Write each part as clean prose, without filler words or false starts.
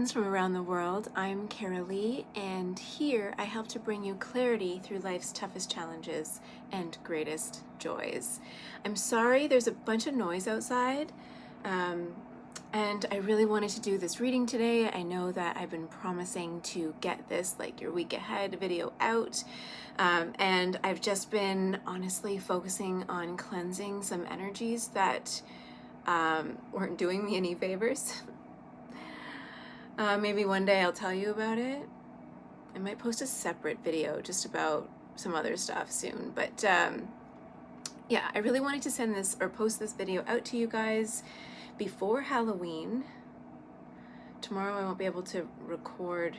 friends from around the world. I'm Carolee, and here I help to bring you clarity through life's toughest challenges and greatest joys. I'm sorry there's a bunch of noise outside, and I really wanted to do this reading today. I know that I've been promising to get this, like, your week ahead video out, and I've just been honestly focusing on cleansing some energies that weren't doing me any favors. Maybe one day I'll tell you about it. I might post a separate video just about some other stuff soon, but yeah, I really wanted to send this or post this video out to you guys before Halloween. Tomorrow I won't be able to record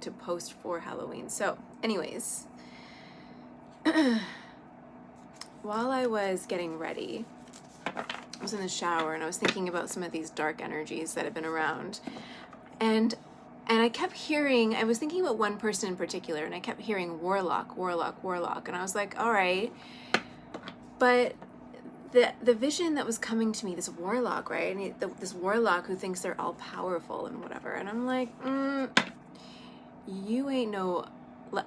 to post for Halloween. So anyways, while I was getting ready, I was in the shower and I was thinking about some of these dark energies that have been around. And I kept hearing, I was thinking about one person in particular, and I kept hearing warlock, warlock, warlock. And I was like, all right. But the vision that was coming to me, this warlock, right? And this warlock who thinks they're all powerful and whatever. And I'm like, you ain't no,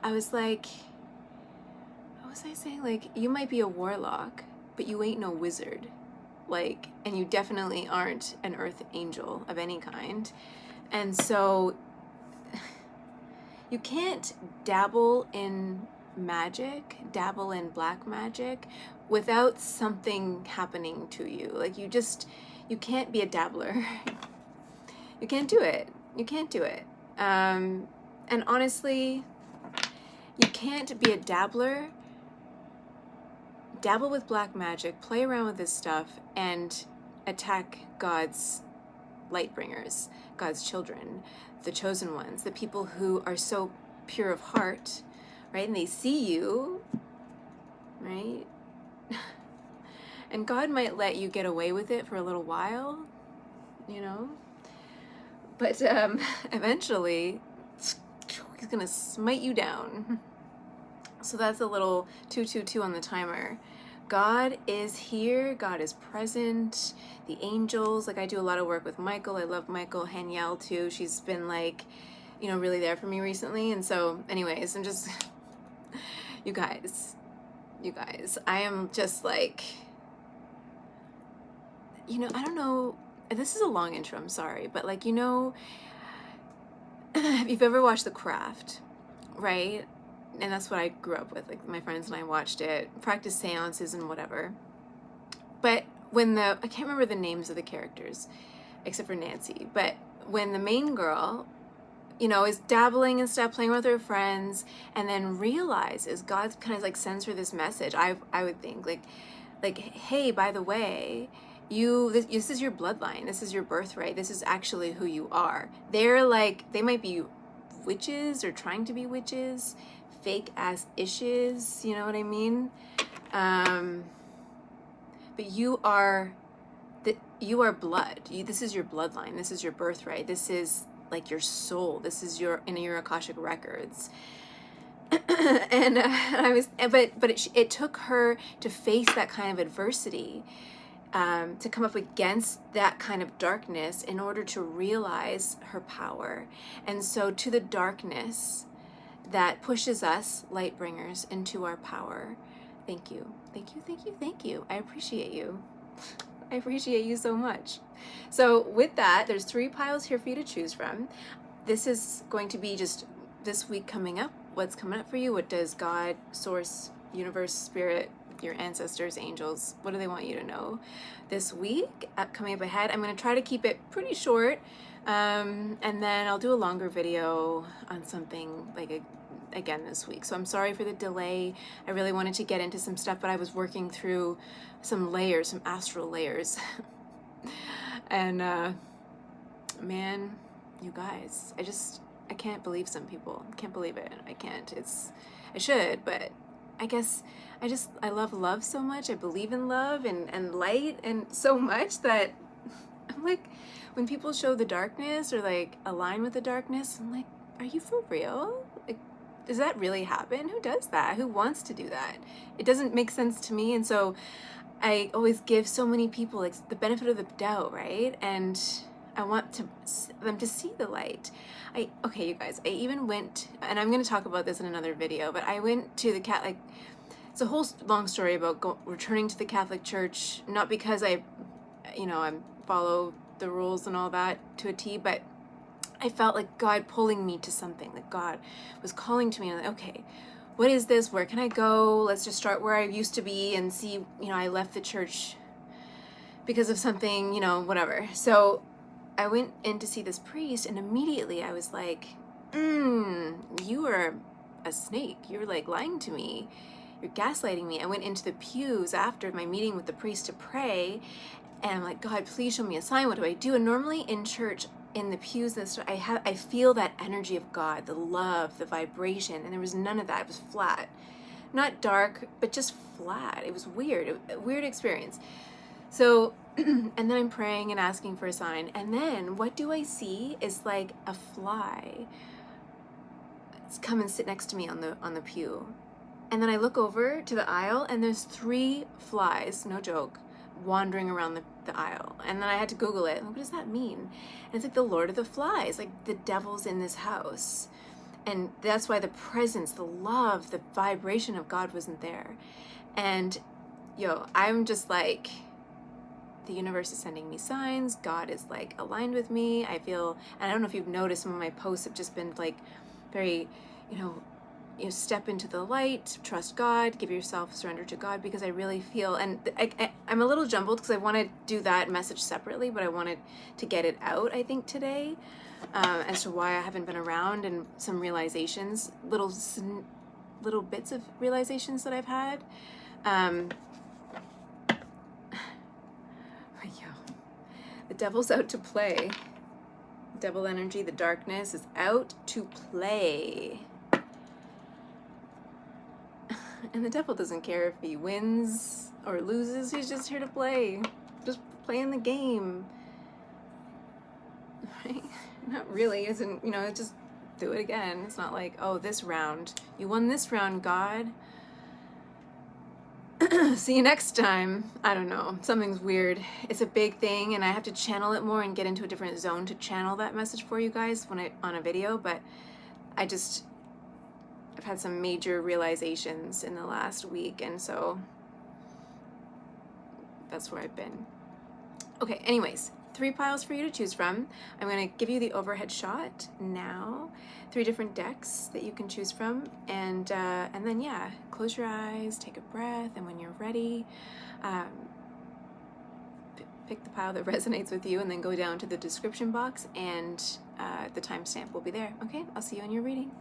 I was like, what was I saying? Like, you might be a warlock, but you ain't no wizard. Like, and you definitely aren't an earth angel of any kind. And so you can't dabble in magic, dabble in black magic without something happening to you. Like, you can't be a dabbler. You can't do it. You can't do it. And honestly, you can't be a dabbler, dabble with black magic, play around with this stuff, and attack God's light bringers, God's children, the chosen ones, the people who are so pure of heart, right? And they see you, right? And God might let you get away with it for a little while, you know? But eventually, he's gonna smite you down. So that's a little 222 on the timer. God is here. God is present. The angels, like, I do a lot of work with Michael. I love Michael. Haniel too. She's been, like, you know, really there for me recently. And so anyways, I'm just, you guys, I am just like, you know, I don't know, this is a long intro, I'm sorry, but, like, you know, if you've ever watched The Craft, right? And that's what I grew up with. Like, my friends and I watched it, practiced seances and whatever. But when I can't remember the names of the characters, except for Nancy, but when the main girl, you know, is dabbling and stuff, playing with her friends, and then realizes, God kind of, like, sends her this message, I would think, like, hey, by the way, this is your bloodline, this is your birthright, this is actually who you are. They're like, they might be witches or trying to be witches, fake ass ishes, you know what I mean? But you are blood. This is your bloodline. This is your birthright. This is, like, your soul. This is in your Akashic records. And it took her to face that kind of adversity, to come up against that kind of darkness in order to realize her power. And so to the darkness that pushes us, light bringers, into our power. Thank you. Thank you, thank you, thank you. I appreciate you. I appreciate you so much. So with that, there's 3 piles here for you to choose from. This is going to be just this week coming up. What's coming up for you? What does God, Source, Universe, Spirit, your ancestors, angels, what do they want you to know this week? Coming up ahead, I'm going to try to keep it pretty short. And then I'll do a longer video on something, like, again this week. So I'm sorry for the delay. I really wanted to get into some stuff, but I was working through some layers, some astral layers. And man, you guys, I can't believe some people. I can't believe it. I can't. I should, but I guess I love love so much. I believe in love and light and so much that I'm like, when people show the darkness or, like, align with the darkness, I'm like, are you for real? Like, does that really happen? Who does that? Who wants to do that? It doesn't make sense to me. And so I always give so many people, like, the benefit of the doubt, right? And I want them to see the light. Okay, you guys, I even went, and I'm going to talk about this in another video, but I went to the Catholic, it's a whole long story about returning to the Catholic Church, not because I follow the rules and all that to a T, but I felt like God pulling me to something, like God was calling to me, and I'm like, okay, what is this? Where can I go? Let's just start where I used to be and see, I left the church because of something, whatever. So I went in to see this priest, and immediately I was like, you are a snake. You're like lying to me. You're gaslighting me. I went into the pews after my meeting with the priest to pray, and I'm like, God, please show me a sign. What do I do? And normally in church, in the pews, I feel that energy of God, the love, the vibration, and there was none of that. It was flat. Not dark, but just flat. It was weird. A weird experience. So, and then I'm praying and asking for a sign. And then what do I see is like a fly. It's come and sit next to me on the pew. And then I look over to the aisle, and there's 3 flies, no joke, wandering around the aisle. And then I had to Google it. What does that mean? And it's like the Lord of the Flies, like the devil's in this house. And that's why the presence, the love, the vibration of God wasn't there. And I'm just like, the universe is sending me signs. God is like aligned with me. I feel, and I don't know if you've noticed, some of my posts have just been like very, step into the light, trust God, give yourself, surrender to God, because I really feel, and I'm a little jumbled because I want to do that message separately, but I wanted to get it out, I think, today, as to why I haven't been around, and some realizations, little bits of realizations that I've had. The devil's out to play. Devil energy, the darkness is out to play. And the devil doesn't care if he wins or loses. He's just here to play. Just playing the game. Right? Not really. Isn't, just do it again. It's not like, oh, this round. You won this round, God. See you next time. I don't know. Something's weird. It's a big thing, and I have to channel it more and get into a different zone to channel that message for you guys on a video, but I've had some major realizations in the last week, and so that's where I've been. Okay, anyways, 3 piles for you to choose from. I'm going to give you the overhead shot now. 3 different decks that you can choose from, and then close your eyes, take a breath, and when you're ready, pick the pile that resonates with you, and then go down to the description box, and the timestamp will be there. Okay, I'll see you in your reading.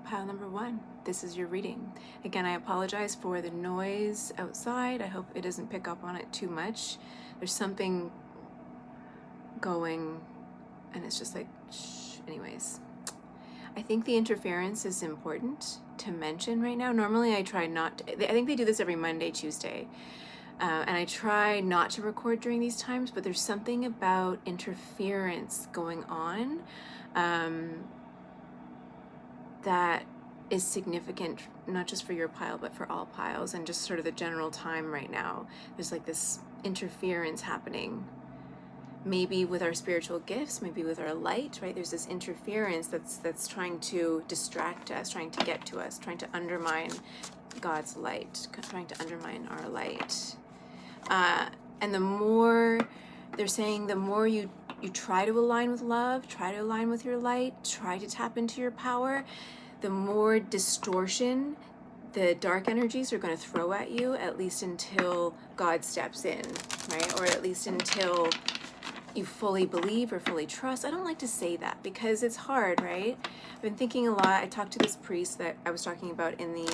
Pile number 1, this is your reading. Again, I apologize for the noise outside. I hope it doesn't pick up on it too much. There's something going, and it's just like, shh. Anyways, I think the interference is important to mention right now. Normally I try not to, I think they do this every Monday, Tuesday, and I try not to record during these times, but there's something about interference going on that is significant, not just for your pile, but for all piles, and just sort of the general time right now. There's like this interference happening, maybe with our spiritual gifts, maybe with our light, right? There's this interference that's trying to distract us, trying to get to us, trying to undermine God's light, trying to undermine our light. And the more, they're saying, the more you try to align with love, try to align with your light, try to tap into your power, the more distortion the dark energies are going to throw at you, at least until God steps in, right? Or at least until you fully believe or fully trust. I don't like to say that because it's hard, right? I've been thinking a lot. I talked to this priest that I was talking about in the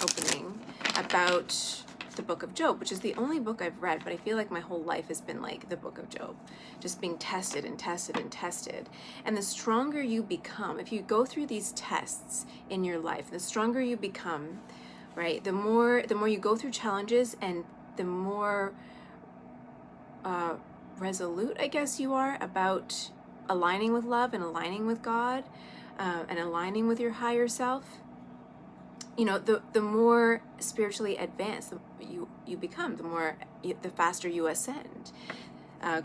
opening about the book of Job, which is the only book I've read, but I feel like my whole life has been like the book of Job, just being tested and tested and tested. And the stronger you become, if you go through these tests in your life, the stronger you become, right? The more you go through challenges, and the more resolute, I guess, you are about aligning with love and aligning with God, and aligning with your higher self. You know, the more spiritually advanced you become, the faster you ascend,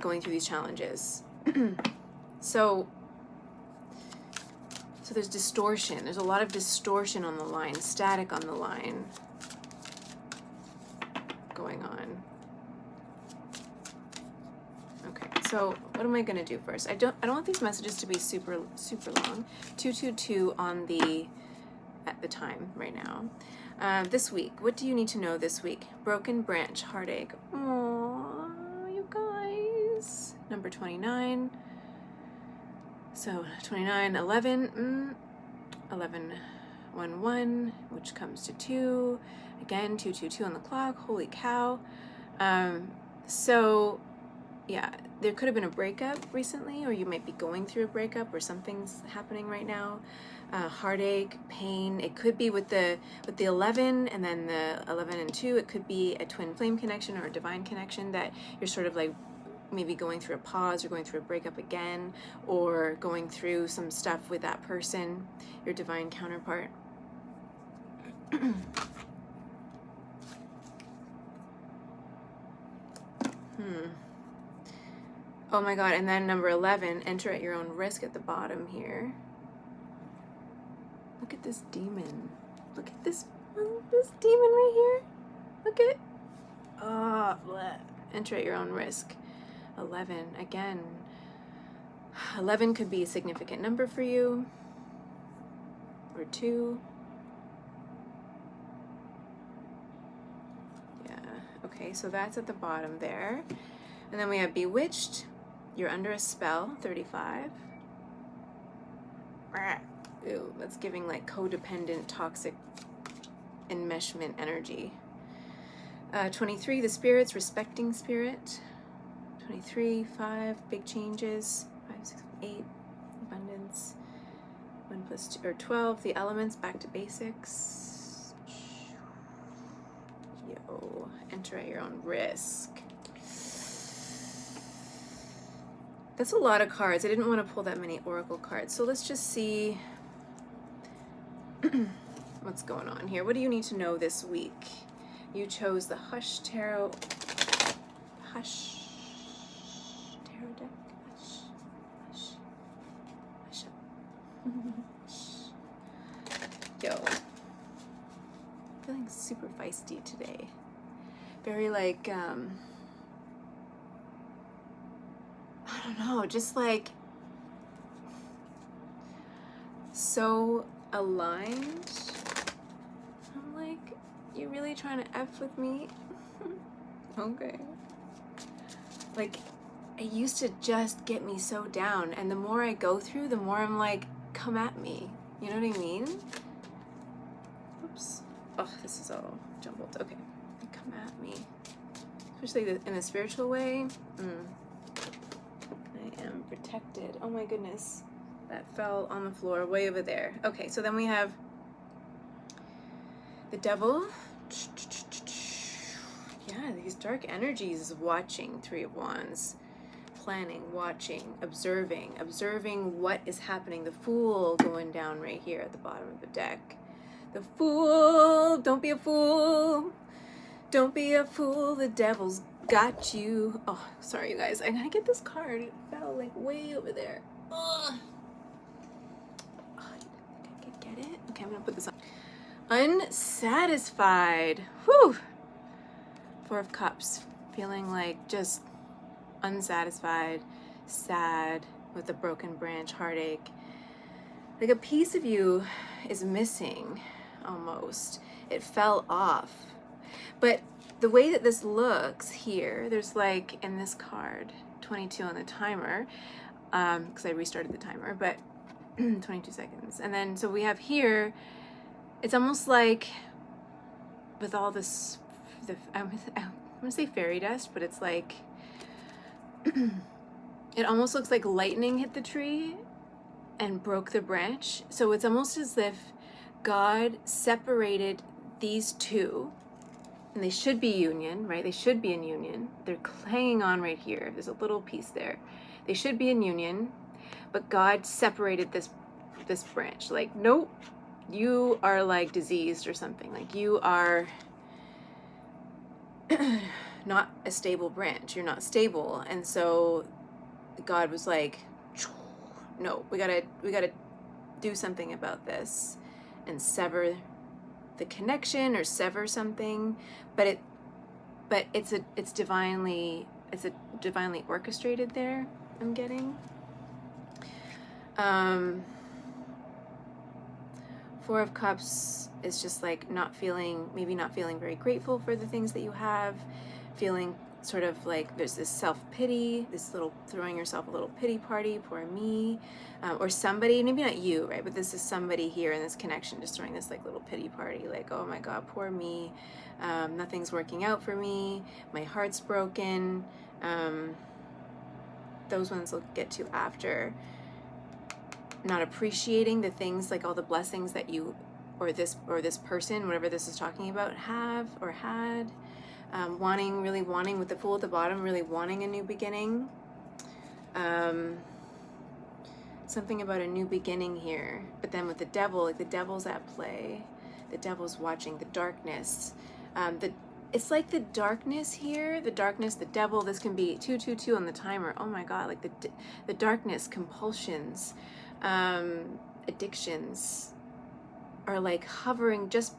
going through these challenges. So there's distortion. There's a lot of distortion on the line, static on the line going on. Okay, so what am I going to do first? I don't want these messages to be super long. 222 on at the time right now. This week, what do you need to know this week? Broken branch, heartache. Aww, you guys. Number 29. So 29, 11, 11, 1, 1, which comes to 2. Again, 222 on the clock. Holy cow. So yeah, there could have been a breakup recently, or you might be going through a breakup, or something's happening right now. Heartache, pain. It could be with the 11 and then the 11 and 2. It could be a twin flame connection or a divine connection that you're sort of like maybe going through a pause, or going through a breakup again, or going through some stuff with that person, your divine counterpart. Oh my God, and then number 11, enter at your own risk at the bottom here. Look at this demon. Look at this demon right here. Look at, enter at your own risk. 11, again. 11 could be a significant number for you, or 2. Yeah, okay, so that's at the bottom there. And then we have bewitched. You're under a spell, 35. Ew, that's giving like codependent, toxic enmeshment energy. 23, the spirits, respecting spirit. 23, 5, big changes. 5, 6, 8, abundance. 1 plus 2, or 12, the elements, back to basics. Yo, enter at your own risk. That's a lot of cards. I didn't want to pull that many oracle cards. So let's just see what's going on here. What do you need to know this week? You chose the Hush Tarot. Hush Tarot deck. Hush. Hush. Hush. Yo. Feeling super feisty today. Very like, I don't know, just like so aligned. I'm like, you really trying to F with me? Okay. Like, it used to just get me so down, and the more I go through, the more I'm like, come at me. You know what I mean? Oops. Oh, this is all jumbled. Okay. Come at me. Especially in a spiritual way. I am protected. Oh my goodness. That fell on the floor way over there. Okay, so then we have the devil. Yeah, these dark energies watching, 3 of Wands. Planning, watching, observing what is happening. The Fool going down right here at the bottom of the deck. The Fool, don't be a fool. Don't be a fool, the devil's got you. Oh, sorry you guys, I gotta get this card. It fell like way over there. Ugh. Oh, I think I could get it. Okay, I'm gonna put this on. Unsatisfied. Whew. 4 of Cups. Feeling like just unsatisfied, sad, with a broken branch, heartache. Like a piece of you is missing, almost. It fell off. But the way that this looks here, there's like, in this card, 22 on the timer, because I restarted the timer, but 22 seconds. And then, so we have here, it's almost like with all this, I'm gonna say fairy dust, but it's like, it almost looks like lightning hit the tree and broke the branch. So it's almost as if God separated these two, and they should be union, right? They should be in union. They're hanging on right here. There's a little piece there. They should be in union, but God separated this branch. Like, nope, you are like diseased or something. Like, you are not a stable branch. You're not stable. And so God was like, no, we gotta do something about this and sever the connection or sever something. But it's divinely orchestrated there, I'm getting. Four of Cups is just like maybe not feeling very grateful for the things that you have, feeling sort of like there's this self-pity, this little throwing yourself a little pity party, poor me, or somebody, maybe not you, right, but this is somebody here in this connection just throwing this like little pity party, like, oh my God, poor me, nothing's working out for me, my heart's broken. Those ones we'll get to after. Not appreciating the things, like all the blessings that you or this person, whatever this is talking about, have or had. Really wanting, with the Fool at the bottom, really wanting a new beginning. Something about a new beginning here. But then with the Devil, like the Devil's at play. The Devil's watching the darkness. It's like the darkness here, the darkness, the Devil. This can be 222 on the timer. Oh my God, like the darkness, compulsions, addictions are like hovering just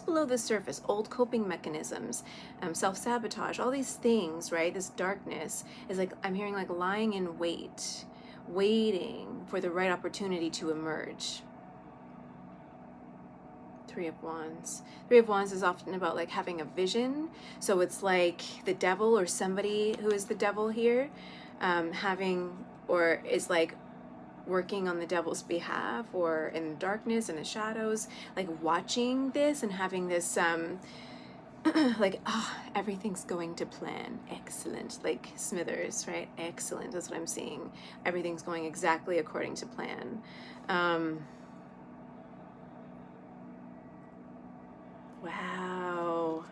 below the surface. Old coping mechanisms, self-sabotage, all these things, right? This darkness is like, I'm hearing like lying in wait, waiting for the right opportunity to emerge. Three of Wands. Three of Wands is often about like having a vision. So it's like the Devil or somebody who is the Devil here, or is like working on the Devil's behalf, or in the darkness and the shadows, like watching this and having this like, oh, everything's going to plan, excellent, like Smithers, right? Excellent, that's what I'm seeing. Everything's going exactly according to plan. Wow.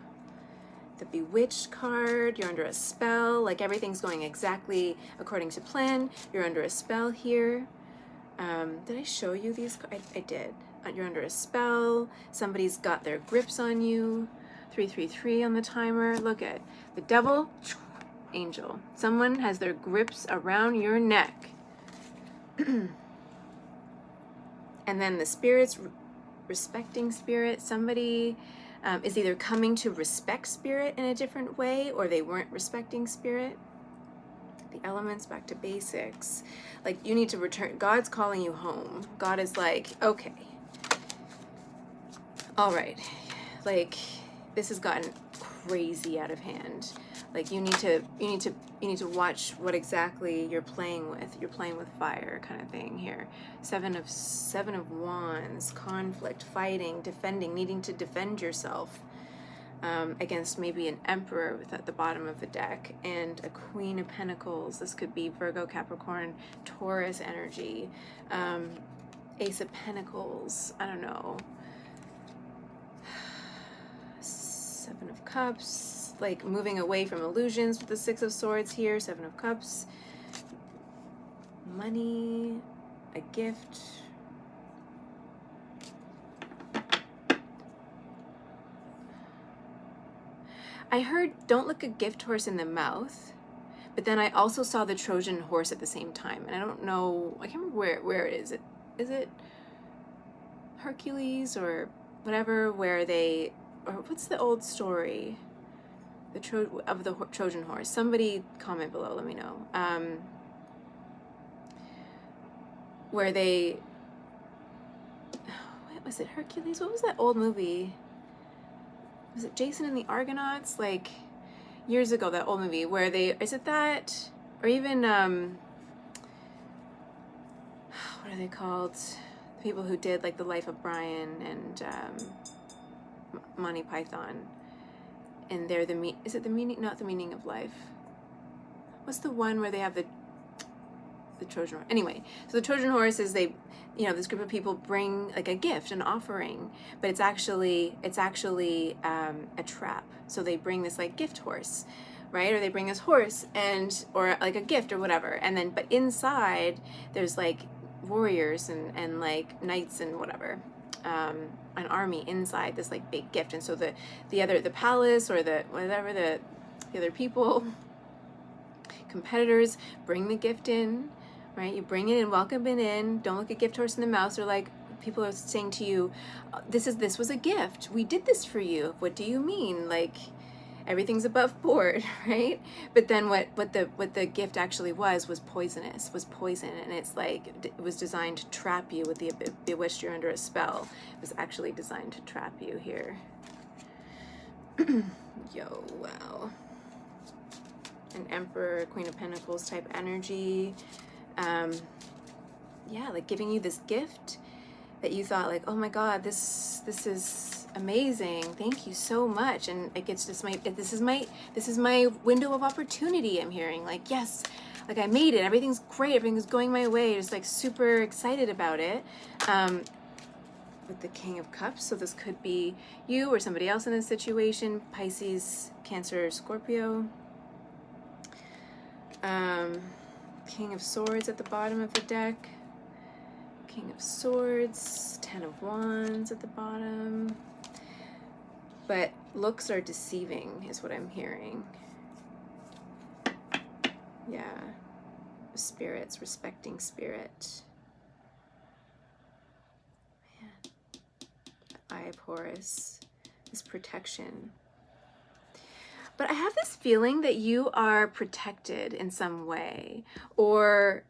The Bewitched card, you're under a spell, like everything's going exactly according to plan. You're under a spell here. Did I show you these? I did. You're under a spell. Somebody's got their grips on you. 333 on the timer. Look at the Devil, Angel. Someone has their grips around your neck. And then the spirits, respecting spirit. Somebody is either coming to respect spirit in a different way, or they weren't respecting spirit. The elements, back to basics. Like, you need to return. God's calling you home. God is like, okay, all right, like, this has gotten crazy out of hand. Like, you need to watch what exactly you're playing with. You're playing with fire, kind of thing here. Seven of Wands, conflict, fighting, defending, needing to defend yourself against maybe an Emperor at the bottom of the deck, and a Queen of Pentacles. This could be Virgo, Capricorn, Taurus energy. Ace of Pentacles, I don't know. Seven of Cups, like moving away from illusions with the Six of Swords here. Seven of Cups. Money, a gift. I heard don't look a gift horse in the mouth, but then I also saw the Trojan horse at the same time. And I don't know, I can't remember where it is. Is it Hercules or whatever, where they, or what's the old story? The Trojan horse. Somebody comment below, let me know. Where they, what was it, Hercules? What was that old movie? Was it Jason and the Argonauts? Like, years ago, that old movie where they, is it that? or even what are they called? The people who did like The Life of Brian and Monty Python, and they're is it the meaning? Not The Meaning of Life. What's the one where they have the Trojan horse? Anyway, so the Trojan horse is this group of people bring like a gift, an offering, but it's actually a trap. So they bring this like gift horse, right? Or they bring this horse or like a gift or whatever, and then but inside there's like warriors and like knights and whatever, an army inside this like big gift. And so the palace or the other people, competitors, bring the gift in, right? You bring it in, welcome it in. Don't look at gift horse in the mouth. Or like people are saying to you, this was a gift. We did this for you. What do you mean? Like everything's above board, right? But then what the gift actually was poison, and it's like it was designed to trap you with the bewitched. You're under a spell. It was actually designed to trap you here. Yo, wow. An Emperor, Queen of Pentacles type energy. Like giving you this gift that you thought like, oh my God, this is amazing. Thank you so much. And it gets just this is my window of opportunity. I'm hearing like, yes, like I made it. Everything's great. Everything's going my way. Just like super excited about it. With the King of Cups. So this could be you or somebody else in this situation. Pisces, Cancer, Scorpio. King of Swords at the bottom of the deck. King of Swords, Ten of Wands at the bottom. But looks are deceiving is what I'm hearing. Yeah. Spirits, respecting spirit. Man. Eye of Horus is protection. But I have this feeling that you are protected in some way, or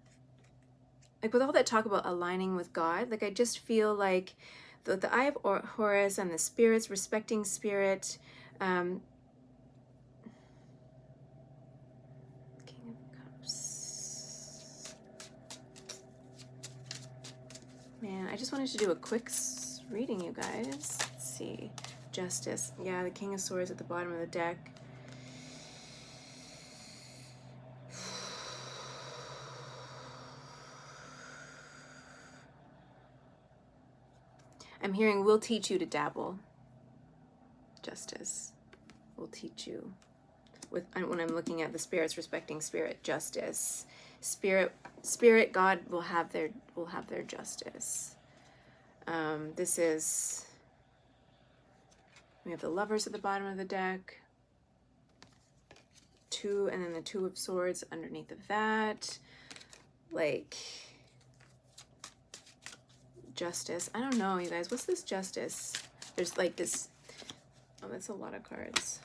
like with all that talk about aligning with God, like I just feel like the Eye of Horus and the spirits, respecting spirit, King of Cups. Man, I just wanted to do a quick reading, you guys. Let's see. Justice. Yeah, the King of Swords at the bottom of the deck. I'm hearing, we'll teach you to dabble. Justice. We'll teach you. When I'm looking at the spirits, respecting spirit, justice. Spirit, God will have their justice. This is, we have the Lovers at the bottom of the deck. And then the Two of Swords underneath of that. Like, Justice. I don't know, you guys. What's this Justice? There's like this. Oh, that's a lot of cards.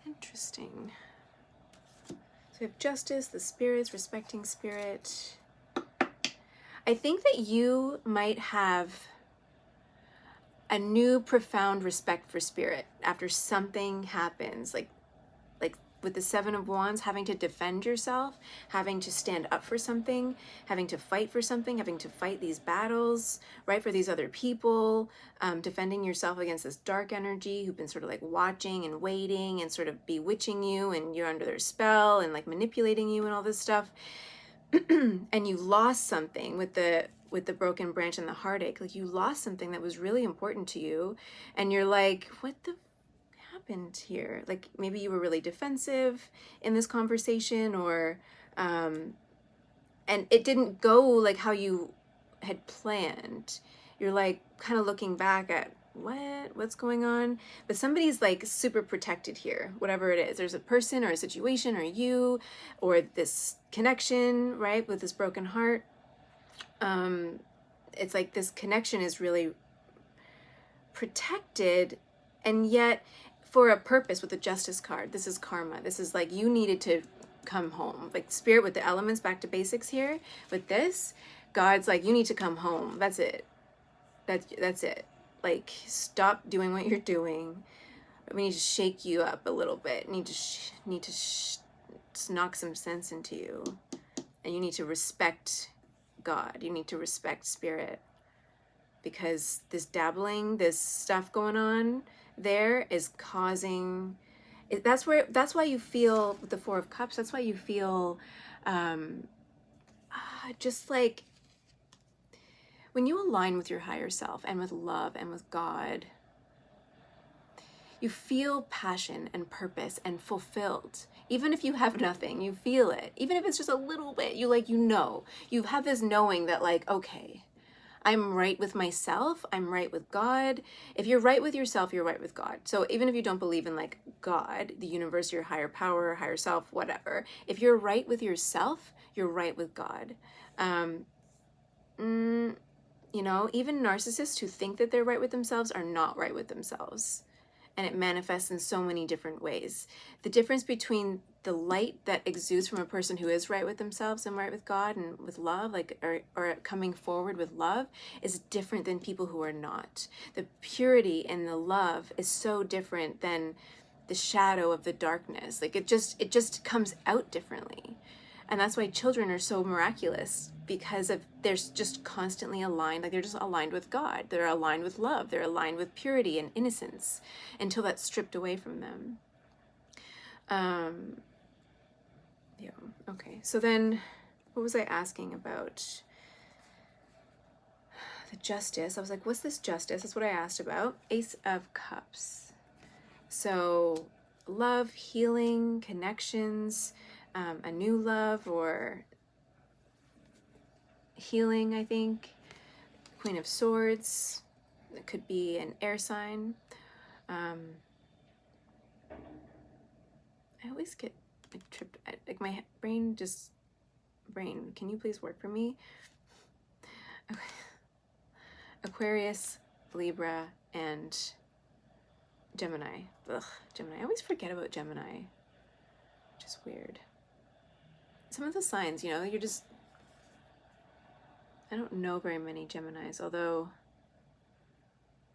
Interesting. So we have Justice, the spirits, respecting spirit. I think that you might have a new profound respect for spirit after something happens, like with the Seven of Wands, having to defend yourself, having to stand up for something, having to fight for something, having to fight these battles, right, for these other people, defending yourself against this dark energy who've been sort of like watching and waiting and sort of bewitching you, and you're under their spell and like manipulating you and all this stuff. And you lost something with the broken branch and the heartache. Like you lost something that was really important to you, and you're like, what the happened here? Like maybe you were really defensive in this conversation, or and it didn't go like how you had planned. You're like kind of looking back at what's going on, but somebody's like super protected here, whatever it is. There's a person or a situation or you or this connection, right, with this broken heart. It's like this connection is really protected, and yet for a purpose. With the Justice card, this is karma. This is like you needed to come home, like spirit with the elements, back to basics here. With this, God's like, you need to come home. That's it. That's it. Like, stop doing what you're doing. We need to shake you up a little bit. Need to knock some sense into you. And you need to respect God. You need to respect spirit. Because this dabbling, this stuff going on there is causing... That's why you feel, with the Four of Cups, that's why you feel just like when you align with your higher self and with love and with God, you feel passion and purpose and fulfilled. Even if you have nothing, you feel it. Even if it's just a little bit, you have this knowing that like, okay, I'm right with myself, I'm right with God. If you're right with yourself, you're right with God. So even if you don't believe in like God, the universe, your higher power, higher self, whatever, if you're right with yourself, you're right with God. You know, even narcissists who think that they're right with themselves are not right with themselves. And it manifests in so many different ways. The difference between the light that exudes from a person who is right with themselves and right with God and with love, like or coming forward with love, is different than people who are not. The purity and the love is so different than the shadow of the darkness. Like it just comes out differently. And that's why children are so miraculous, because they're just constantly aligned, like they're just aligned with God. They're aligned with love. They're aligned with purity and innocence until that's stripped away from them. Yeah, okay. So then what was I asking about? The justice. I was like, what's this justice? That's what I asked about. Ace of Cups. So love, healing, connections, a new love or healing, I think. Queen of Swords. It could be an air sign. I always get like tripped. Like my brain, can you please work for me? Okay. Aquarius, Libra, and Gemini. Ugh, Gemini. I always forget about Gemini. Which is weird. Some of the signs, you know, you're just... I don't know very many Geminis, although...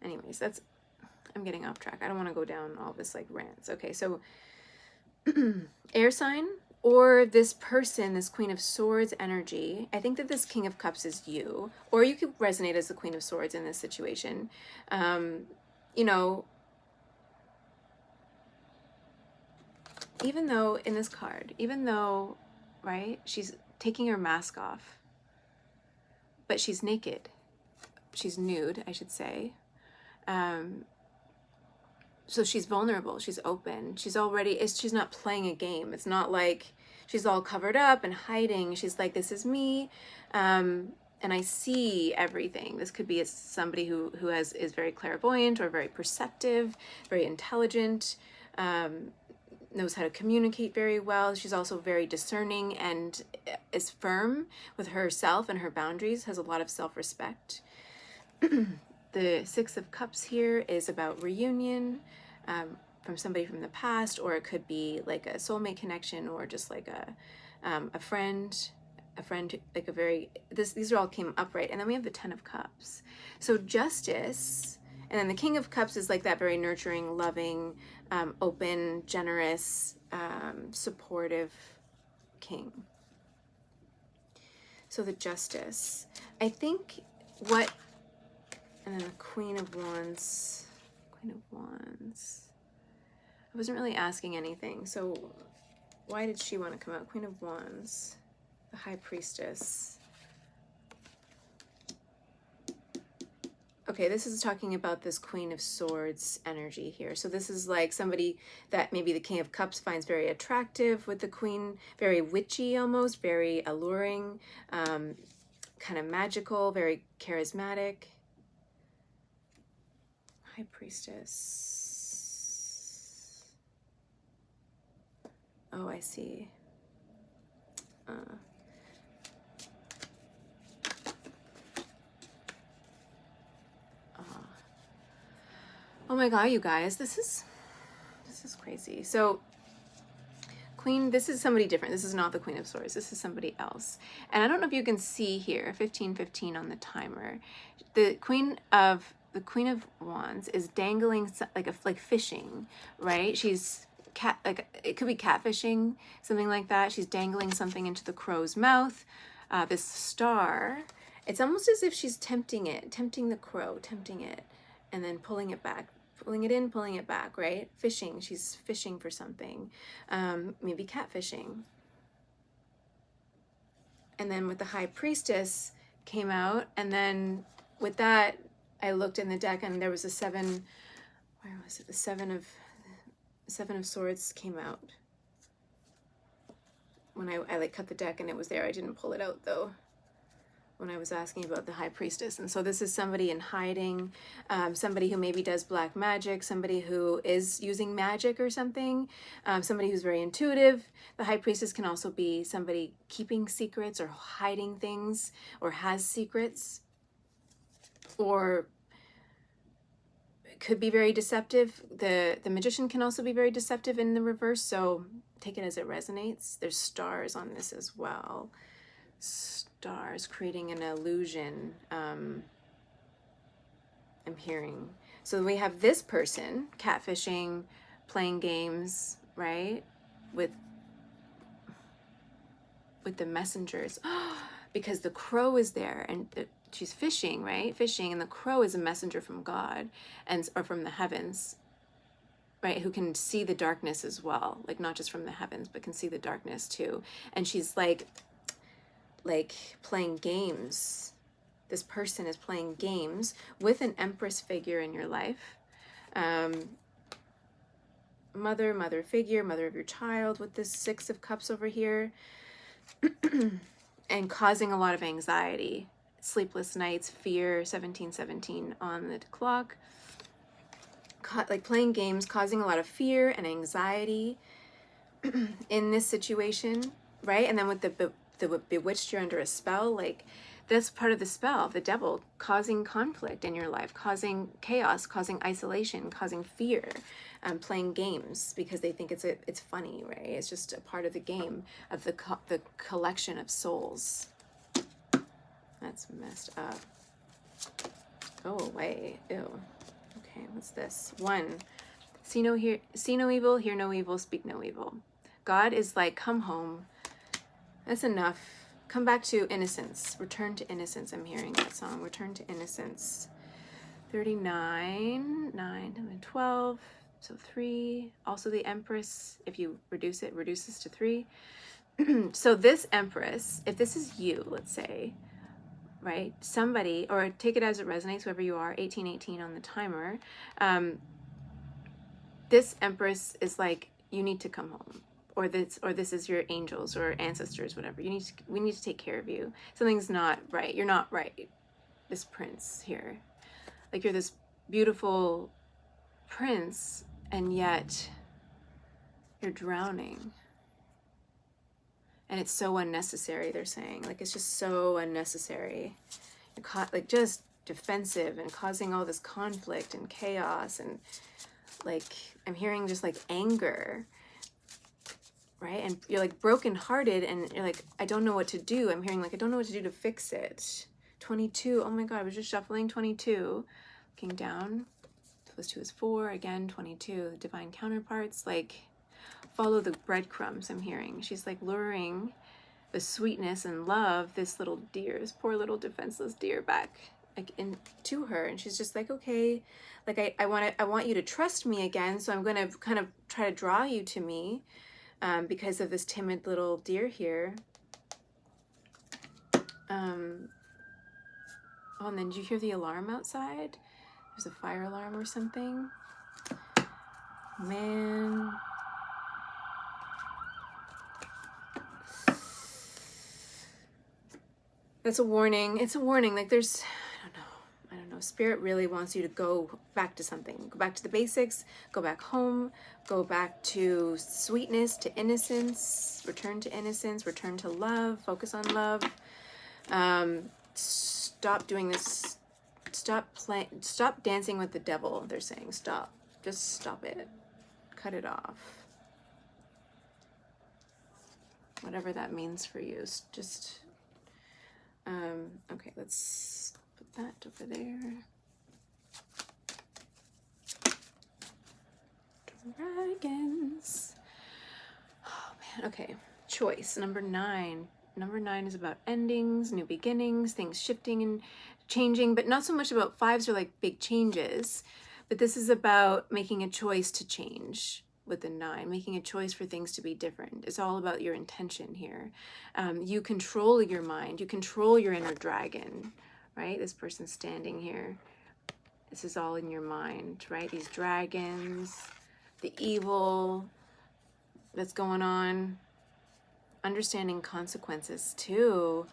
Anyways, I'm getting off track. I don't want to go down all this, like, rants. Okay, so... air sign, or this person, this Queen of Swords energy. I think that this King of Cups is you. Or you could resonate as the Queen of Swords in this situation. You know... Even though, in this card, right, she's taking her mask off, but she's naked. She's nude, I should say. So she's vulnerable, she's open. She's not playing a game. It's not like she's all covered up and hiding. She's like, this is me, and I see everything. This could be somebody who is very clairvoyant or very perceptive, very intelligent, knows how to communicate very well. She's also very discerning and is firm with herself and her boundaries, has a lot of self-respect. The Six of Cups here is about reunion from somebody from the past, or it could be like a soulmate connection, or just like a friend, like a very... These all came up, right? And then we have the Ten of Cups. So justice... And then the King of Cups is like that very nurturing, loving, open, generous, supportive king. So the Justice. I think what... And then the Queen of Wands. Queen of Wands. I wasn't really asking anything. So why did she want to come out? Queen of Wands. The High Priestess. Okay, this is talking about this Queen of Swords energy here. So this is like somebody that maybe the King of Cups finds very attractive with the Queen, very witchy almost, very alluring, kind of magical, very charismatic. High Priestess. Oh, I see. Oh my God, you guys, this is crazy. So Queen, this is somebody different. This is not the Queen of Swords. This is somebody else. And I don't know if you can see here, 15:15 on the timer. The the Queen of Wands is dangling like fishing, right? She's it could be catfishing, something like that. She's dangling something into the crow's mouth. This star, it's almost as if she's tempting the crow, tempting it, and then pulling it back, pulling it in, pulling it back, right? Fishing, she's fishing for something, maybe catfishing. And then with the High Priestess came out, and then with that, I looked in the deck and there was a seven, where was it? The Seven of Swords came out. When I like cut the deck and it was there, I didn't pull it out though, when I was asking about the High Priestess. And so this is somebody in hiding, somebody who maybe does black magic, somebody who is using magic or something, somebody who's very intuitive. The High Priestess can also be somebody keeping secrets or hiding things or has secrets, or could be very deceptive. The Magician can also be very deceptive in the reverse, so take it as it resonates. There's stars on this as well. Stars creating an illusion, I'm hearing. So we have this person catfishing, playing games, right, with the messengers, because the crow is there, and she's fishing, right? Fishing, and the crow is a messenger from God, or from the heavens, right? Who can see the darkness as well, like not just from the heavens, but can see the darkness too. And she's like playing games. This person is playing games with an Empress figure in your life. Mother figure, mother of your child, with this Six of Cups over here. And causing a lot of anxiety, sleepless nights, fear, 1717 on the clock. Like playing games, causing a lot of fear and anxiety in this situation, right? And then with the bewitched, you're under a spell. Like that's part of the spell of the devil, causing conflict in your life, causing chaos, causing isolation, causing fear. Playing games because they think it's funny, right? It's just a part of the game of the collection of souls. That's messed up. Go away. Ew. Okay, what's this? 1. See no evil, hear no evil, speak no evil. God is like, come home. That's enough. Come back to innocence. Return to innocence. I'm hearing that song. Return to innocence. 39, 9, and 12. So 3. Also the Empress, if you reduce it, reduces to 3. So this Empress, if this is you, let's say, right? Somebody, or take it as it resonates, whoever you are, 1818 on the timer. This Empress is like, you need to come home. Or this is your angels or ancestors, whatever. We need to take care of you. Something's not right. You're not right. This prince here. Like you're this beautiful prince, and yet you're drowning. And it's so unnecessary, they're saying. Like, it's just so unnecessary. You're caught, like, just defensive and causing all this conflict and chaos. And, like, I'm hearing just, like, anger, right? And you're, like, brokenhearted, and you're like, I don't know what to do. I'm hearing, like, I don't know what to do to fix it. 22. Oh, my God. I was just shuffling 22. Looking down. Plus 2 is 4. Again, 22. The divine counterparts, like... Follow the breadcrumbs, I'm hearing. She's like luring the sweetness and love, this little deer, this poor little defenseless deer, back like into her. And she's just like, okay, like I want you to trust me again. So I'm going to kind of try to draw you to me because of this timid little deer here. Oh, and then did you hear the alarm outside? There's a fire alarm or something. Man. That's a warning. It's a warning. Like there's, I don't know. Spirit really wants you to go back to something. Go back to the basics. Go back home. Go back to sweetness, to innocence. Return to innocence. Return to love. Focus on love. Stop doing this. Stop dancing with the devil. They're saying stop. Just stop it. Cut it off. Whatever that means for you. Just. Okay, let's put that over there. dragons. Oh man, okay. Choice, number 9. Number 9 is about endings, new beginnings, things shifting and changing, but not so much about 5s are like big changes, but this is about making a choice to change with the 9, making a choice for things to be different. It's all about your intention here. You control your mind, you control your inner dragon, right? This person's standing here. This is all in your mind, right? These dragons, the evil that's going on. Understanding consequences too.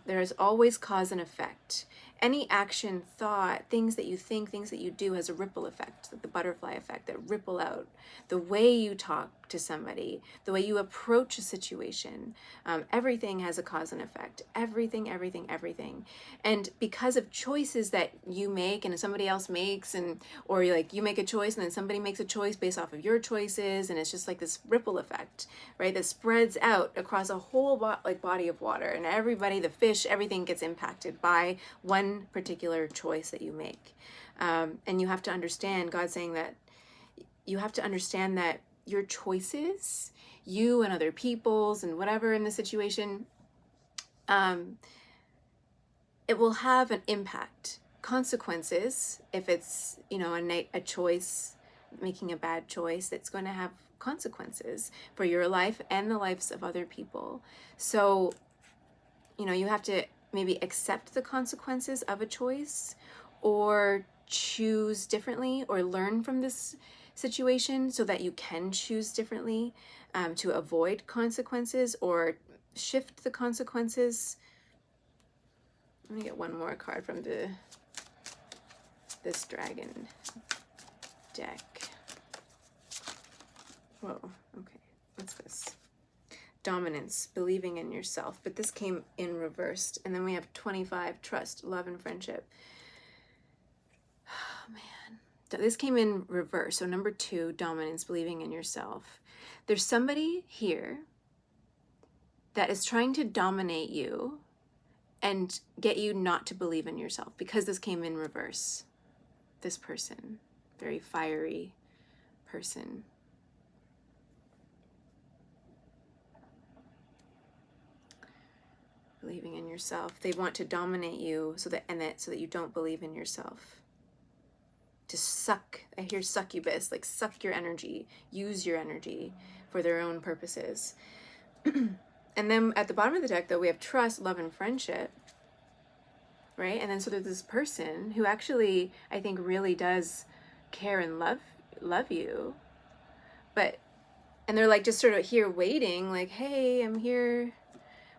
There is always cause and effect. Any action, thought, things that you think, things that you do has a ripple effect, like the butterfly effect that ripple out. The way you talk to somebody, the way you approach a situation, everything has a cause and effect. Everything, everything, everything. And because of choices that you make and somebody else makes, or like you make a choice and then somebody makes a choice based off of your choices, and it's just like this ripple effect, right? That spreads out across a whole body of water, and everybody, the fish, everything gets impacted by one particular choice that you make. And you have to understand, God's saying that you have to understand that your choices, you and other people's and whatever in the situation, it will have an impact. Consequences, if it's, a choice, making a bad choice, it's going to have consequences for your life and the lives of other people. So, you have to maybe accept the consequences of a choice, or choose differently, or learn from this situation so that you can choose differently, to avoid consequences or shift the consequences. Let me get one more card from this dragon deck. Whoa, okay, what's this? Dominance, believing in yourself, but this came in reversed. And then we have 25, trust, love, and friendship. Oh man, this came in reverse. So number 2, dominance, believing in yourself. There's somebody here that is trying to dominate you and get you not to believe in yourself, because this came in reverse. This person, very fiery person. Believing in yourself. They want to dominate you so that you don't believe in yourself. To suck, I hear succubus, like suck your energy, use your energy for their own purposes. And then at the bottom of the deck, though, we have trust, love, and friendship, right? And then so there's this person who actually, I think, really does care and love you, and they're like just sort of here waiting, like, hey, I'm here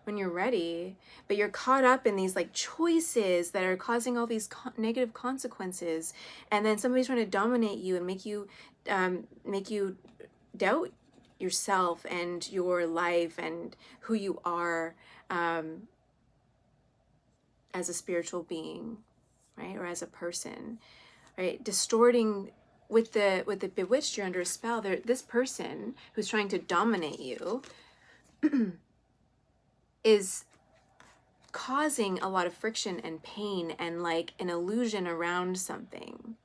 when you're ready, but you're caught up in these like choices that are causing all these negative consequences, and then somebody's trying to dominate you and make you doubt yourself and your life and who you are, as a spiritual being, right, or as a person, right? Distorting with the bewitched, you're under a spell. This person who's trying to dominate you is causing a lot of friction and pain and like an illusion around something.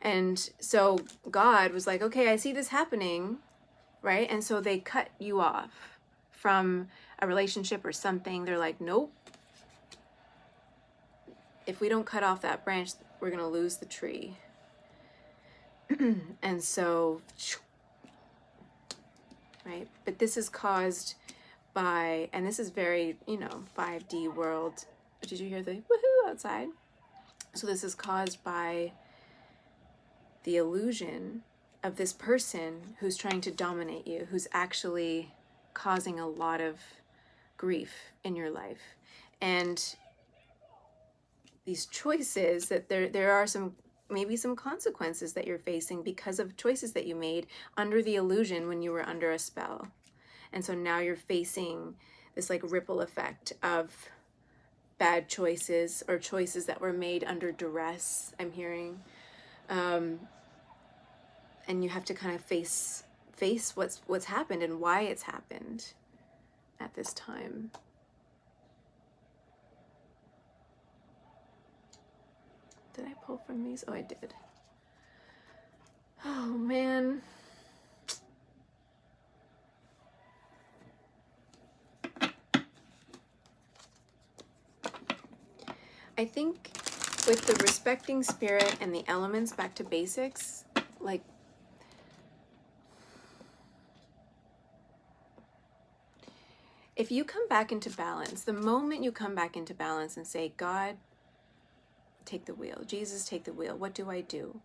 And so God was like, okay, I see this happening, right? And so they cut you off from a relationship or something. They're like, nope. If we don't cut off that branch, we're going to lose the tree. And so, right? But this is caused by, and this is very, 5D world. Did you hear the woohoo outside? So this is caused by the illusion of this person who's trying to dominate you, who's actually causing a lot of grief in your life. And these choices, that there are maybe some consequences that you're facing because of choices that you made under the illusion when you were under a spell. And so now you're facing this like ripple effect of bad choices, or choices that were made under duress, I'm hearing. And you have to kind of face what's happened and why it's happened at this time. Did I pull from these? Oh, I did. Oh man. I think with the respecting spirit and the elements, back to basics, like, if you come back into balance, the moment you come back into balance and say, God, take the wheel, Jesus, take the wheel, what do I do?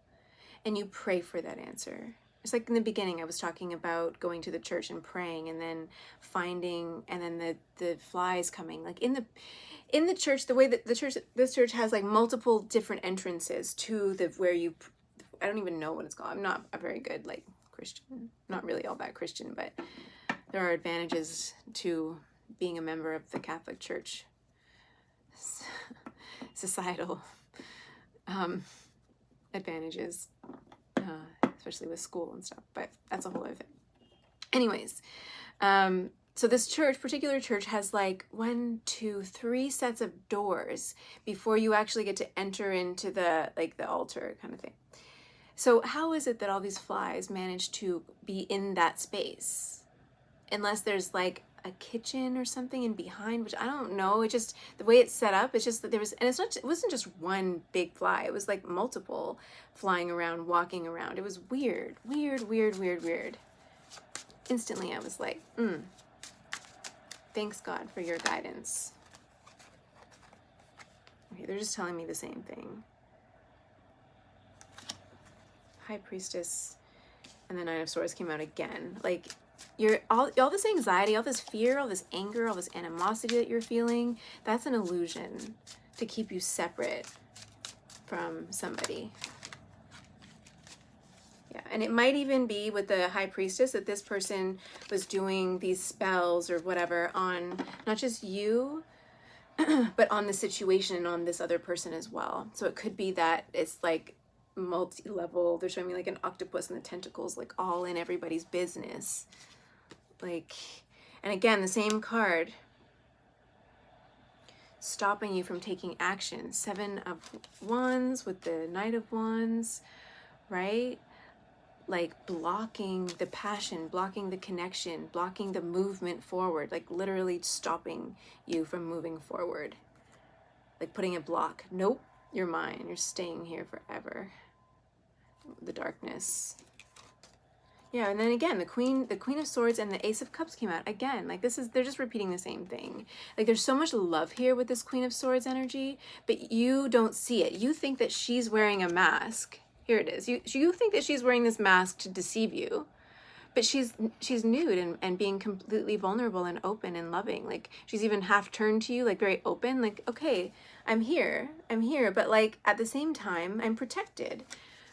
And you pray for that answer. It's like in the beginning, I was talking about going to the church and praying, and then finding, and then the flies coming. Like in the church, the way that this church has like multiple different entrances to where you, I don't even know what it's called. I'm not a very good like Christian, not really all that Christian, but there are advantages to being a member of the Catholic Church. Societal advantages, especially with school and stuff, but that's a whole other thing. Anyways, so this particular church has like 1, 2, 3 sets of doors before you actually get to enter into the altar kind of thing. So how is it that all these flies manage to be in that space? Unless there's like a kitchen or something in behind, which I don't know. It just, the way it's set up, it's just that there was, and it wasn't just one big fly. It was like multiple flying around, walking around. It was weird. Instantly I was like, thanks God for your guidance. Okay, they're just telling me the same thing. High Priestess and the Nine of Swords came out again. Like, you're all this anxiety, all this fear, all this anger, all this animosity that you're feeling, that's an illusion to keep you separate from somebody. Yeah, and it might even be with the High Priestess that this person was doing these spells or whatever on not just you, but on the situation and on this other person as well. So it could be that it's like multi-level. They're showing me like an octopus and the tentacles like all in everybody's business. Like, and again, the same card stopping you from taking action. 7 of Wands with the Knight of Wands, right? Like blocking the passion, blocking the connection, blocking the movement forward, like literally stopping you from moving forward. Like putting a block. Nope, you're mine. You're staying here forever. The darkness. Yeah, and then again, the Queen of Swords and the Ace of Cups came out again. Like they're just repeating the same thing. Like there's so much love here with this Queen of Swords energy, but you don't see it. You think that she's wearing a mask. Here it is. You think that she's wearing this mask to deceive you, but she's nude and being completely vulnerable and open and loving. Like she's even half turned to you, like very open. Like, okay, I'm here, but like at the same time, I'm protected.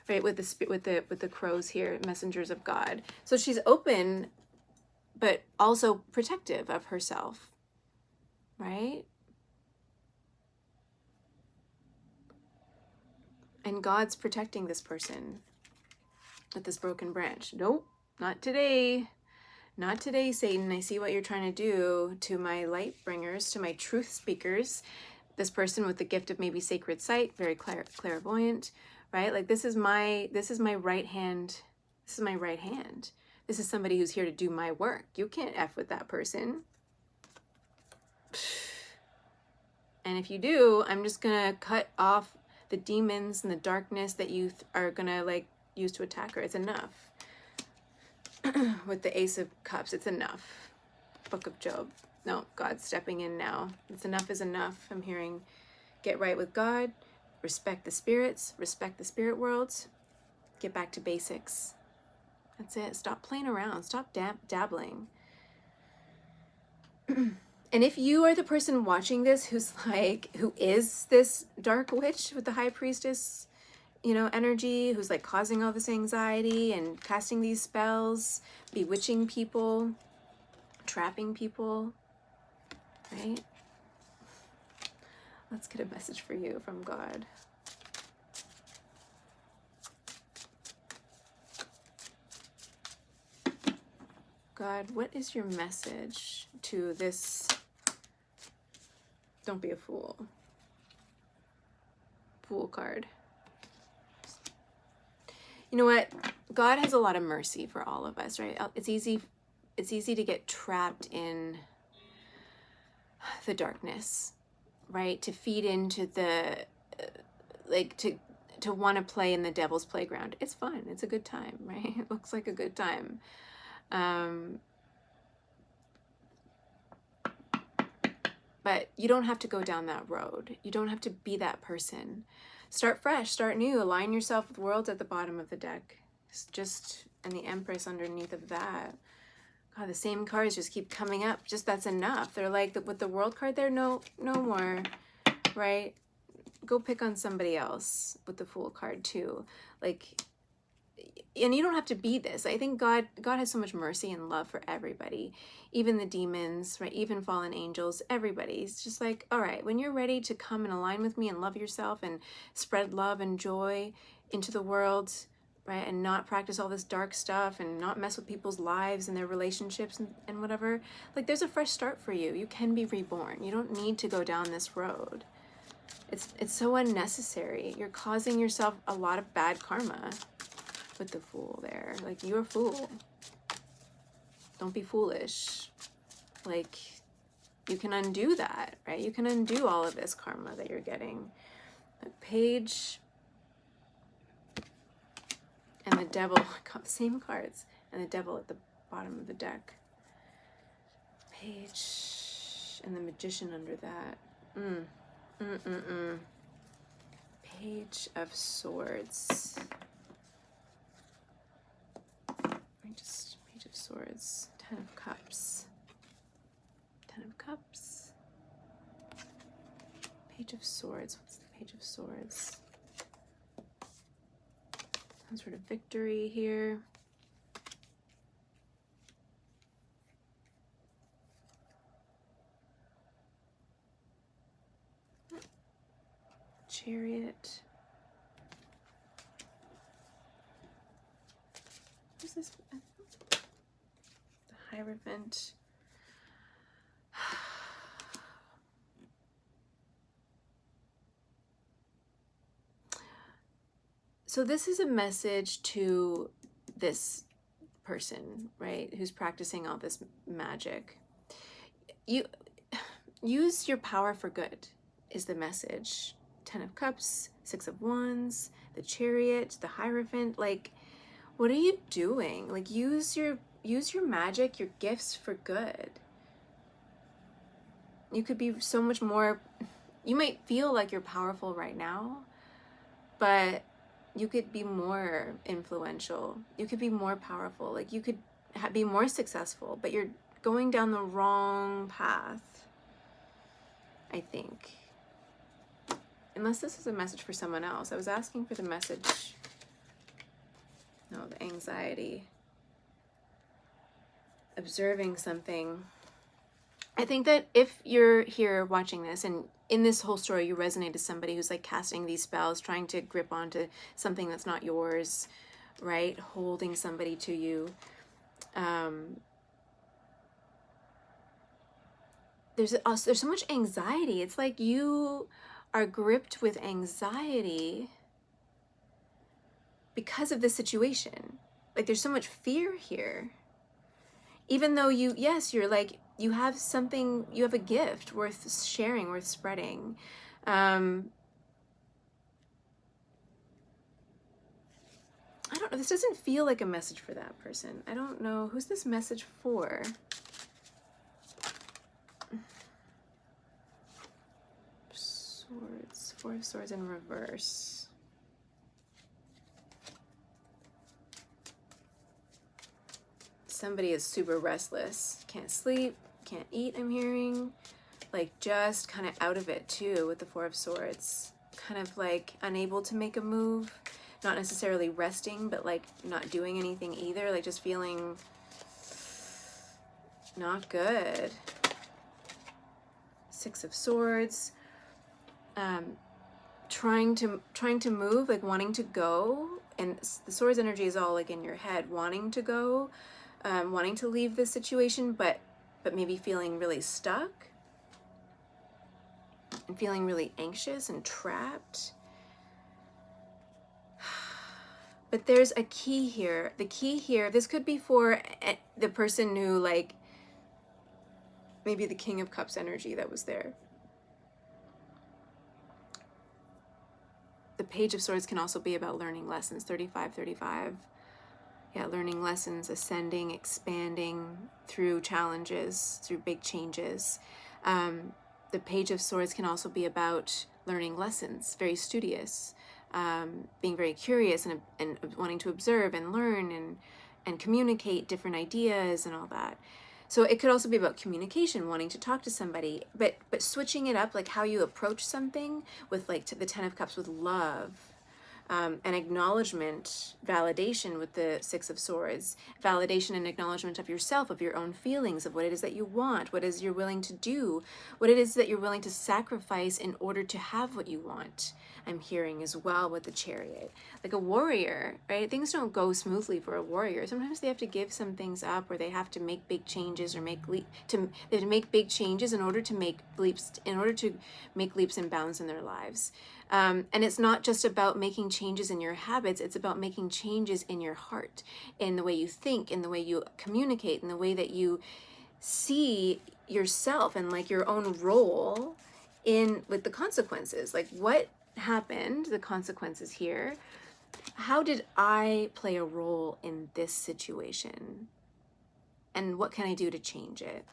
Right, with the crows here, messengers of God. So she's open, but also protective of herself, right? And God's protecting this person with this broken branch. Nope, not today. Not today, Satan. I see what you're trying to do to my light bringers, to my truth speakers. This person with the gift of maybe sacred sight, very clairvoyant. Right? Like this is my right hand. This is my right hand. This is somebody who's here to do my work. You can't F with that person. And if you do, I'm just gonna cut off the demons and the darkness that you are gonna like use to attack her. It's enough. With the Ace of Cups, it's enough. Book of Job. No, God's stepping in now. It's enough is enough. I'm hearing get right with God. Respect the spirits, respect the spirit worlds, get back to basics. That's it. Stop playing around. Stop dabbling. And if you are the person watching this who is this dark witch with the High Priestess, energy, who's like causing all this anxiety and casting these spells, bewitching people, trapping people, right? Let's get a message for you from God. God, what is your message to this? Don't be a fool. Fool card. You know what? God has a lot of mercy for all of us, right? It's easy to get trapped in the darkness, right? To feed into the, like, to want to play in the devil's playground. It's fun. It's a good time, right? It looks like a good time. But you don't have to go down that road. You don't have to be that person. Start fresh, start new, align yourself with worlds at the bottom of the deck. Just, and the Empress underneath of that. God, the same cards just keep coming up. Just, that's enough. They're like, with the World card there, no more, right? Go pick on somebody else with the Fool card too. Like, and you don't have to be this. I think God has so much mercy and love for everybody, even the demons, right? Even fallen angels, everybody. It's just like, all right, when you're ready to come and align with me and love yourself and spread love and joy into the world, right? And not practice all this dark stuff and not mess with people's lives and their relationships and whatever. Like, there's a fresh start for you. You can be reborn. You don't need to go down this road. It's so unnecessary. You're causing yourself a lot of bad karma with the Fool there. Like, you're a fool. Don't be foolish. Like, you can undo that, right? You can undo all of this karma that you're getting. The Page and the Devil, same cards, and the Devil at the bottom of the deck. Page and the Magician under that. Page of Swords. Just Page of Swords. 10 of Cups. 10 of Cups. Page of Swords. What's the Page of Swords? Some sort of victory here. Chariot. What's this? The Hierophant. So this is a message to this person, right, who's practicing all this magic. You use your power for good is the message. 10 of Cups, 6 of Wands, the Chariot, the Hierophant. Like, what are you doing? Like, use your magic, your gifts for good. You could be so much more. You might feel like you're powerful right now, but you could be more influential. You could be more powerful. Like, you could be more successful, but you're going down the wrong path, I think. Unless this is a message for someone else. I was asking for the message. No, the anxiety. Observing something. I think that if you're here watching this and in this whole story you resonate to somebody who's like casting these spells, trying to grip onto something that's not yours, right? Holding somebody to you. There's so much anxiety. It's like you are gripped with anxiety because of the situation. Like, there's so much fear here. Even though you're like, you have something, you have a gift worth sharing, worth spreading. I don't know, this doesn't feel like a message for that person. I don't know, who's this message for? Swords, 4 of Swords in reverse. Somebody is super restless, can't sleep, can't eat, I'm hearing. Like, just kind of out of it too with the 4 of Swords. Kind of like unable to make a move. Not necessarily resting, but like not doing anything either. Like, just feeling not good. 6 of Swords. Trying to move, like wanting to go. And the Swords energy is all like in your head, wanting to go. Wanting to leave this situation, but maybe feeling really stuck and feeling really anxious and trapped. But there's a key here. The key here, this could be for the person who, like, maybe the King of Cups energy that was there. The Page of Swords can also be about learning lessons. 35, 35. Yeah, learning lessons, ascending, expanding through challenges, through big changes. The Page of Swords can also be about learning lessons, very studious, being very curious and wanting to observe and learn and communicate different ideas and all that. So it could also be about communication, wanting to talk to somebody, but switching it up, like how you approach something with like the Ten of Cups with love, and acknowledgement, validation with the Six of Swords, validation and acknowledgement of yourself, of your own feelings, of what it is that you want, what it is you're willing to do, what it is that you're willing to sacrifice in order to have what you want. I'm hearing as well with the Chariot. Like a warrior, right? Things don't go smoothly for a warrior. Sometimes they have to give some things up, or they have to make big changes, or they have to make big changes in order to make leaps and bounds in their lives. And it's not just about making changes in your habits, it's about making changes in your heart, in the way you think, in the way you communicate, in the way that you see yourself and like your own role in with the consequences. Like what happened, the consequences here. How did I play a role in this situation? And what can I do to change it?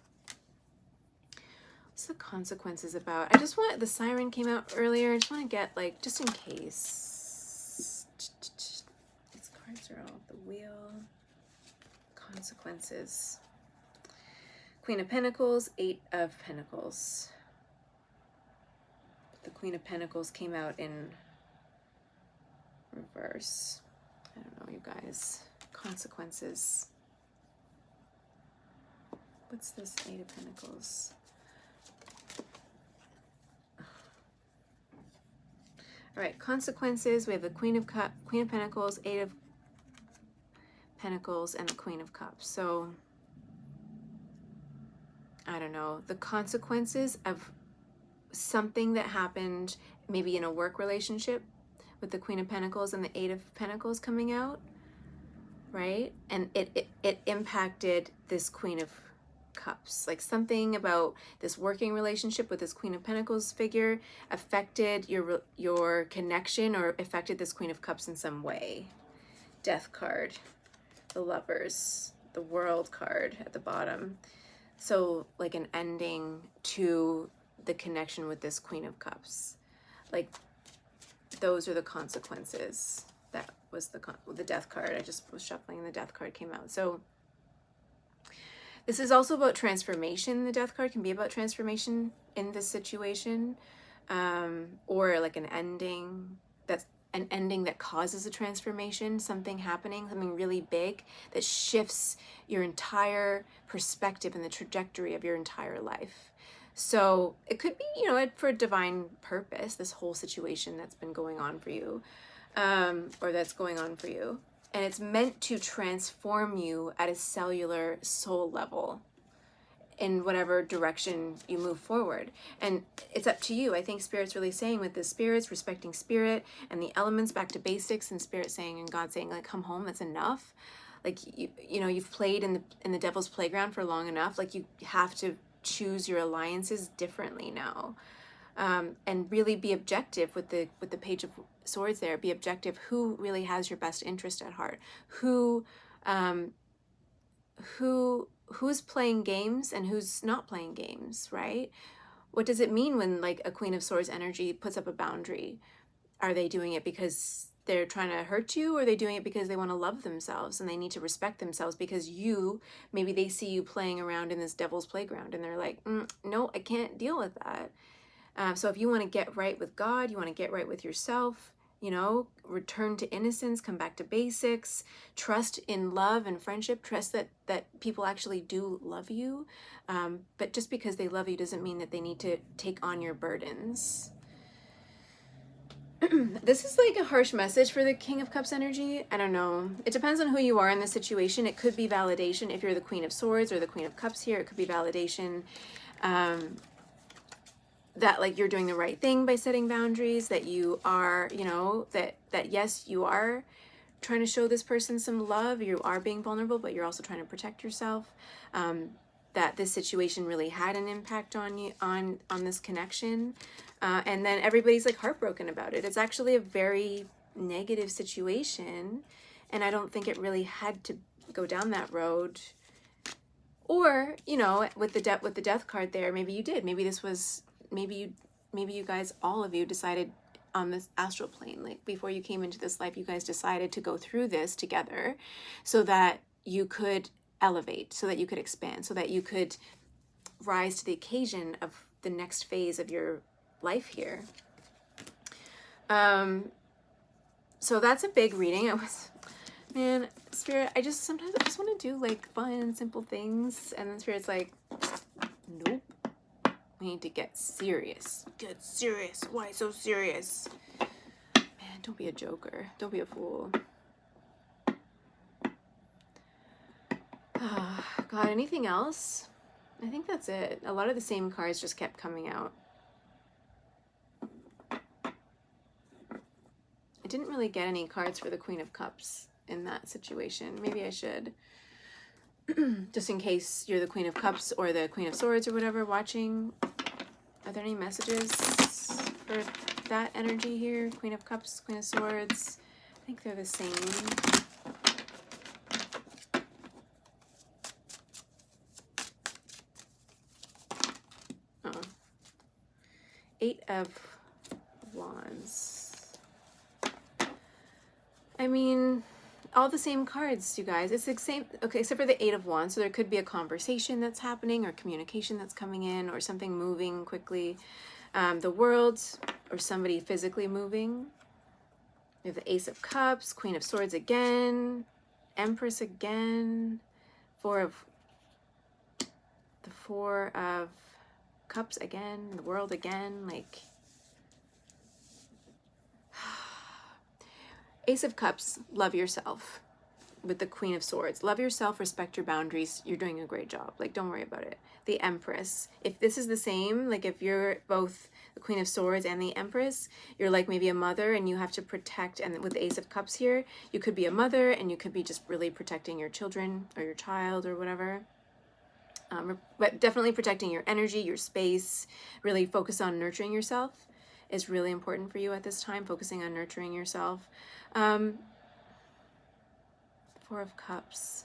What's the consequences about? I just want, the siren came out earlier. I just want to get like, just in case. These cards are all off the wheel. Consequences. Queen of Pentacles, Eight of Pentacles. The Queen of Pentacles came out in reverse. I don't know, you guys. Consequences. What's this Eight of Pentacles? All right, consequences. We have the Queen of Pentacles, Eight of Pentacles, and the Queen of Cups. So, I don't know. The consequences of something that happened maybe in a work relationship with the Queen of Pentacles and the Eight of Pentacles coming out, right? And it impacted this Queen of Cups. Like something about this working relationship with this Queen of Pentacles figure affected your connection, or affected this Queen of Cups in some way. Death card, the Lovers, the World card at the bottom. So like an ending to the connection with this Queen of Cups. Like those are the consequences. That was the Death card. I just was shuffling and the Death card came out. So this is also about transformation. The Death card can be about transformation in this situation, or like an ending that causes a transformation, something happening, something really big that shifts your entire perspective and the trajectory of your entire life. So it could be, for a divine purpose, this whole situation that's been going on for you, or that's going on for you. And it's meant to transform you at a cellular soul level in whatever direction you move forward. And it's up to you. I think Spirit's really saying with the spirits, respecting Spirit and the elements, back to basics, and Spirit saying and God saying, like, come home, that's enough. Like, you've played in the devil's playground for long enough. Like, you have to choose your alliances differently now. And really be objective with the Page of Swords there. Be objective. Who really has your best interest at heart? Who's playing games and who's not playing games, right? What does it mean when like a Queen of Swords energy puts up a boundary? Are they doing it because they're trying to hurt you, or are they doing it because they want to love themselves and they need to respect themselves because maybe they see you playing around in this devil's playground and they're like, no, I can't deal with that. So if you want to get right with God, you want to get right with yourself, return to innocence, come back to basics, trust in love and friendship, trust that people actually do love you. But just because they love you doesn't mean that they need to take on your burdens. This is like a harsh message for the King of Cups energy. I don't know. It depends on who you are in the situation. It could be validation if you're the Queen of Swords or the Queen of Cups here. It could be validation that like you're doing the right thing by setting boundaries, that you are, that yes, you are trying to show this person some love. You are being vulnerable, but you're also trying to protect yourself. That this situation really had an impact on you, on this connection. And then everybody's like heartbroken about it. It's actually a very negative situation, and I don't think it really had to go down that road. Or, you know, with the death card there, maybe you did. Maybe this was, maybe you guys, all of you, decided on this astral plane, like before you came into this life, you guys decided to go through this together so that you could elevate, so that you could expand, so that you could rise to the occasion of the next phase of your life here. So that's a big reading. Man, Spirit, sometimes I just want to do like fun and simple things, and then Spirit's like, nope, we need to get serious. Get serious. Why so serious? Man, don't be a joker. Don't be a fool. God, anything else? I think that's it. A lot of the same cards just kept coming out. I didn't really get any cards for the Queen of Cups in that situation. Maybe I should. Just in case you're the Queen of Cups or the Queen of Swords or whatever watching. Are there any messages for that energy here? Queen of Cups, Queen of Swords. I think they're the same. Oh. 8 of Wands. I mean, all the same cards, you guys. It's the same, okay, except for the 8 of Wands. So there could be a conversation that's happening, or communication that's coming in, or something moving quickly. The World, or somebody physically moving. We have the Ace of Cups, Queen of Swords again, Empress again, the 4 of Cups again, the World again, like... Ace of Cups, love yourself. With the Queen of Swords, love yourself, respect your boundaries. You're doing a great job. Like, don't worry about it. The Empress, if this is the same, like if you're both the Queen of Swords and the Empress, you're like maybe a mother and you have to protect, and with the Ace of Cups here, you could be a mother and you could be just really protecting your children or your child or whatever. But definitely protecting your energy, your space, really focus on nurturing yourself is really important for you at this time, focusing on nurturing yourself. 4 of Cups.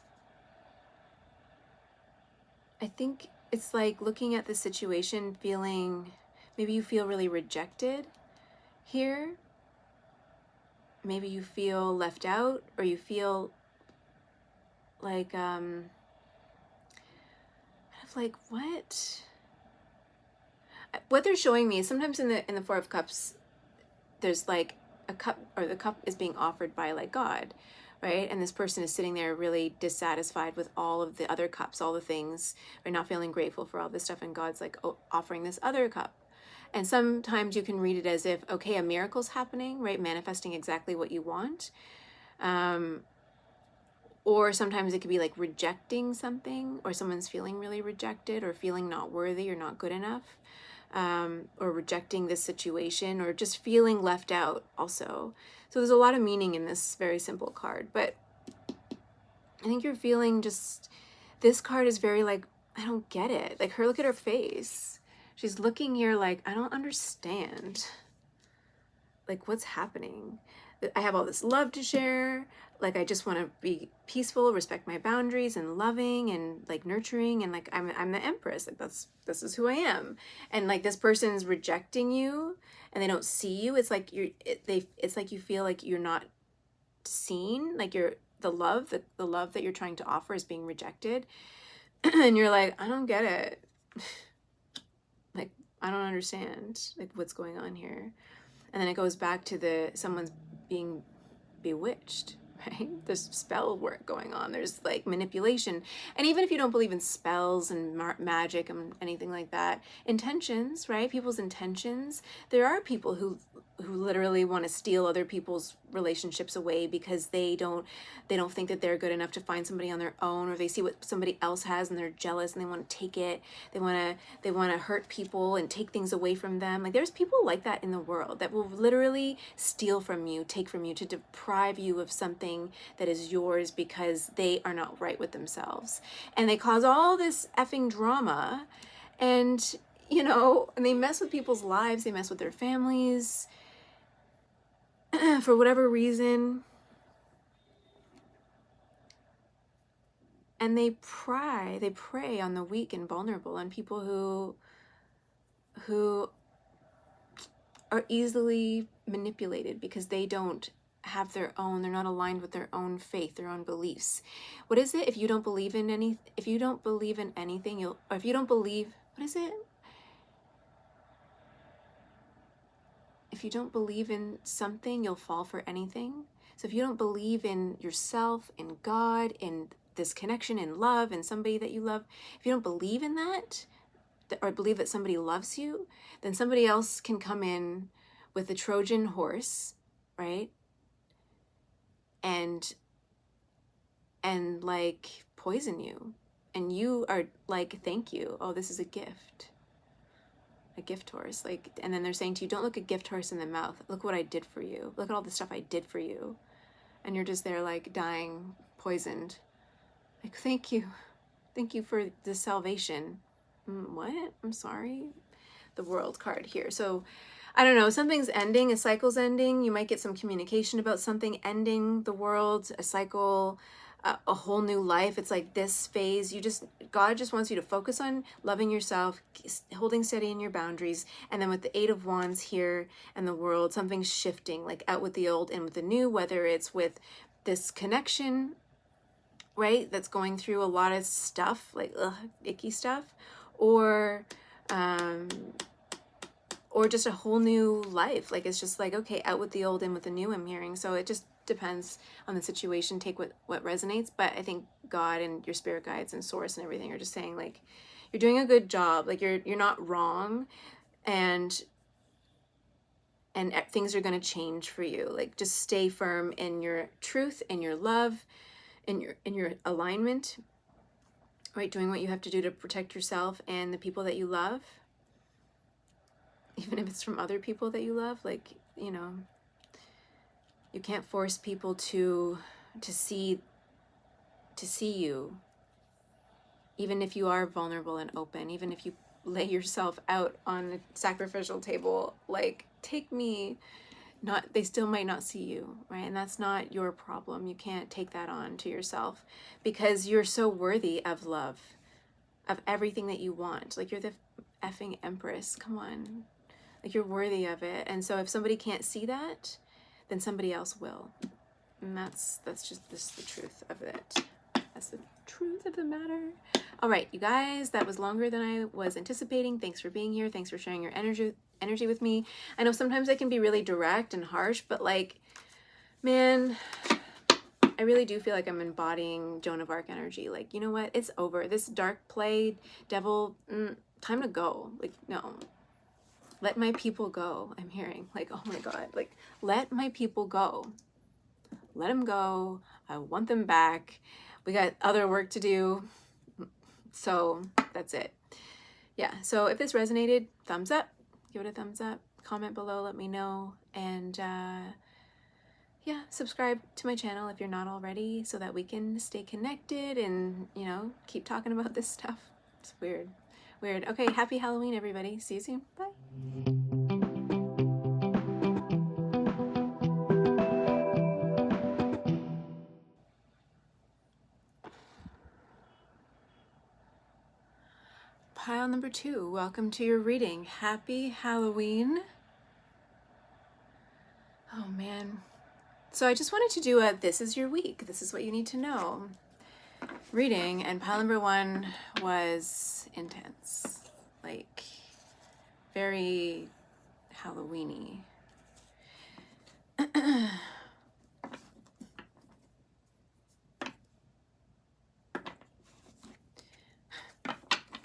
I think it's like looking at the situation, feeling, maybe you feel really rejected here. Maybe you feel left out, or you feel like, kind of like, what they're showing me is sometimes in the 4 of Cups, there's like a cup, or the cup is being offered by like God, right? And this person is sitting there really dissatisfied with all of the other cups, all the things, or not feeling grateful for all this stuff, and God's like offering this other cup. And sometimes you can read it as if, okay, a miracle's happening, right? Manifesting exactly what you want. Or sometimes it could be like rejecting something, or someone's feeling really rejected, or feeling not worthy or not good enough. Or rejecting this situation, or just feeling left out also. So there's a lot of meaning in this very simple card, but I think you're feeling just, this card is very like, I don't get it. Like look at her face. She's looking here like, I don't understand. Like, what's happening? I have all this love to share. Like, I just want to be peaceful, respect my boundaries, and loving, and like nurturing, and like I'm the Empress. Like this is who I am. And like this person's rejecting you, and they don't see you. It's like it's like you feel like you're not seen. Like the love that you're trying to offer is being rejected, and you're like, I don't get it. Like, I don't understand like what's going on here. And then it goes back to someone's being bewitched, right? There's spell work going on. There's like manipulation. And even if you don't believe in spells and magic and anything like that, intentions, right? People's intentions. There are people who literally want to steal other people's relationships away because they don't think that they're good enough to find somebody on their own, or they see what somebody else has and they're jealous and they want to take it. They want to hurt people and take things away from them. Like, there's people like that in the world that will literally steal from you, take from you, to deprive you of something that is yours because they are not right with themselves. And they cause all this effing drama, and and they mess with people's lives, they mess with their families, for whatever reason. And they prey on the weak and vulnerable, on people who are easily manipulated because they don't have they're not aligned with their own faith, their own beliefs. What is it? If you don't believe in anything, what is it? If you don't believe in something, you'll fall for anything. So if you don't believe in yourself, in God, in this connection, in love, in somebody that you love, if you don't believe in that, or believe that somebody loves you, then somebody else can come in with a Trojan horse, right? And like poison you. And you are like, thank you. Oh, this is a gift. A gift horse. Like, and then they're saying to you, don't look a gift horse in the mouth. Look what I did for you. Look at all the stuff I did for you. And you're just there like dying, poisoned. Like, thank you. Thank you for the salvation. What? I'm sorry. The World card here. So I don't know, something's ending, a cycle's ending. You might get some communication about something ending, the world, a cycle, a whole new life. It's like this phase. God just wants you to focus on loving yourself, holding steady in your boundaries. And then with the 8 of Wands here and the world, something's shifting, like out with the old and with the new, whether it's with this connection, right, that's going through a lot of stuff, like icky stuff, or just a whole new life. Like, it's just like, okay, out with the old, in with the new, I'm hearing. So it just depends on the situation. Take what resonates. But I think God and your spirit guides and source and everything are just saying, like, you're doing a good job. Like, you're not wrong, and things are going to change for you. Like, just stay firm in your truth, in your love, in your alignment, right? Doing what you have to do to protect yourself and the people that you love, even if it's from other people that you love. Like, you can't force people to see you, even if you are vulnerable and open, even if you lay yourself out on a sacrificial table, like, take me, they still might not see you, right? And that's not your problem. You can't take that on to yourself, because you're so worthy of love, of everything that you want. Like, you're the effing empress. Come on. Like, you're worthy of it. And so if somebody can't see that, then somebody else will. And that's just the truth of it. That's the truth of the matter. All right, you guys, that was longer than I was anticipating. Thanks for being here. Thanks for sharing your energy with me. I know sometimes I can be really direct and harsh, but, like, man, I really do feel like I'm embodying Joan of Arc energy. Like, you know what? It's over. This dark play, devil, time to go. Like, no. Let my people go. I'm hearing, like, oh my God, like, let my people go. Let them go. I want them back. We got other work to do. So that's it. Yeah. So if this resonated, thumbs up, give it a thumbs up, comment below, let me know. And yeah, subscribe to my channel if you're not already, so that we can stay connected and, keep talking about this stuff. It's weird. Okay, happy Halloween, everybody. See you soon. Bye. Pile number 2, welcome to your reading. Happy Halloween. Oh man. So I just wanted to do a this is your week, this is what you need to know reading, and pile number 1 was intense. Like, very Halloween-y.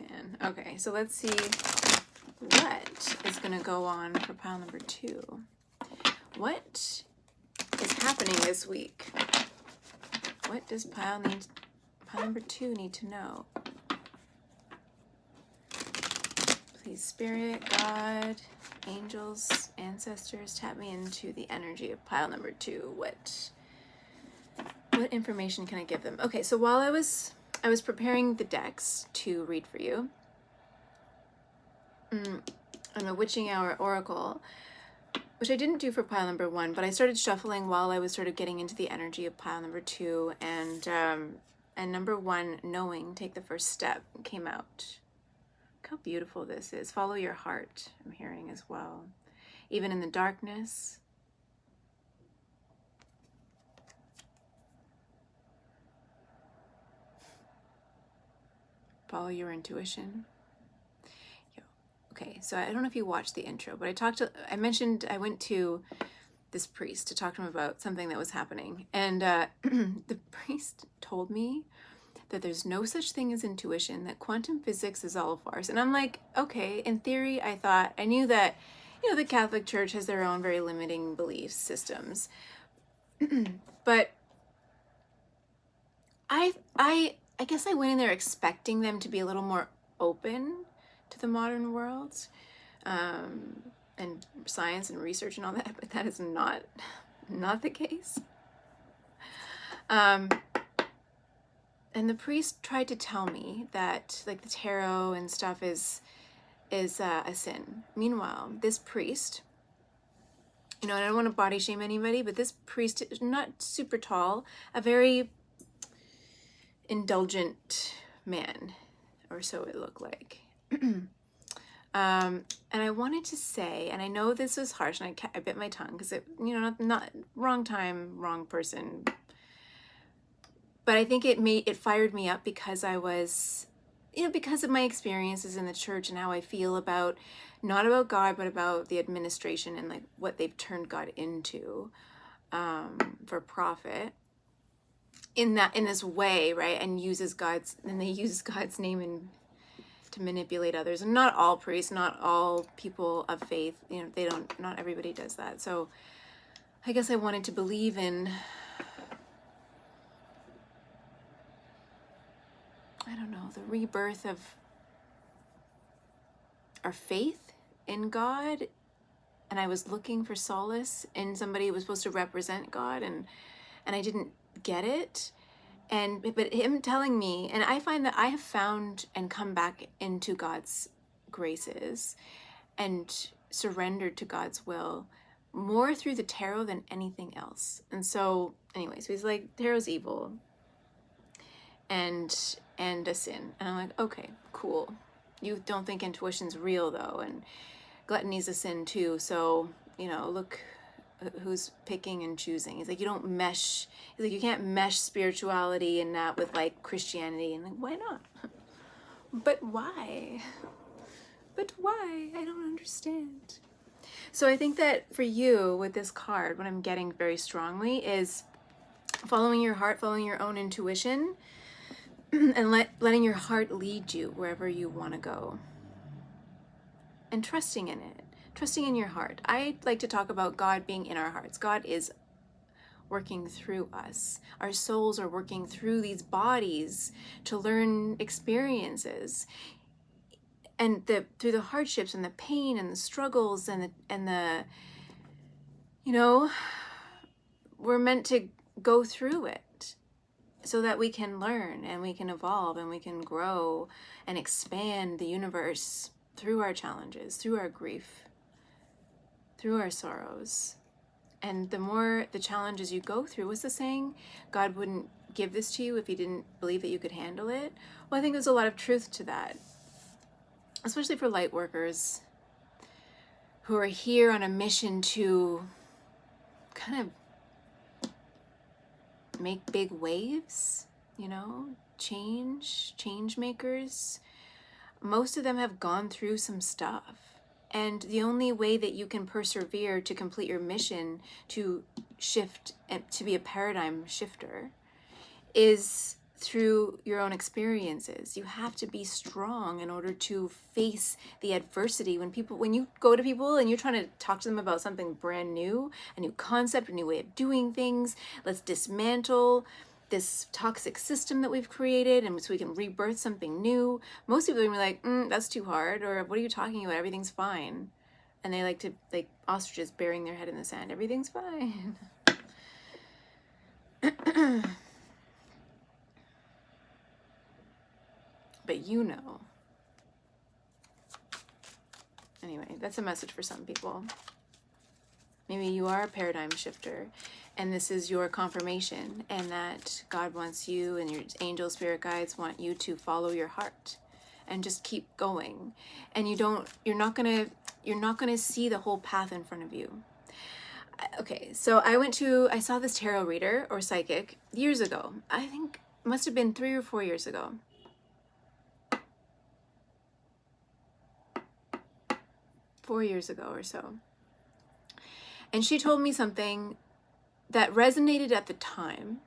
Man, okay, so let's see what is going to go on for pile number 2. What is happening this week? What does pile number 2 need to know? Please, Spirit, God, angels, ancestors, tap me into the energy of pile number 2. What information can I give them? Okay, so while I was preparing the decks to read for you, on the Witching Hour Oracle, which I didn't do for pile number 1, but I started shuffling while I was sort of getting into the energy of pile number 2, and number 1, knowing, take the first step, came out. Look how beautiful this is. Follow your heart, I'm hearing as well. Even in the darkness. Follow your intuition. Okay, so I don't know if you watched the intro, but I mentioned I went to this priest to talk to him about something that was happening. And the priest told me that there's no such thing as intuition, that quantum physics is all a farce. And I'm like, okay, in theory, I knew that, the Catholic Church has their own very limiting belief systems. But I guess I went in there expecting them to be a little more open to the modern world, and science and research and all that, but that is not the case. And the priest tried to tell me that like the tarot and stuff is a sin. Meanwhile, this priest, and I don't want to body shame anybody, but this priest is not super tall, a very indulgent man, or so it looked like. And I wanted to say, and I know this was harsh, and I bit my tongue because it, not wrong time, wrong person. But I think it fired me up because I was, because of my experiences in the church and how I feel about, not about God, but about the administration and like what they've turned God into, for profit. In this way, right? And they use God's name to manipulate others. And not all priests, not all people of faith, not everybody does that. So I guess I wanted to believe in, I don't know, the rebirth of our faith in God. And I was looking for solace in somebody who was supposed to represent God, and I didn't get it. But him telling me, and I find that I have found and come back into God's graces and surrendered to God's will more through the tarot than anything else. And so anyways, he's like, tarot's evil and a sin. And I'm like, okay, cool. You don't think intuition's real though, and gluttony's a sin too. So, look who's picking and choosing. He's like, you don't mesh. He's like, you can't mesh spirituality and that with like Christianity. And like, why not? But why? I don't understand. So I think that for you with this card, what I'm getting very strongly is following your heart, following your own intuition, and letting your heart lead you wherever you want to go. And trusting in it. Trusting in your heart. I like to talk about God being in our hearts. God is working through us. Our souls are working through these bodies to learn experiences. And through the hardships and the pain and the struggles and the we're meant to go through it so that we can learn and we can evolve and we can grow and expand the universe through our challenges, through our grief, through our sorrows. And the more the challenges you go through, what's the saying? God wouldn't give this to you if he didn't believe that you could handle it. Well, I think there's a lot of truth to that, especially for light workers who are here on a mission to kind of make big waves, change makers. Most of them have gone through some stuff. And the only way that you can persevere to complete your mission, to shift and to be a paradigm shifter, is through your own experiences. You have to be strong in order to face the adversity. When you go to people and you're trying to talk to them about something brand new, a new concept, a new way of doing things, let's dismantle this toxic system that we've created and so we can rebirth something new. Most people are gonna be like, that's too hard, or what are you talking about? Everything's fine. And they like to, like ostriches burying their head in the sand. Everything's fine. But you know. Anyway, that's a message for some people. Maybe you are a paradigm shifter and this is your confirmation, and that God wants you and your angel spirit guides want you to follow your heart and just keep going. And you're not gonna see the whole path in front of you. Okay, so I saw this tarot reader or psychic years ago. I think it must have been 3 or 4 years ago. 4 years ago or so. And she told me something that resonated at the time,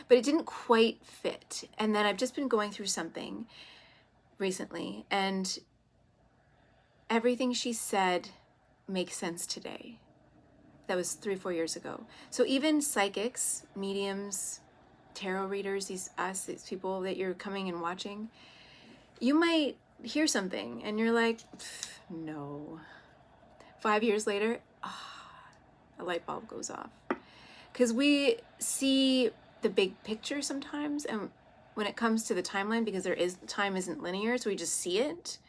but it didn't quite fit. And then I've just been going through something recently, and everything she said makes sense today. That was 3 or 4 years ago. So even psychics, mediums, tarot readers, these people that you're coming and watching, you might hear something and you're like, no. 5 years later, a light bulb goes off. Because we see the big picture sometimes, and when it comes to the timeline, because time isn't linear, so we just see it,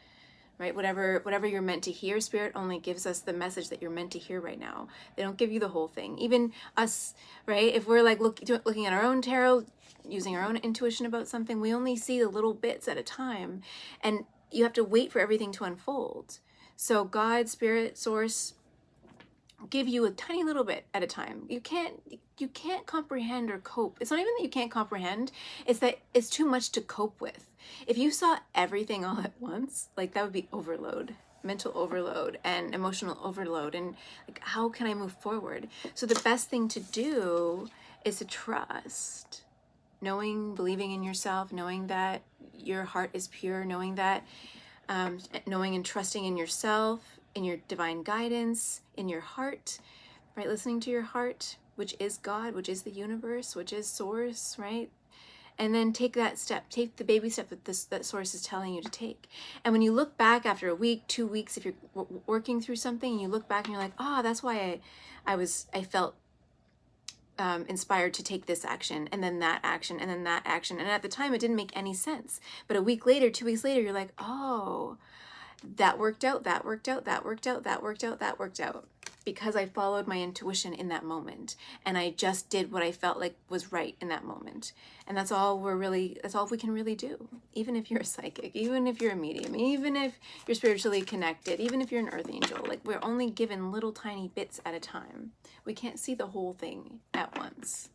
right? Whatever you're meant to hear, Spirit only gives us the message that you're meant to hear right now. They don't give you the whole thing. Even us, right? If we're like looking at our own tarot, using our own intuition about something, we only see the little bits at a time, and you have to wait for everything to unfold. So God, Spirit, Source, give you a tiny little bit at a time. You can't comprehend or cope. It's not even that you can't comprehend, it's that it's too much to cope with. If you saw everything all at once, like that would be overload, mental overload and emotional overload, and like how can I move forward? So the best thing to do is to trust, believing in yourself, knowing that your heart is pure, knowing that knowing and trusting in yourself, in your divine guidance, in your heart, right? Listening to your heart, which is God, which is the universe, which is Source, right? And then take that step, take the baby step that Source is telling you to take. And when you look back after a week, 2 weeks, if you're working through something and you look back and you're like, that's why I felt inspired to take this action, and then that action, and then that action. And at the time, it didn't make any sense. But a week later, 2 weeks later, you're like, that worked out, that worked out, that worked out, that worked out, that worked out. Because I followed my intuition in that moment. And I just did what I felt like was right in that moment. And that's all we can really do. Even if you're a psychic, even if you're a medium, even if you're spiritually connected, even if you're an earth angel, like we're only given little tiny bits at a time. We can't see the whole thing at once.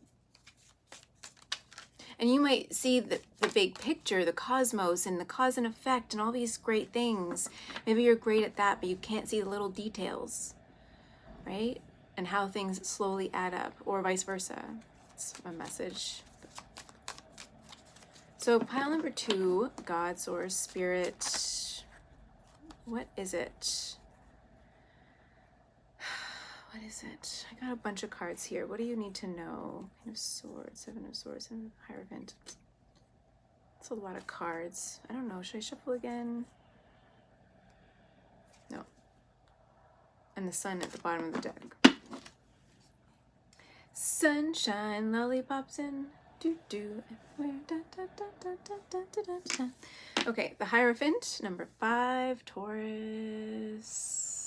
And you might see the big picture, the cosmos and the cause and effect and all these great things. Maybe you're great at that, but you can't see the little details, right? And how things slowly add up, or vice versa. It's a message. So pile number 2, God, Source, Spirit. What is it? What is it? I got a bunch of cards here. What do you need to know? Queen of Swords, 7 of Swords, and Hierophant. That's a lot of cards. I don't know. Should I shuffle again? No. And the Sun at the bottom of the deck. Sunshine, lollipops, and do-do everywhere. Da, da, da, da, da, da, da, da. Okay, the Hierophant, number 5, Taurus.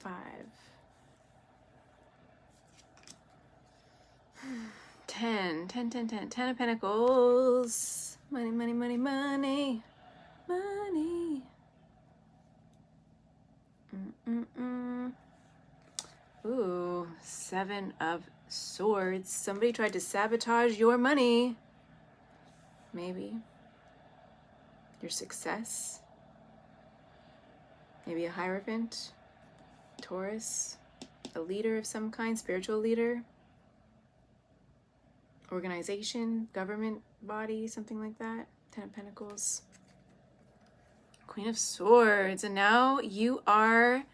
5. 10 of Pentacles. Money, money, money, money, money. Ooh, 7 of Swords. Somebody tried to sabotage your money. Maybe your success. Maybe a Hierophant, Taurus, a leader of some kind, spiritual leader. organization, government body, something like that. 10 of Pentacles. Queen of Swords. And now you are...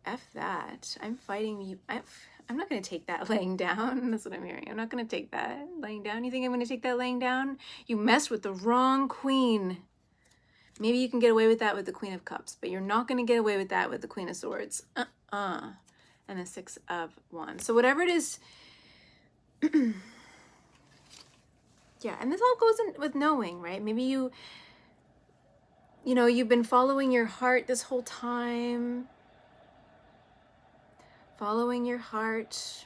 F that. I'm fighting you. I'm not going to take that laying down. That's what I'm hearing. I'm not going to take that laying down. You think I'm going to take that laying down? You messed with the wrong queen. Maybe you can get away with that with the Queen of Cups, but you're not going to get away with that with the Queen of Swords. And the 6 of Wands. So whatever it is... yeah, and this all goes in with knowing, right? Maybe you know, you've been following your heart this whole time. Following your heart.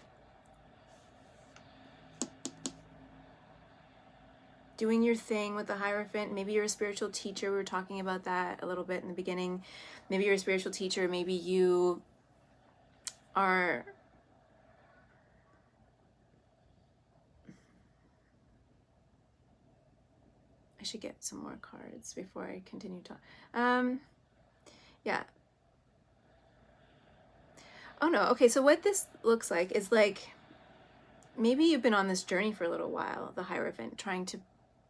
Doing your thing with the Hierophant. Maybe you're a spiritual teacher. We were talking about that a little bit in the beginning. Maybe you're a spiritual teacher. Maybe you are... I should get some more cards before I continue talking. Yeah. Oh no, okay, so what this looks like is like, maybe you've been on this journey for a little while, the Hierophant, trying to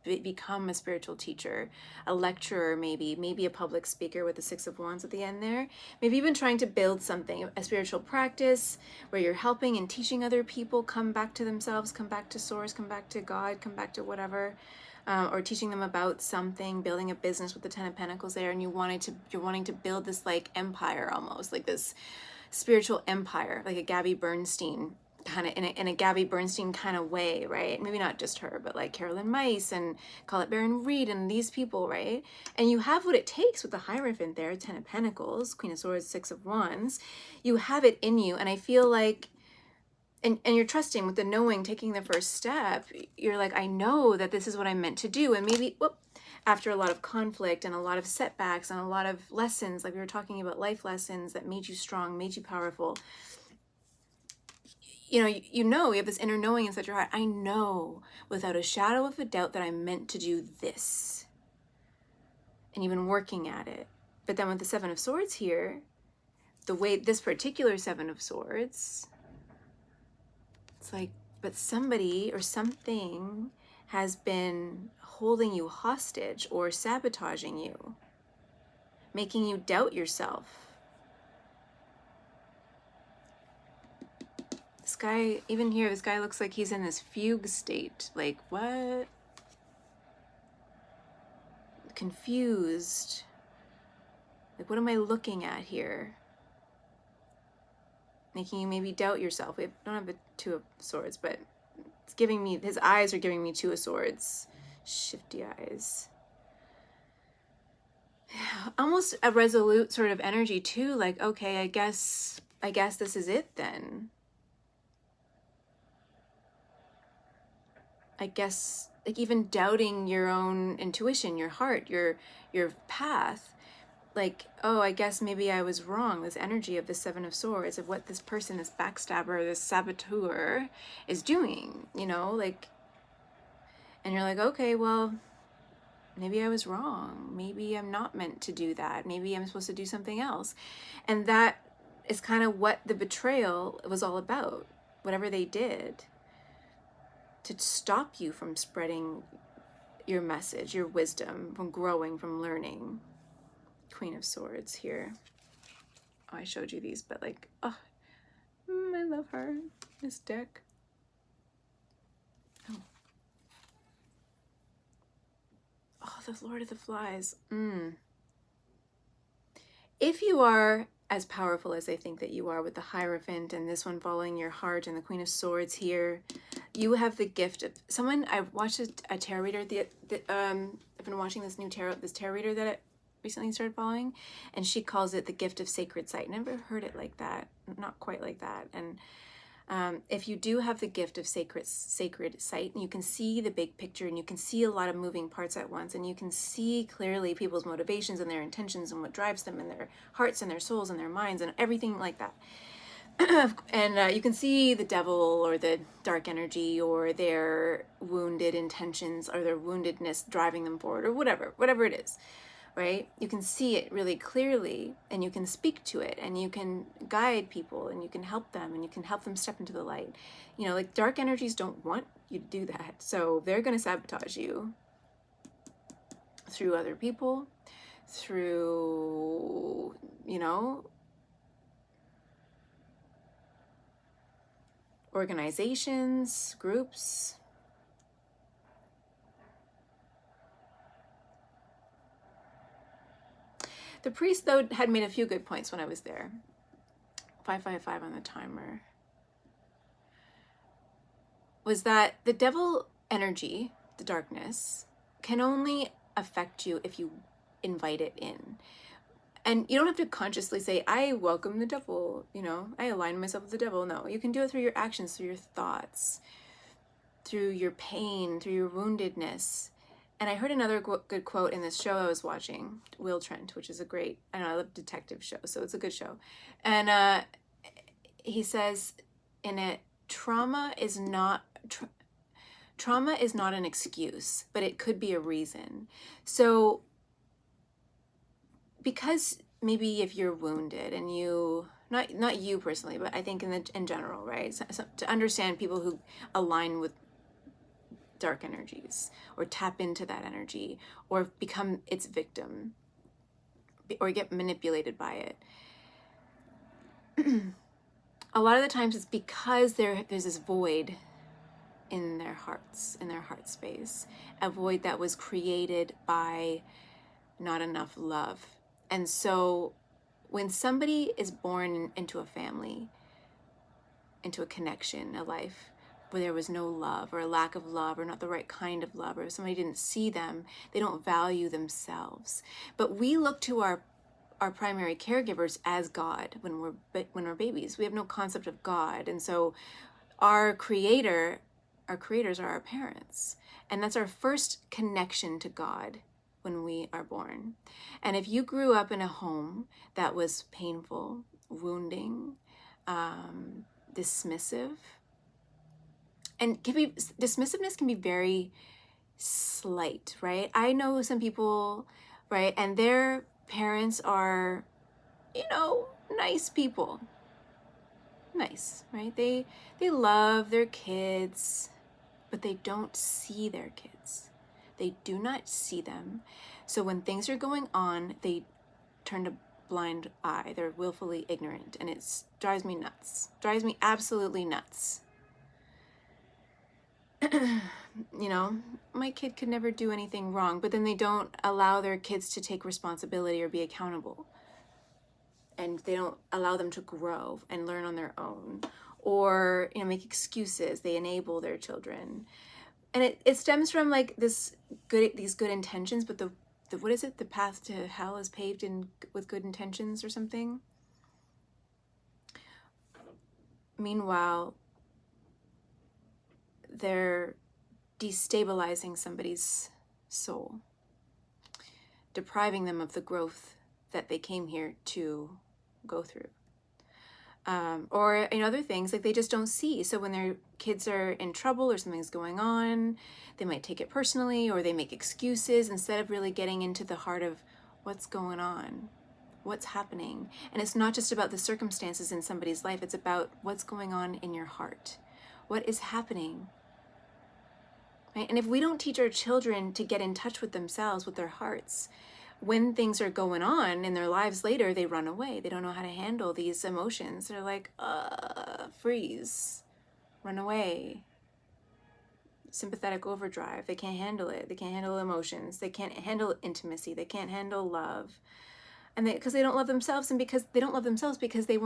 become a spiritual teacher, a lecturer, maybe a public speaker with the 6 of Wands at the end there. Maybe you've been trying to build something, a spiritual practice where you're helping and teaching other people come back to themselves, come back to source, come back to God, come back to whatever, or teaching them about something, building a business with the 10 of Pentacles there, and you're wanting to build this like empire, almost like this spiritual empire, like a Gabby Bernstein kind of, in a Gabby Bernstein kind of way, right? Maybe not just her, but like Carolyn Myss and Colette Baron Reed and these people, right? And you have what it takes with the Hierophant there, 10 of Pentacles, Queen of Swords, 6 of Wands. You have it in you, and I feel like, and you're trusting with the knowing, taking the first step. You're like, I know that this is what I'm meant to do, and maybe, whoop, after a lot of conflict and a lot of setbacks and a lot of lessons, like we were talking about, life lessons that made you strong, made you powerful, you know, you have this inner knowing inside your heart. I know without a shadow of a doubt that I'm meant to do this. And you've been working at it. But then with the 7 of Swords here, the way this particular 7 of Swords, it's like, but somebody or something has been holding you hostage or sabotaging you, making you doubt yourself. This guy, even here, this guy looks like he's in this fugue state. Like, what? Confused. Like, what am I looking at here? Making you maybe doubt yourself. We don't have the 2 of Swords, but it's giving me, his eyes are giving me 2 of Swords. Shifty eyes. Almost a resolute sort of energy too. Like, okay, I guess this is it then. I guess, like, even doubting your own intuition, your heart, your path. Like, oh, I guess maybe I was wrong. This energy of the 7 of Swords, of what this person, this backstabber, this saboteur is doing, you know, like, and you're like, okay, well, maybe I was wrong. Maybe I'm not meant to do that. Maybe I'm supposed to do something else. And that is kind of what the betrayal was all about, whatever they did, to stop you from spreading your message, your wisdom, from growing, from learning. Queen of Swords here. Oh, I showed you these, but like, oh, I love her, this deck. Oh, the Lord of the Flies. If you are as powerful as I think that you are with the Hierophant and this one following your heart and the Queen of Swords here, you have the gift of someone. I watched a tarot reader. I've been watching this tarot reader that I recently started following, and she calls it the gift of sacred sight. Never heard it like that, not quite like that. And if you do have the gift of sacred sight, and you can see the big picture, and you can see a lot of moving parts at once, and you can see clearly people's motivations and their intentions and what drives them and their hearts and their souls and their minds and everything like that. And you can see the devil or the dark energy or their wounded intentions or their woundedness driving them forward or whatever it is. right? You can see it really clearly, and you can speak to it, and you can guide people, and you can help them, and you can help them step into the light. You know, like dark energies don't want you to do that. So they're going to sabotage you through other people, through, you know, organizations, groups. The priest, though, had made a few good points when I was there. 555 on the timer. Was that the devil energy, the darkness, can only affect you if you invite it in. And you don't have to consciously say, I welcome the devil, you know, I align myself with the devil. No, you can do it through your actions, through your thoughts, through your pain, through your woundedness. And I heard another good quote in this show I was watching, Will Trent, which is a great, I know, I love detective shows, so it's a good show. And he says in it, trauma is not an excuse, but it could be a reason. So because maybe if you're wounded and you, not you personally, but I think in general, right? So to understand people who align with dark energies or tap into that energy or become its victim or get manipulated by it. A lot of the times it's because there's this void in their hearts, in their heart space, a void that was created by not enough love. And so when somebody is born into a family, into a connection, a life where there was no love or a lack of love or not the right kind of love, or if somebody didn't see them, they don't value themselves. But we look to our primary caregivers as God when we're babies. We have no concept of God. And so our creators are our parents. And that's our first connection to God when we are born. And if you grew up in a home that was painful, wounding, dismissive, and dismissiveness can be very slight, right? I know some people, right, and their parents are, you know, nice people. Nice, right? They love their kids, but they don't see their kids. They do not see them. So when things are going on, they turn a blind eye. They're willfully ignorant, and it drives me nuts. Drives me absolutely nuts. You know, my kid could never do anything wrong, but then they don't allow their kids to take responsibility or be accountable. And they don't allow them to grow and learn on their own, or, you know, make excuses. They enable their children. And it stems from like these good intentions, but the what is it? The path to hell is paved with good intentions or something. Meanwhile, they're destabilizing somebody's soul, depriving them of the growth that they came here to go through. Or in other things, like they just don't see. So when their kids are in trouble or something's going on, they might take it personally, or they make excuses instead of really getting into the heart of what's going on, what's happening. And it's not just about the circumstances in somebody's life, it's about what's going on in your heart. What is happening? Right? And if we don't teach our children to get in touch with themselves, with their hearts, when things are going on in their lives later, they run away. They don't know how to handle these emotions. They're like, freeze, run away. Sympathetic overdrive. They can't handle it. They can't handle emotions. They can't handle intimacy. They can't handle love. And because they don't love themselves, and because they don't love themselves because they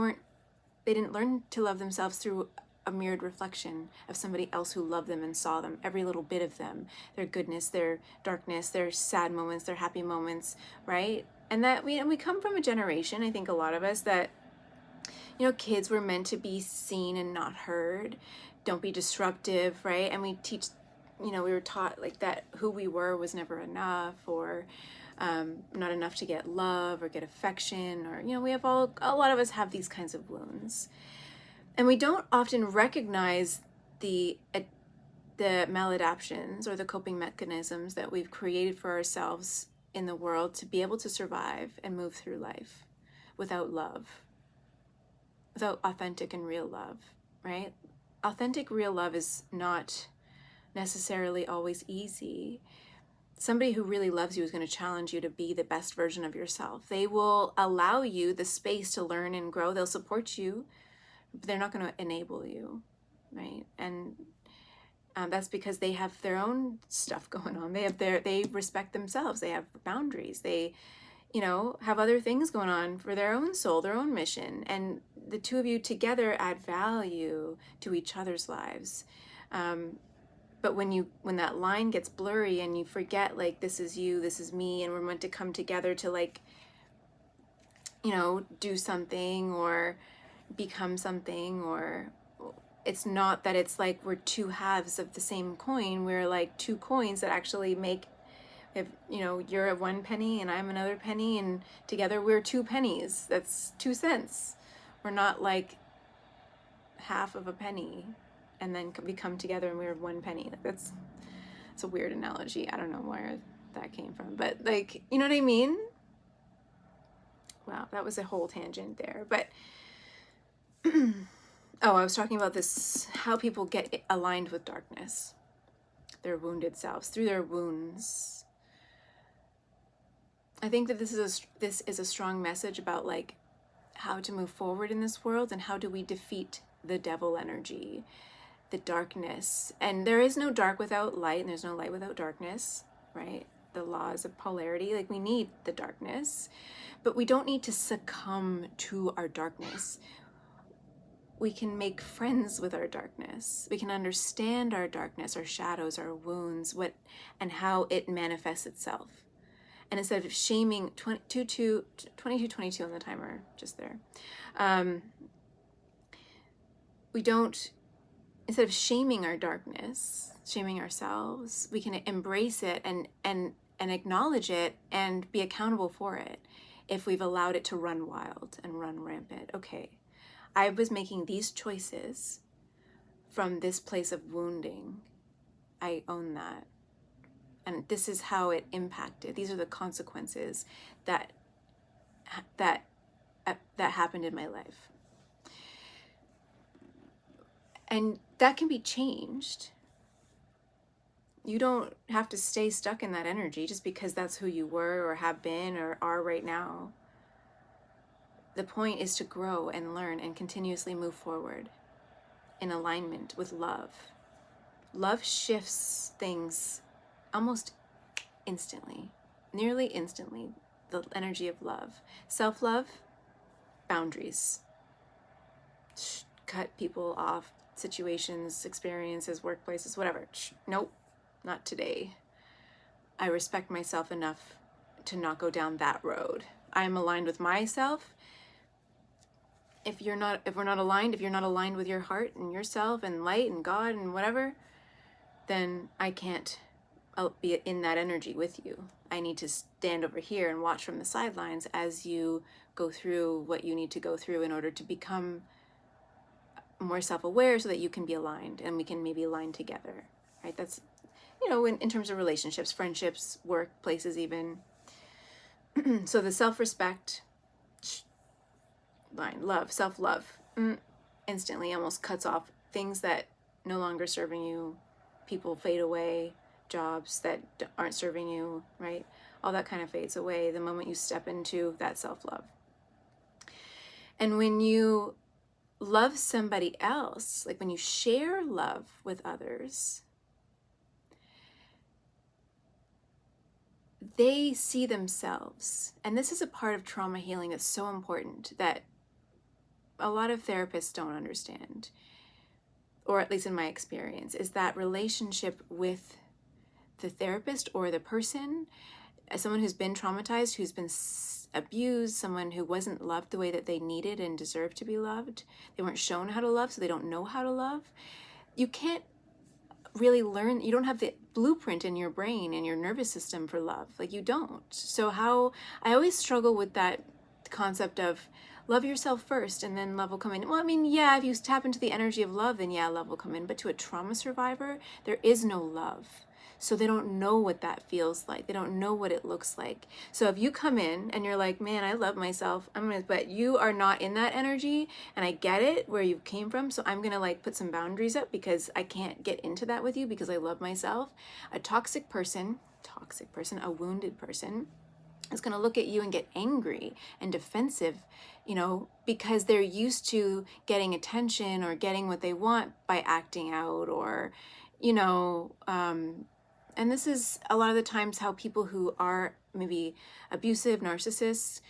didn't learn to love themselves through a mirrored reflection of somebody else who loved them and saw them, every little bit of them, their goodness, their darkness, their sad moments, their happy moments, right? And that we come from a generation, I think a lot of us, that, you know, kids were meant to be seen and not heard. Don't be disruptive, right? And we teach, you know, we were taught like that who we were was never enough, or not enough to get love or get affection, or, you know, a lot of us have these kinds of wounds. And we don't often recognize the maladaptions or the coping mechanisms that we've created for ourselves in the world to be able to survive and move through life without love, without authentic and real love, right? Authentic, real love is not necessarily always easy. Somebody who really loves you is going to challenge you to be the best version of yourself. They will allow you the space to learn and grow. They'll support you, but they're not going to enable you, right? And that's because they have their own stuff going on. They respect themselves. They have boundaries. They, have other things going on for their own soul, their own mission. And the two of you together add value to each other's lives. But when that line gets blurry and you forget, like, this is you, this is me, and we're meant to come together to, like, do something or become something, or it's not that it's like we're two halves of the same coin. We're like two coins that actually make, if you're a 1 penny and I'm another penny, and together we're 2 pennies. That's 2 cents. We're not like half of a penny and then we come together and we're 1 penny. Like, it's a weird analogy. I don't know where that came from, but, like, you know what I mean? Wow, that was a whole tangent there. But oh, I was talking about this, how people get aligned with darkness, their wounded selves, through their wounds. I think that this is a strong message about, like, how to move forward in this world and how do we defeat the devil energy, the darkness. And there is no dark without light, and there's no light without darkness, right? The laws of polarity, like, we need the darkness, but we don't need to succumb to our darkness. We can make friends with our darkness. We can understand our darkness, our shadows, our wounds, and how it manifests itself. And instead of shaming, 22 on the timer, just there. Instead of shaming our darkness, shaming ourselves, we can embrace it and acknowledge it and be accountable for it if we've allowed it to run wild and run rampant. Okay, I was making these choices from this place of wounding. I own that. And this is how it impacted. These are the consequences that happened in my life. And that can be changed. You don't have to stay stuck in that energy just because that's who you were or have been or are right now. The point is to grow and learn and continuously move forward in alignment with love. Love shifts things almost instantly, nearly instantly, the energy of love. Self-love, boundaries. Cut people off, situations, experiences, workplaces, whatever. Nope, not today. I respect myself enough to not go down that road. I am aligned with myself. If we're not aligned, if you're not aligned with your heart and yourself and light and God and whatever, then I can't be in that energy with you. I need to stand over here and watch from the sidelines as you go through what you need to go through in order to become more self-aware so that you can be aligned and we can maybe align together, right? That's, in terms of relationships, friendships, work, places even. So the self-respect line, love, self-love, instantly almost cuts off things that no longer serving you. People fade away, jobs that aren't serving you, right? All that kind of fades away the moment you step into that self-love. And when you love somebody else, like when you share love with others, they see themselves. And this is a part of trauma healing that's so important that a lot of therapists don't understand, or at least in my experience, is that relationship with the therapist or the person, as someone who's been traumatized, who's been abused, someone who wasn't loved the way that they needed and deserved to be loved. They weren't shown how to love, so they don't know how to love. You can't really learn, you don't have the blueprint in your brain and your nervous system for love. Like, you don't. So I always struggle with that concept of love yourself first and then love will come in. Well, I mean, yeah, if you tap into the energy of love, then yeah, love will come in. But to a trauma survivor, there is no love. So they don't know what that feels like. They don't know what it looks like. So if you come in and you're like, man, I love myself, but you are not in that energy, and I get it where you came from, so I'm gonna like put some boundaries up because I can't get into that with you because I love myself. A toxic person, a wounded person, is going to look at you and get angry and defensive, because they're used to getting attention or getting what they want by acting out, or, and this is a lot of the times how people who are maybe abusive, narcissists,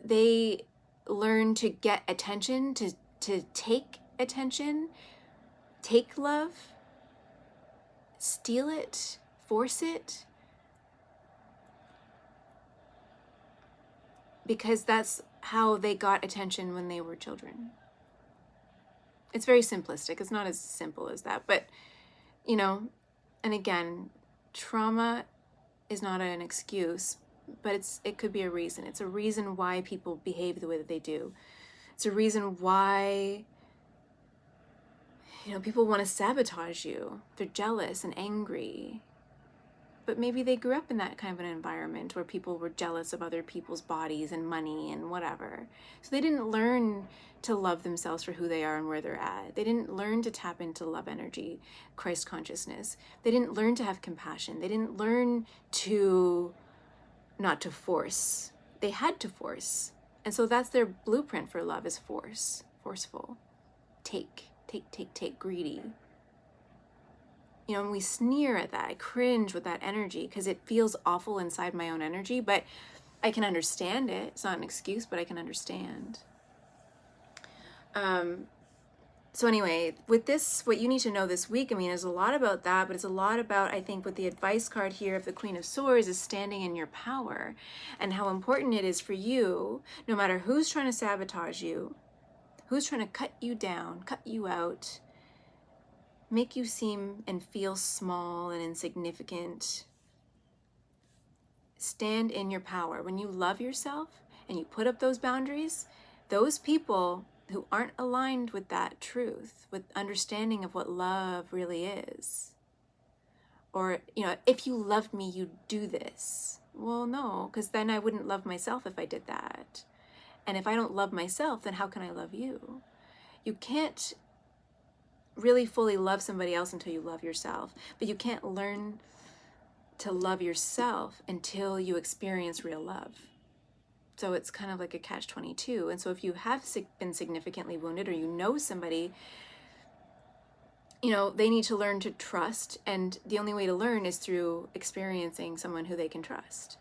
they learn to get attention, to take attention, take love, steal it, force it, because that's how they got attention when they were children. It's very simplistic. It's not as simple as that. But, and again, trauma is not an excuse, but it could be a reason. It's a reason why people behave the way that they do. It's a reason why, people want to sabotage you. They're jealous and angry. But maybe they grew up in that kind of an environment where people were jealous of other people's bodies and money and whatever. So they didn't learn to love themselves for who they are and where they're at. They didn't learn to tap into love energy, Christ consciousness. They didn't learn to have compassion. They didn't learn to not to force. They had to force. And so that's their blueprint for love, is force, forceful, take, greedy. And we sneer at that. I cringe with that energy because it feels awful inside my own energy, but I can understand it. It's not an excuse, but I can understand. So anyway, with this, what you need to know this week, is a lot about that, but it's a lot about, I think, with the advice card here of the Queen of Swords, is standing in your power and how important it is for you, no matter who's trying to sabotage you, who's trying to cut you down, cut you out, make you seem and feel small and insignificant. Stand in your power. When you love yourself and you put up those boundaries, those people who aren't aligned with that truth, with understanding of what love really is, or, if you loved me, you'd do this. Well, no, because then I wouldn't love myself if I did that. And if I don't love myself, then how can I love you? You can't really fully love somebody else until you love yourself, but you can't learn to love yourself until you experience real love. So it's kind of like a catch-22. And so if you have been significantly wounded, or somebody, they need to learn to trust, and the only way to learn is through experiencing someone who they can trust.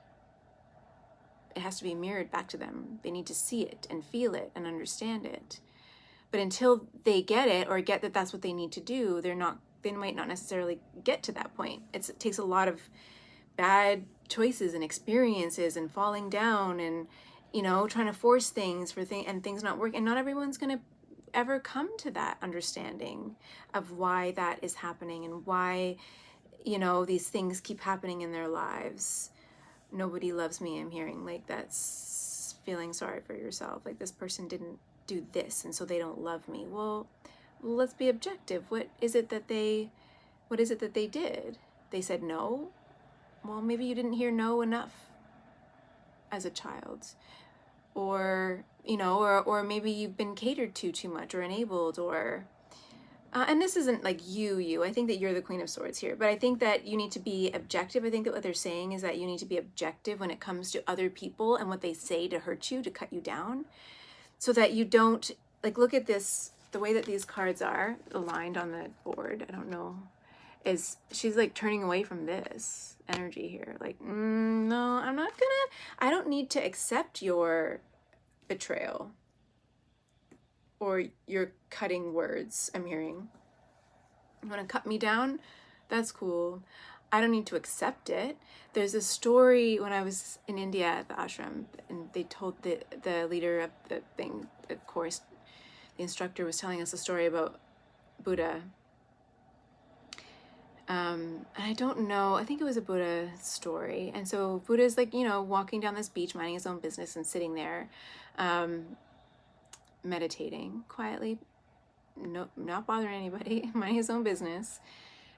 It has to be mirrored back to them. They need to see it and feel it and understand it. But until they get it, or get that that's what they need to do, they might not necessarily get to that point. It takes a lot of bad choices and experiences and falling down and, trying to force things and things not working. And not everyone's going to ever come to that understanding of why that is happening and why, these things keep happening in their lives. Nobody loves me, I'm hearing. Like, that's feeling sorry for yourself. Like, this person didn't do this, and so they don't love me. Well, let's be objective. What is it that they did? They said no? Well, maybe you didn't hear no enough as a child. Or, or maybe you've been catered to too much, or enabled, or and this isn't like you. I think that you're the Queen of Swords here, but I think that you need to be objective. I think that what they're saying is that you need to be objective when it comes to other people and what they say to hurt you, to cut you down, so that you don't, like, look at this, the way that these cards are aligned on the board, I don't know, is she's like turning away from this energy here. Like, no, I don't need to accept your betrayal or your cutting words. I'm hearing, you want to cut me down? That's cool. I don't need to accept it. There's a story when I was in India at the ashram, and they told the leader of the thing, of course, the instructor was telling us a story about Buddha. And I don't know, I think it was a Buddha story. And so Buddha's like, walking down this beach, minding his own business and sitting there, meditating quietly, not bothering anybody, minding his own business.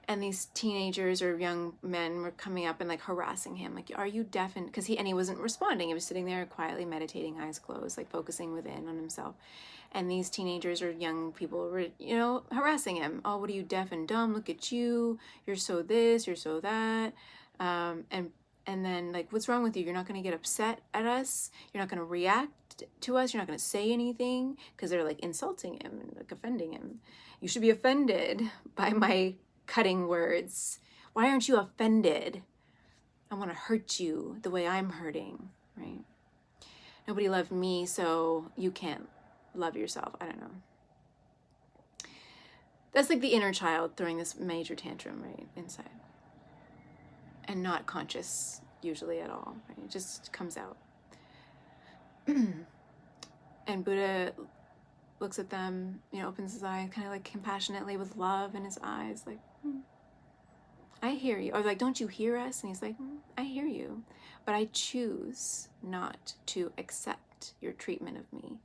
And these teenagers or young men were coming up and like harassing him, like, are you deaf? And because he wasn't responding. He was sitting there quietly meditating, eyes closed, like focusing within on himself. And these teenagers or young people were, you know, harassing him. Oh, what are you, deaf and dumb? Look at you. You're so this, you're so that. And then like, what's wrong with you? You're not going to get upset at us. You're not going to react to us. You're not going to say anything, because they're like insulting him and like offending him. You should be offended by my cutting words. Why aren't you offended? I want to hurt you the way I'm hurting, right? Nobody loved me, so you can't love yourself. I don't know. That's like the inner child throwing this major tantrum right inside. And not conscious usually at all, right? It just comes out. And Buddha looks at them, you know, opens his eyes kind of like compassionately with love in his eyes, like, I hear you. Or like, don't you hear us? And he's like, I hear you, but I choose not to accept your treatment of me.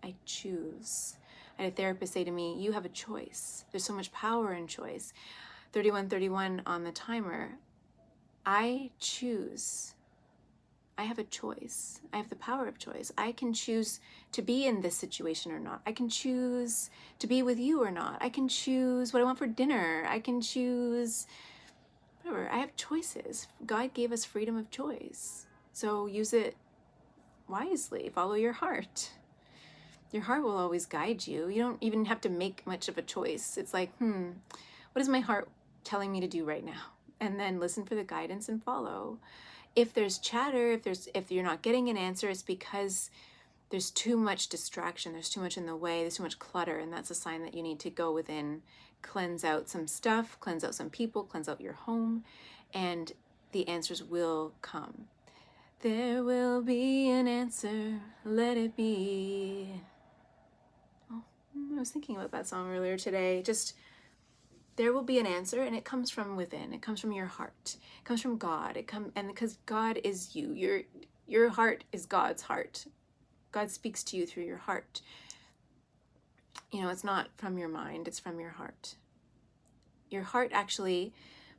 I choose. I had a therapist say to me, you have a choice. There's so much power in choice. 3131 on the timer. I choose. I have a choice. I have the power of choice. I can choose to be in this situation or not. I can choose to be with you or not. I can choose what I want for dinner. I can choose whatever. I have choices. God gave us freedom of choice. So use it wisely. Follow your heart. Your heart will always guide you. You don't even have to make much of a choice. It's like, what is my heart telling me to do right now? And then listen for the guidance and follow. If there's chatter, if you're not getting an answer, it's because there's too much distraction. There's too much in the way. There's too much clutter. And that's a sign that you need to go within, cleanse out some stuff, cleanse out some people, cleanse out your home, and the answers will come. There will be an answer. Let it be. Oh, I was thinking about that song earlier today. Just, there will be an answer, and it comes from within. It comes from your heart. It comes from God. And because God is you. Your heart is God's heart. God speaks to you through your heart. You know, it's not from your mind, it's from your heart. Your heart actually,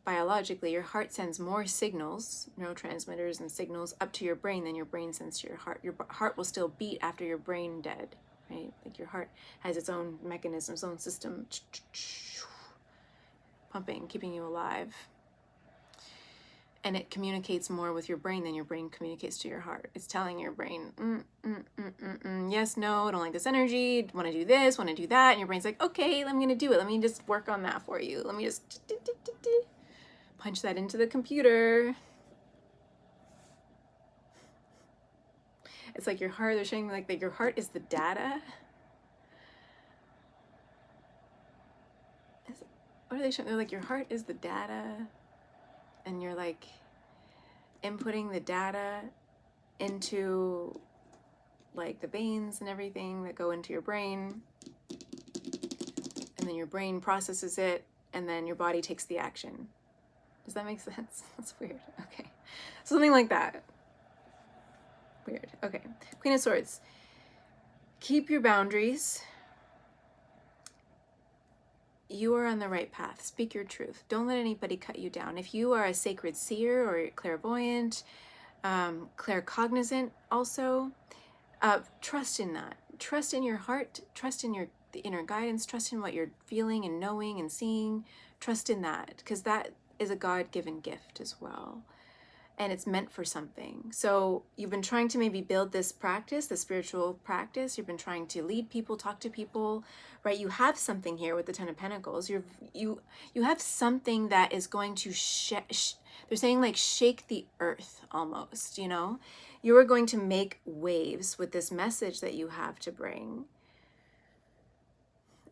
biologically, your heart sends more signals, neurotransmitters and signals up to your brain than your brain sends to your heart. Your heart will still beat after your brain dead, right? Like your heart has its own mechanism, its own system, pumping, keeping you alive. And it communicates more with your brain than your brain communicates to your heart. It's telling your brain, yes, no, I don't like this energy, want to do this, want to do that. And your brain's like, okay, I'm going to do it. Let me just work on that for you. Let me just punch that into the computer. It's like your heart, they're showing me like that your heart is the data. What are they showing? They're like, your heart is the data. And you're like inputting the data into like the veins and everything that go into your brain. And then your brain processes it, and then your body takes the action. Does that make sense? That's weird. Okay. Something like that. Weird. Okay. Queen of Swords. Keep your boundaries. You are on the right path. Speak your truth. Don't let anybody cut you down. If you are a sacred seer or clairvoyant, claircognizant also, trust in that. Trust in your heart. Trust in the inner guidance. Trust in what you're feeling and knowing and seeing. Trust in that, because that is a God-given gift as well. And it's meant for something. So you've been trying to maybe build this practice, the spiritual practice. You've been trying to lead people, talk to people, right? You have something here with the Ten of Pentacles. You have something that is going to, they're saying like shake the earth almost, you know? You are going to make waves with this message that you have to bring.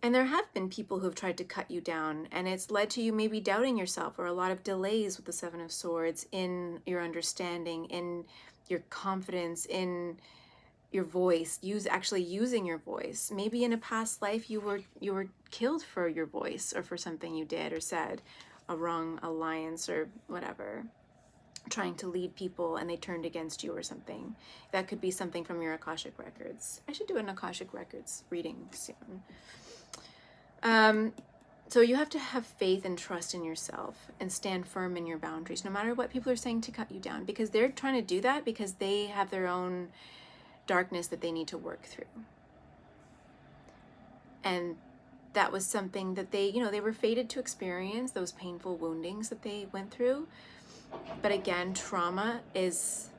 And there have been people who have tried to cut you down, and it's led to you maybe doubting yourself, or a lot of delays with the Seven of Swords in your understanding, in your confidence, in your voice, actually using your voice. Maybe in a past life you were killed for your voice or for something you did or said, a wrong alliance or whatever, trying to lead people and they turned against you or something. That could be something from your Akashic records. I should do an Akashic records reading soon. So you have to have faith and trust in yourself and stand firm in your boundaries, no matter what people are saying to cut you down, because they're trying to do that because they have their own darkness that they need to work through. And that was something that they, they were fated to experience, those painful woundings that they went through. But again, trauma is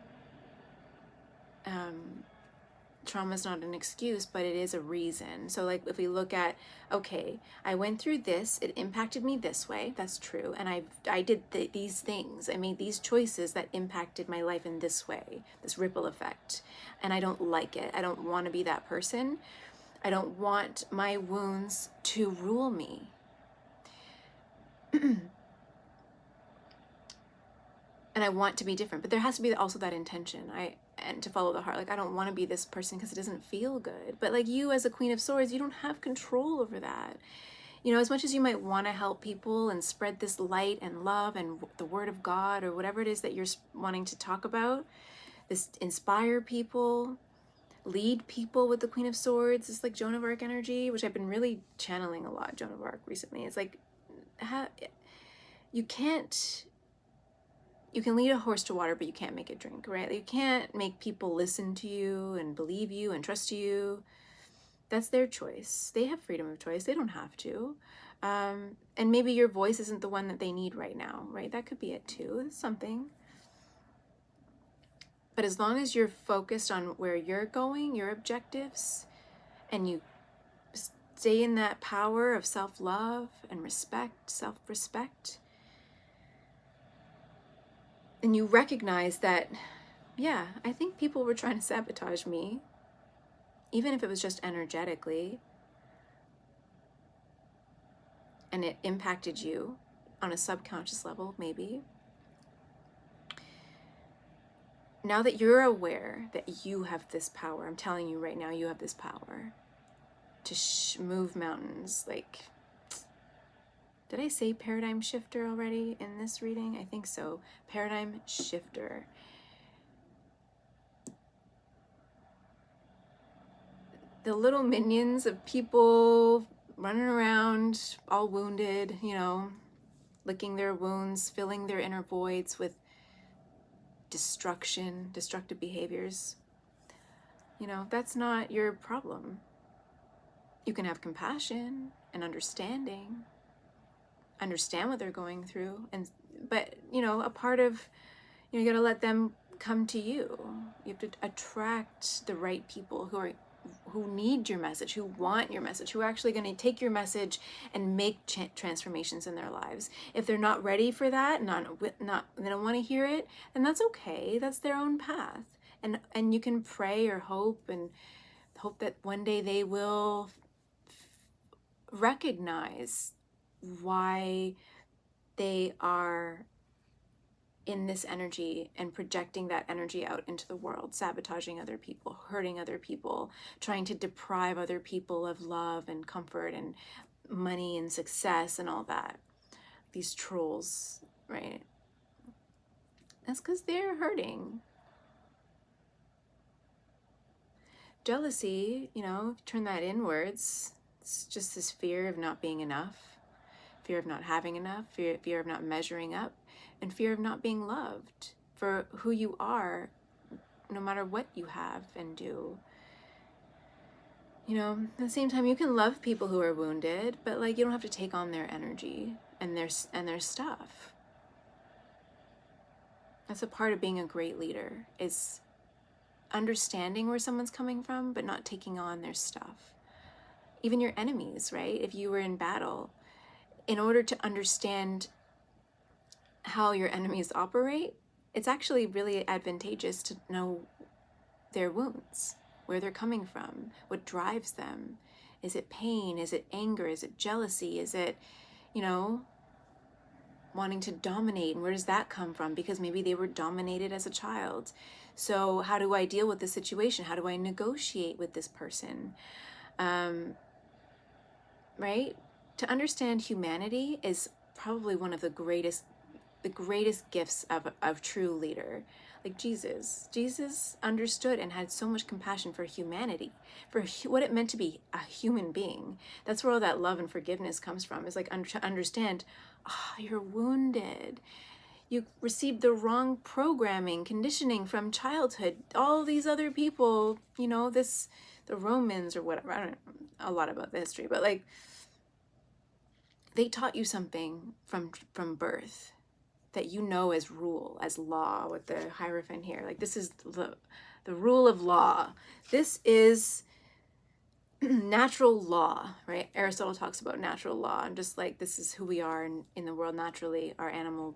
not an excuse, but it is a reason. So like if we look at, okay, I went through this, it impacted me this way, that's true, and I did these things, I made these choices that impacted my life in this way, this ripple effect, and I don't like it. I don't want to be that person. I don't want my wounds to rule me. And I want to be different, but there has to be also that intention. And to follow the heart. Like, I don't want to be this person because it doesn't feel good. But like you as a Queen of Swords, you don't have control over that. As much as you might want to help people and spread this light and love and the word of God or whatever it is that you're wanting to talk about, this inspire people, lead people with the Queen of Swords. It's like Joan of Arc energy, which I've been really channeling a lot, Joan of Arc, recently. It's like, you can lead a horse to water, but you can't make it drink, right? You can't make people listen to you and believe you and trust you. That's their choice. They have freedom of choice. They don't have to. And maybe your voice isn't the one that they need right now, right? That could be it too. It's something. But as long as you're focused on where you're going, your objectives, and you stay in that power of self-love and respect, self-respect, and you recognize that, yeah, I think people were trying to sabotage me, even if it was just energetically, and it impacted you on a subconscious level, maybe. Now that you're aware that you have this power, I'm telling you right now, you have this power to move mountains. Like, did I say paradigm shifter already in this reading? I think so. Paradigm shifter. The little minions of people running around all wounded, licking their wounds, filling their inner voids with destructive behaviors. That's not your problem. You can have compassion and understand what they're going through, but a part of, you gotta let them come to you. You have to attract the right people who need your message, who want your message, who are actually going to take your message and make transformations in their lives. If they're not ready for that, they don't want to hear it, then that's okay. That's their own path. And you can pray or hope that one day they will recognize why they are in this energy and projecting that energy out into the world, sabotaging other people, hurting other people, trying to deprive other people of love and comfort and money and success and all that. These trolls, right? That's because they're hurting. Jealousy, turn that inwards. It's just this fear of not being enough, fear of not having enough, fear of not measuring up, and fear of not being loved for who you are, no matter what you have and do. At the same time, you can love people who are wounded, but you don't have to take on their energy and their stuff. That's a part of being a great leader, is understanding where someone's coming from, but not taking on their stuff. Even your enemies, right? If you were in battle, in order to understand how your enemies operate, it's actually really advantageous to know their wounds, where they're coming from, what drives them. Is it pain? Is it anger? Is it jealousy? Is it, wanting to dominate? And where does that come from? Because maybe they were dominated as a child. So how do I deal with this situation? How do I negotiate with this person? Right? To understand humanity is probably one of the greatest gifts of true leader. like Jesus. Jesus understood and had so much compassion for humanity, for what it meant to be a human being. That's where all that love and forgiveness comes from. Is like to understand, you're wounded. You received the wrong programming, conditioning from childhood. All these other people, the Romans or whatever, I don't know a lot about the history, but like, they taught you something from birth that as rule, as law, with the Hierophant here. Like, this is the rule of law. This is natural law, right? Aristotle talks about natural law, and just like, this is who we are in the world naturally, our animal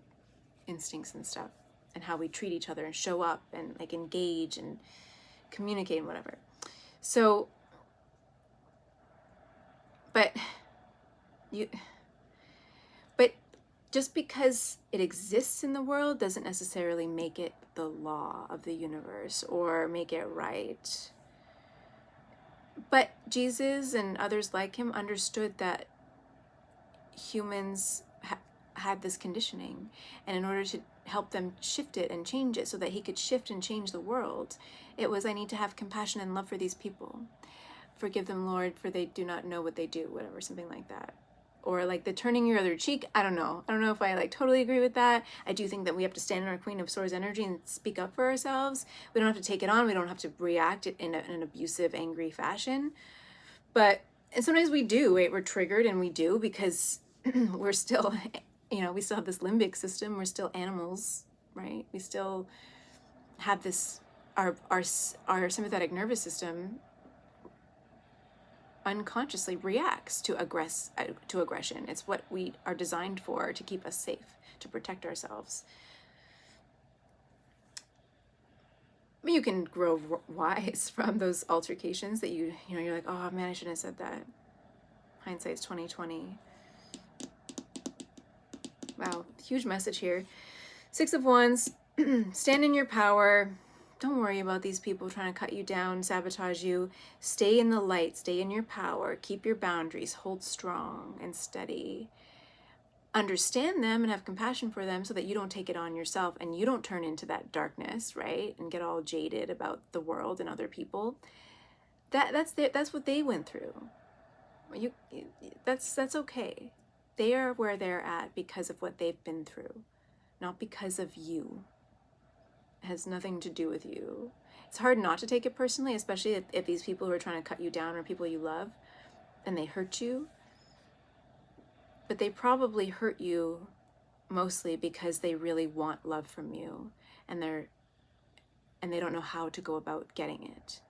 instincts and stuff, and how we treat each other and show up and like engage and communicate and whatever. So, but just because it exists in the world doesn't necessarily make it the law of the universe or make it right. But Jesus and others like him understood that humans had this conditioning, and in order to help them shift it and change it so that he could shift and change the world, it was, I need to have compassion and love for these people. Forgive them, Lord, for they do not know what they do, whatever, something like that. Or like the turning your other cheek. I don't know if I like totally agree with that. I do think that we have to stand in our Queen of Swords energy and speak up for ourselves. We don't have to take it on. We don't have to react in an abusive, angry fashion. And sometimes we do, right? We're triggered, and we do, because we're still, we still have this limbic system. We're still animals, right? We still have this, our sympathetic nervous system unconsciously reacts to aggression. It's what we are designed for, to keep us safe, to protect ourselves. You can grow wise from those altercations that you're like, oh man, I shouldn't have said that. Hindsight's 20/20. Wow, huge message here. 6 of Wands. Stand in your power. Don't worry about these people trying to cut you down, sabotage you. Stay in the light, stay in your power, keep your boundaries, hold strong and steady. Understand them and have compassion for them so that you don't take it on yourself and you don't turn into that darkness, right? And get all jaded about the world and other people. That's what they went through. That's okay. They are where they're at because of what they've been through, not because of you. It has nothing to do with you. It's hard not to take it personally, especially if these people who are trying to cut you down are people you love and they hurt you. But they probably hurt you mostly because they really want love from you, and they don't know how to go about getting it.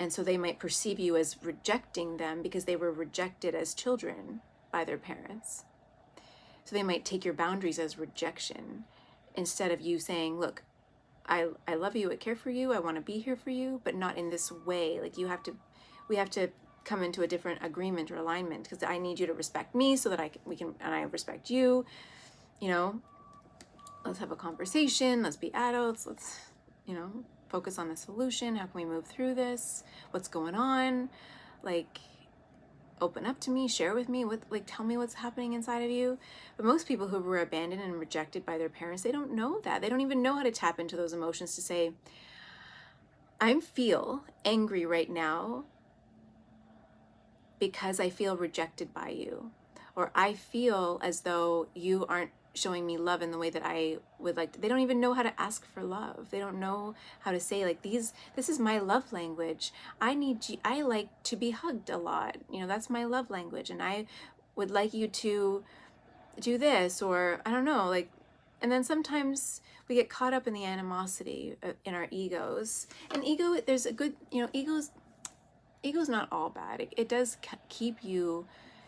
And so they might perceive you as rejecting them because they were rejected as children by their parents. So they might take your boundaries as rejection, instead of you saying, look, I love you, I care for you, I want to be here for you, but not in this way. Like, we have to come into a different agreement or alignment, because I need you to respect me so that I respect you. Let's have a conversation, let's be adults, let's, focus on the solution. How can we move through this? What's going on? Like, open up to me, share with me, tell me what's happening inside of you. But most people who were abandoned and rejected by their parents, they don't know that. They don't even know how to tap into those emotions to say, I feel angry right now because I feel rejected by you. Or I feel as though you aren't showing me love in the way that I would like to. They don't even know how to ask for love. They don't know how to say, like, this is my love language. I like to be hugged a lot. That's my love language. And I would like you to do this, or I don't know, like, and then sometimes we get caught up in the animosity in our egos. And there's a good, ego's not all bad. It does keep you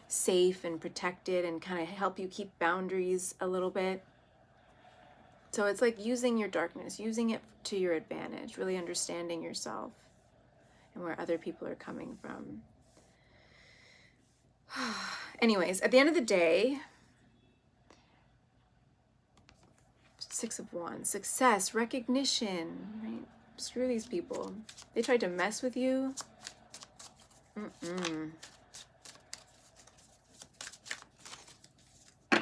safe and protected and kind of help you keep boundaries a little bit. So it's like using your darkness, using it to your advantage, really understanding yourself and where other people are coming from. Anyways, at the end of the day, 6 of Wands, success, recognition, right? Screw these people. They tried to mess with you.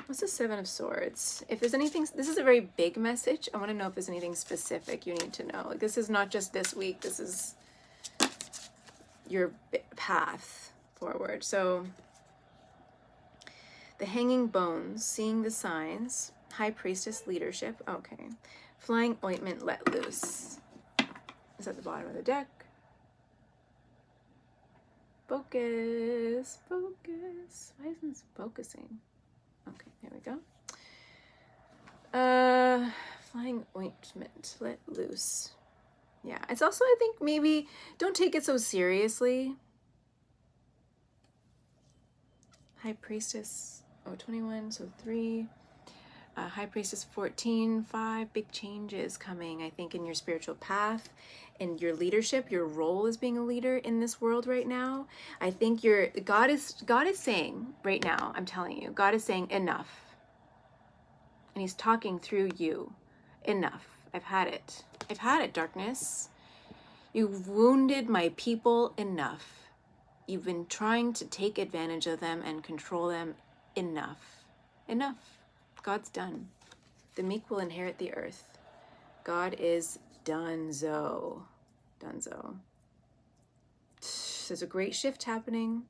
What's What's the Seven of Swords? If there's anything, this is a very big message. I want to know if there's anything specific you need to know. Like, this is not just this week. This is your path forward. So the Hanging Bones, seeing the signs, High Priestess leadership. Okay. Flying ointment let loose. Is at the bottom of the deck. Focus. Focus. Why isn't this focusing? Okay, there we go. Flying ointment let loose. Yeah, it's also, I think, maybe don't take it so seriously. High Priestess, 21, so 3. High Priestess 14, 5. Big changes coming, I think, in your spiritual path, in your leadership, your role as being a leader in this world right now. I think God is saying right now, I'm telling you, God is saying enough. And he's talking through you. Enough. I've had it. I've had it, darkness. You've wounded my people enough. You've been trying to take advantage of them and control them enough. Enough. God's done. The meek will inherit the earth. God is donezo. Donezo. There's a great shift happening.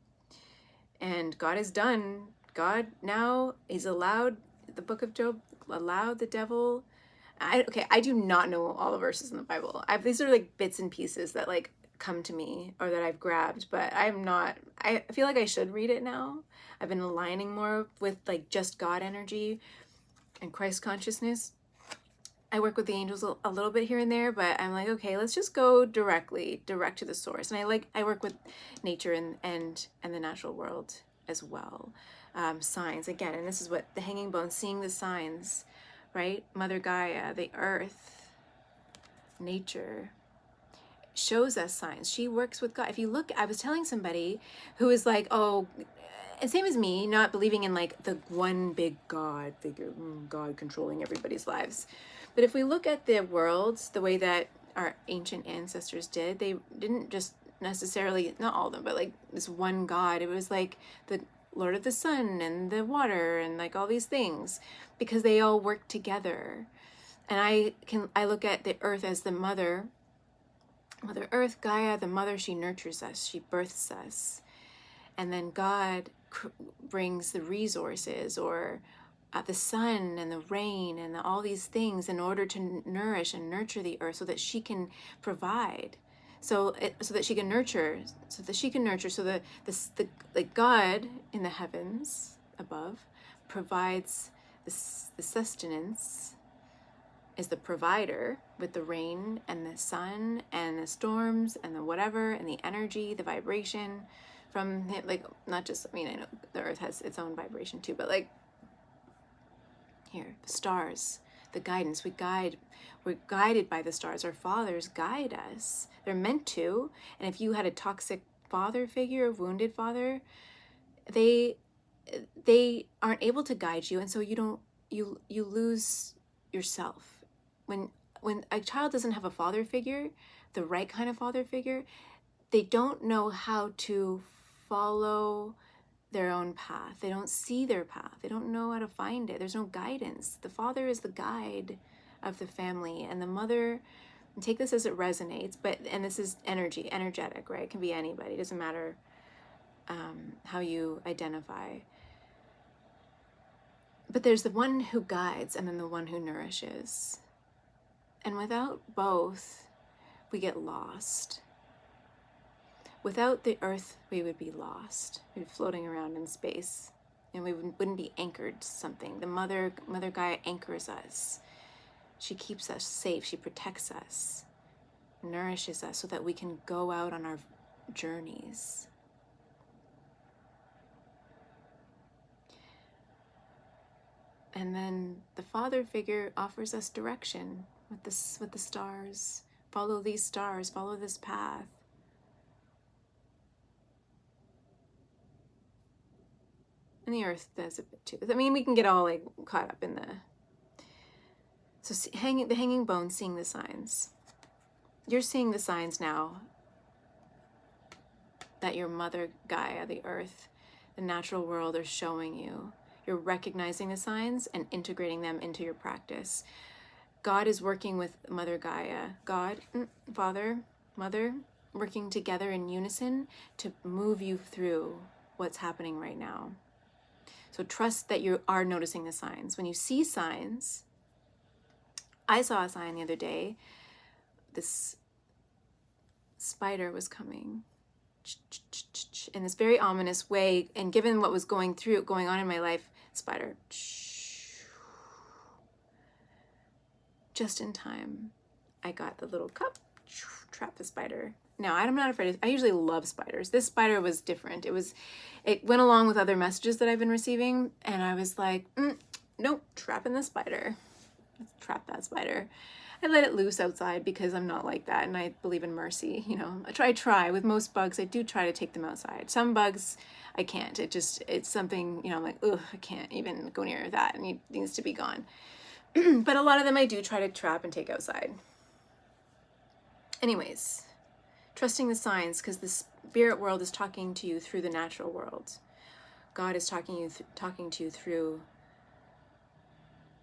And God is done. God now, he's allowed, the book of Job allowed the devil. I do not know all the verses in the Bible. These are like bits and pieces that like come to me or that I've grabbed, but I feel like I should read it now. I've been aligning more with like just God energy and Christ consciousness. I work with the angels a little bit here and there, but I'm like, okay, let's just go direct to the source. And I work with nature and the natural world as well. Signs again, and this is what the Hanging Bones, seeing the signs, right? Mother Gaia, the earth, nature shows us signs. She works with God. If you look, I was telling somebody who is like, oh, and same as me, not believing in like the one big God figure, God controlling everybody's lives. But if we look at the worlds the way that our ancient ancestors did, they didn't just necessarily, not all of them, but like this one God. It was like the Lord of the Sun and the water and like all these things, because they all work together. And I look at the earth as the mother Earth, Gaia, the mother. She nurtures us, she births us, and then God brings the resources, or the sun and the rain and all these things in order to nourish and nurture the earth, so that she can provide, so that she can nurture, so the God in the heavens above provides the sustenance, is the provider with the rain and the sun and the storms and the whatever and the energy, the vibration from him. Like, not just, I know the earth has its own vibration too, but like here, the stars, the guidance, we're guided by the stars. Our fathers guide us. They're meant to. And if you had a toxic father figure, a wounded father, they aren't able to guide you, and so you lose yourself. When a child doesn't have a father figure, the right kind of father figure, they don't know how to follow their own path. They don't see their path. They don't know how to find it. There's no guidance. The father is the guide of the family, and the mother, and take this as it resonates, and this is energetic, right? It can be anybody. It doesn't matter how you identify. But there's the one who guides and then the one who nourishes. And without both, we get lost. Without the earth, we would be lost. We'd be floating around in space, and we wouldn't be anchored to something. The Mother Gaia anchors us. She keeps us safe. She protects us, nourishes us, so that we can go out on our journeys. And then the father figure offers us direction with the stars. Follow these stars, follow this path. And the earth does a bit too. We can get all like caught up in the... So the Hanging Bones, seeing the signs. You're seeing the signs now that your Mother Gaia, the earth, the natural world are showing you. You're recognizing the signs and integrating them into your practice. God is working with Mother Gaia. God, Father, Mother, working together in unison to move you through what's happening right now. So trust that you are noticing the signs. When you see signs, I saw a sign the other day. This spider was coming in this very ominous way, and given what was going on in my life, spider, just in time, I got the little cup, trapped the spider. Now, I'm not afraid. I usually love spiders. This spider was different. It went along with other messages that I've been receiving, and I was like, nope, trapping the spider. Let's trap that spider. I let it loose outside because I'm not like that, and I believe in mercy. I try. With most bugs, I do try to take them outside. Some bugs, I can't. It's something, I'm like, ugh, I can't even go near that, and it needs to be gone. But a lot of them I do try to trap and take outside. Anyways, trusting the signs, because the spirit world is talking to you through the natural world. God is talking to you through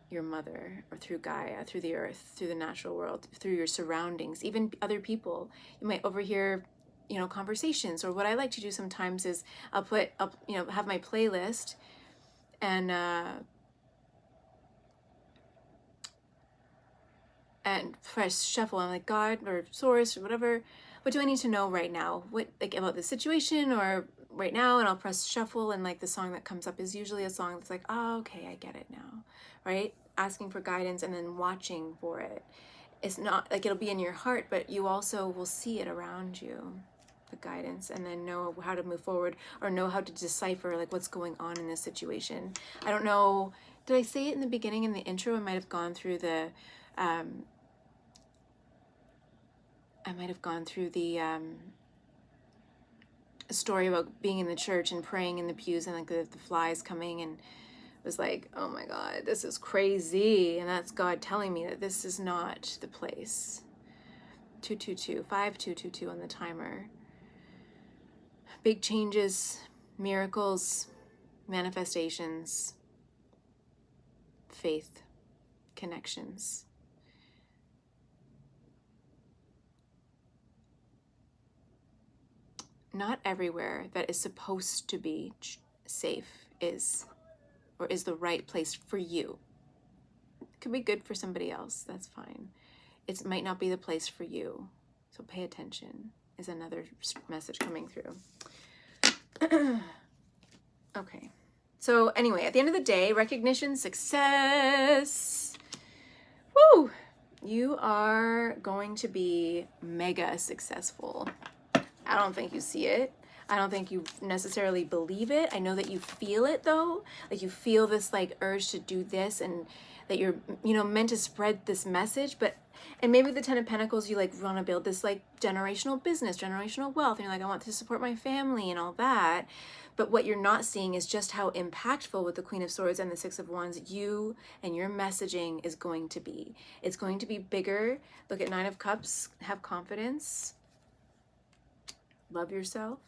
your mother, or through Gaia, through the earth, through the natural world, through your surroundings, even other people. You might overhear, conversations. Or what I like to do sometimes is I'll have my playlist and press shuffle. I'm like, God or source or whatever, what do I need to know right now? What, about the situation or right now? And I'll press shuffle, and the song that comes up is usually a song that's like, oh, okay, I get it now, right? Asking for guidance and then watching for it. It's not it'll be in your heart, but you also will see it around you, the guidance, and then know how to move forward, or know how to decipher what's going on in this situation. I don't know, did I say it in the beginning, in the intro? I might have gone through the story about being in the church and praying in the pews, and the flies coming, and was like, oh my God, this is crazy. And that's God telling me that this is not the place. 5222 on the timer. Big changes, miracles, manifestations, faith, connections. Not everywhere that is supposed to be safe is the right place for you. It could be good for somebody else, that's fine. It might not be the place for you. So pay attention, is another message coming through. Okay. So anyway, at the end of the day, recognition, success. Woo! You are going to be mega successful. I don't think you see it. I don't think you necessarily believe it. I know that you feel it though. You feel this urge to do this, and that you're, meant to spread this message. And maybe the 10 of Pentacles, you want to build this generational business, generational wealth. And you're like, I want to support my family and all that. But what you're not seeing is just how impactful with the Queen of Swords and the Six of Wands, you and your messaging is going to be. It's going to be bigger. Look at 9 of Cups, have confidence. Love yourself.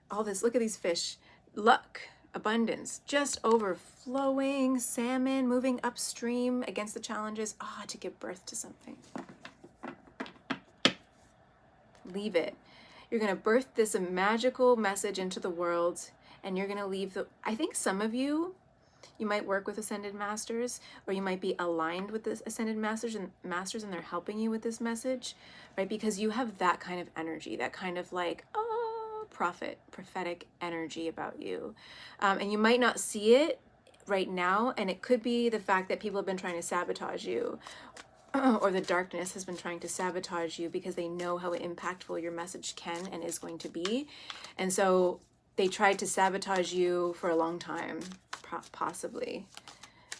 All this, look at these fish. Luck, abundance, just overflowing, salmon moving upstream against the challenges. To give birth to something. Leave it. You're going to birth this magical message into the world, and you're going to leave I think some of you might work with Ascended Masters, or you might be aligned with this Ascended Masters, and they're helping you with this message, right? Because you have that kind of energy, that kind of prophetic energy about you. And you might not see it right now, and it could be the fact that people have been trying to sabotage you, or the darkness has been trying to sabotage you, because they know how impactful your message can and is going to be. And so they tried to sabotage you for a long time, possibly.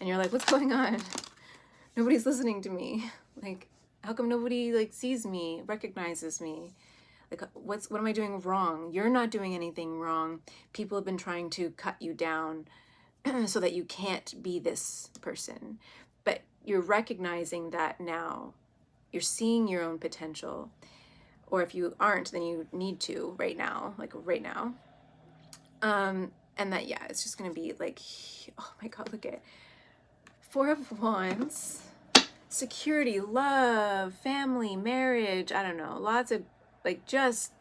And you're like, what's going on? Nobody's listening to me. How come nobody sees me, recognizes me? What am I doing wrong? You're not doing anything wrong. People have been trying to cut you down so that you can't be this person. But you're recognizing that now. You're seeing your own potential. Or if you aren't, then you need to right now, right now. And that, yeah, it's just going to be like, oh my God, look at 4 of Wands, security, love, family, marriage, I don't know, lots of like just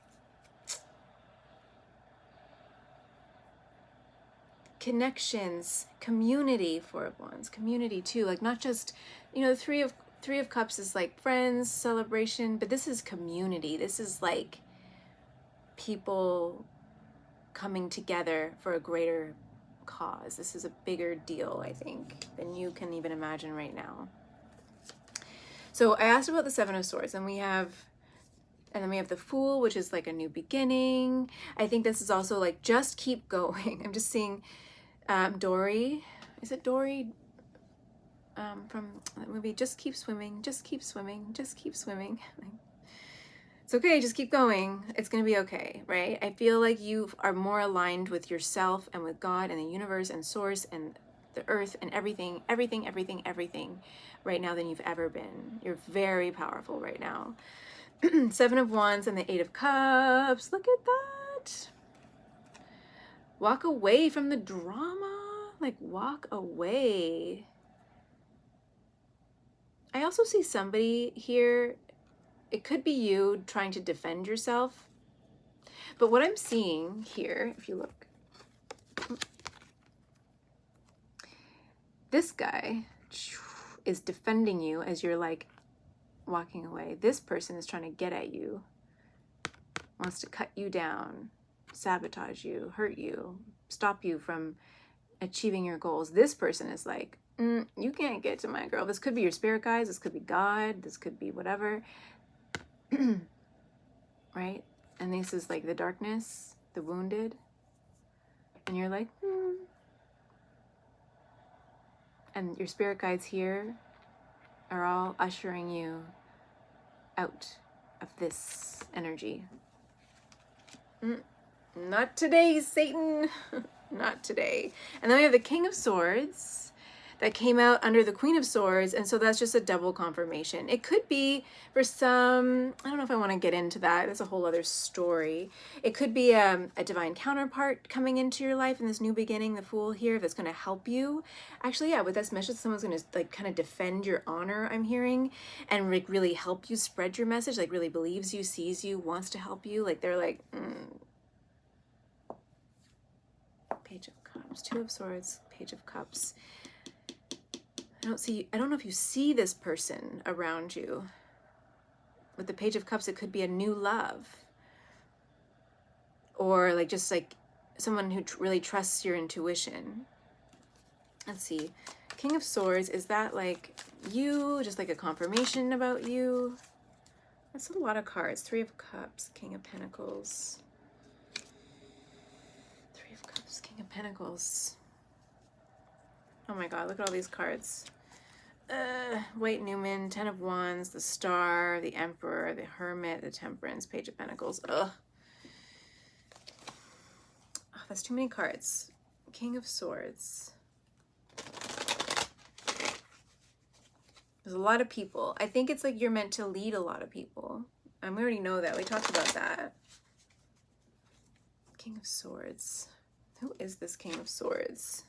connections, community. 4 of Wands, community too, like not just, you know, 3 of Cups is like friends, celebration, but this is community. This is like people coming together for a greater cause. This is a bigger deal, I think, than you can even imagine right now. So I asked about the 7 of Swords, and then we have the Fool, which is like a new beginning. I think this is also like, just keep going. I'm just seeing Dory. Is it Dory? From that movie, Just Keep Swimming, Just Keep Swimming, Just Keep Swimming. It's okay, just keep going. It's going to be okay, right? I feel like you are more aligned with yourself and with God and the universe and source and the earth and everything right now than you've ever been. You're very powerful right now. 7 of Wands and the 8 of Cups. Look at that. Walk away from the drama. Like, walk away. I also see somebody here. It could be you trying to defend yourself. But what I'm seeing here, if you look, this guy is defending you as you're like walking away. This person is trying to get at you, wants to cut you down, sabotage you, hurt you, stop you from achieving your goals. This person is like, you can't get to my girl. This could be your spirit guides. This could be God. This could be whatever. Right? And this is like the darkness, the wounded. And you're like, And your spirit guides here are all ushering you out of this energy. Not today, Satan. Not today. And then we have the King of Swords that came out under the Queen of Swords, and so that's just a double confirmation. It could be for some, I don't know if I want to get into that, that's a whole other story. It could be a divine counterpart coming into your life in this new beginning, the Fool here, that's going to help you. Actually, yeah, with this message, someone's going to like kind of defend your honor, I'm hearing, and like really help you spread your message, like really believes you, sees you, wants to help you. Like they're like, Page of Cups, 2 of Swords, Page of Cups. I don't know if you see this person around you. With the Page of Cups, it could be a new love. Or like just like someone who really trusts your intuition. Let's see. King of Swords, is that like you? Just like a confirmation about you? That's a lot of cards. 3 of Cups, King of Pentacles. 3 of Cups, King of Pentacles. Oh my God, look at all these cards. White Numen, 10 of Wands, the Star, the Emperor, the Hermit, the Temperance, Page of Pentacles. Ugh. Oh, that's too many cards. King of Swords. There's a lot of people. I think it's like you're meant to lead a lot of people. And we already know that. We talked about that. King of Swords. Who is this King of Swords?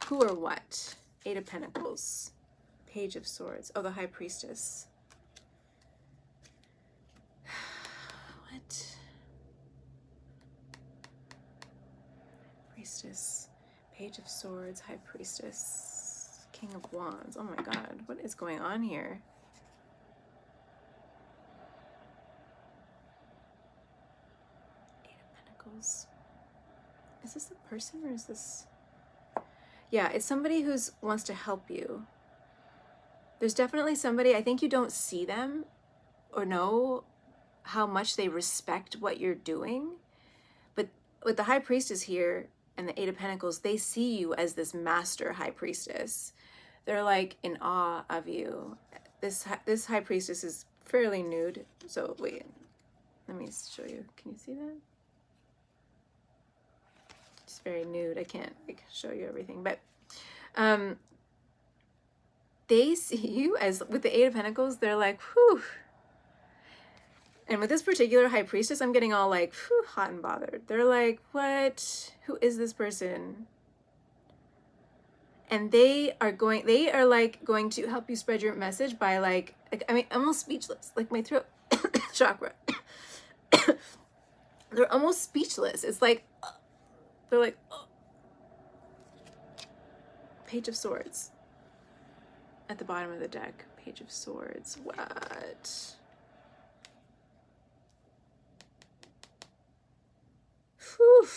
Who or what? 8 of Pentacles. Page of Swords. Oh, the High Priestess. What? Priestess. Page of Swords. High Priestess. King of Wands. Oh my God. What is going on here? Is this a person or is this... Yeah, it's somebody who wants to help you. There's definitely somebody, I think you don't see them or know how much they respect what you're doing. But with the High Priestess here and the 8 of Pentacles, they see you as this master High Priestess. They're like in awe of you. This High Priestess is fairly nude. So wait, let me show you. Can you see that? It's very nude. I can't show you everything, but they see you as, with the 8 of Pentacles, they're like, whew. And with this particular high priestess, I'm getting all like, whew, hot and bothered. They're like, what? Who is this person? And they are like going to help you spread your message by like I mean, I'm almost speechless. Like my throat chakra. They're almost speechless. It's like, they're like, oh. Page of Swords. At the bottom of the deck. Page of Swords. What? Whew.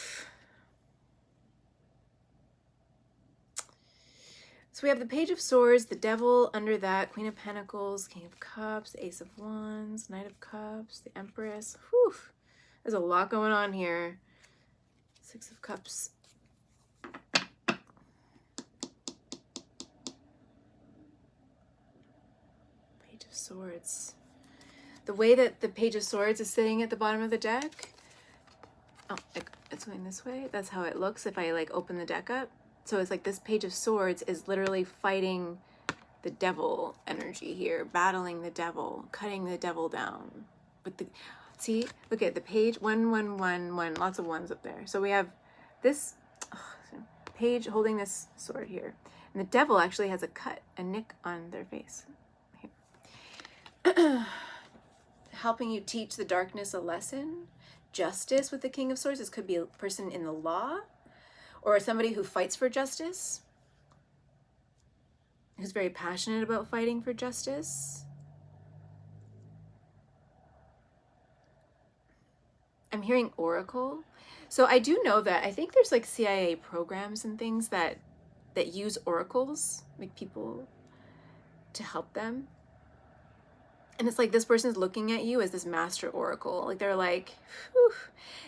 So we have the Page of Swords, the Devil under that, Queen of Pentacles, King of Cups, Ace of Wands, Knight of Cups, the Empress. Whew. There's a lot going on here. Six of Cups. Page of Swords. The way that the Page of Swords is sitting at the bottom of the deck, oh, it's going this way. That's how it looks if I like open the deck up. So it's like this Page of Swords is literally fighting the devil energy here, battling the devil, cutting the devil down. With the, see, look at the page, 1, lots of ones up there. So we have this page holding this sword here. And the devil actually has a cut, a nick on their face. Here. Helping you teach the darkness a lesson. Justice with the King of Swords. This could be a person in the law, or somebody who fights for justice, who's very passionate about fighting for justice. I'm hearing Oracle. So I do know that I think there's like CIA programs and things that use oracles, like people to help them. And it's like this person's looking at you as this master oracle. Like they're like, whew.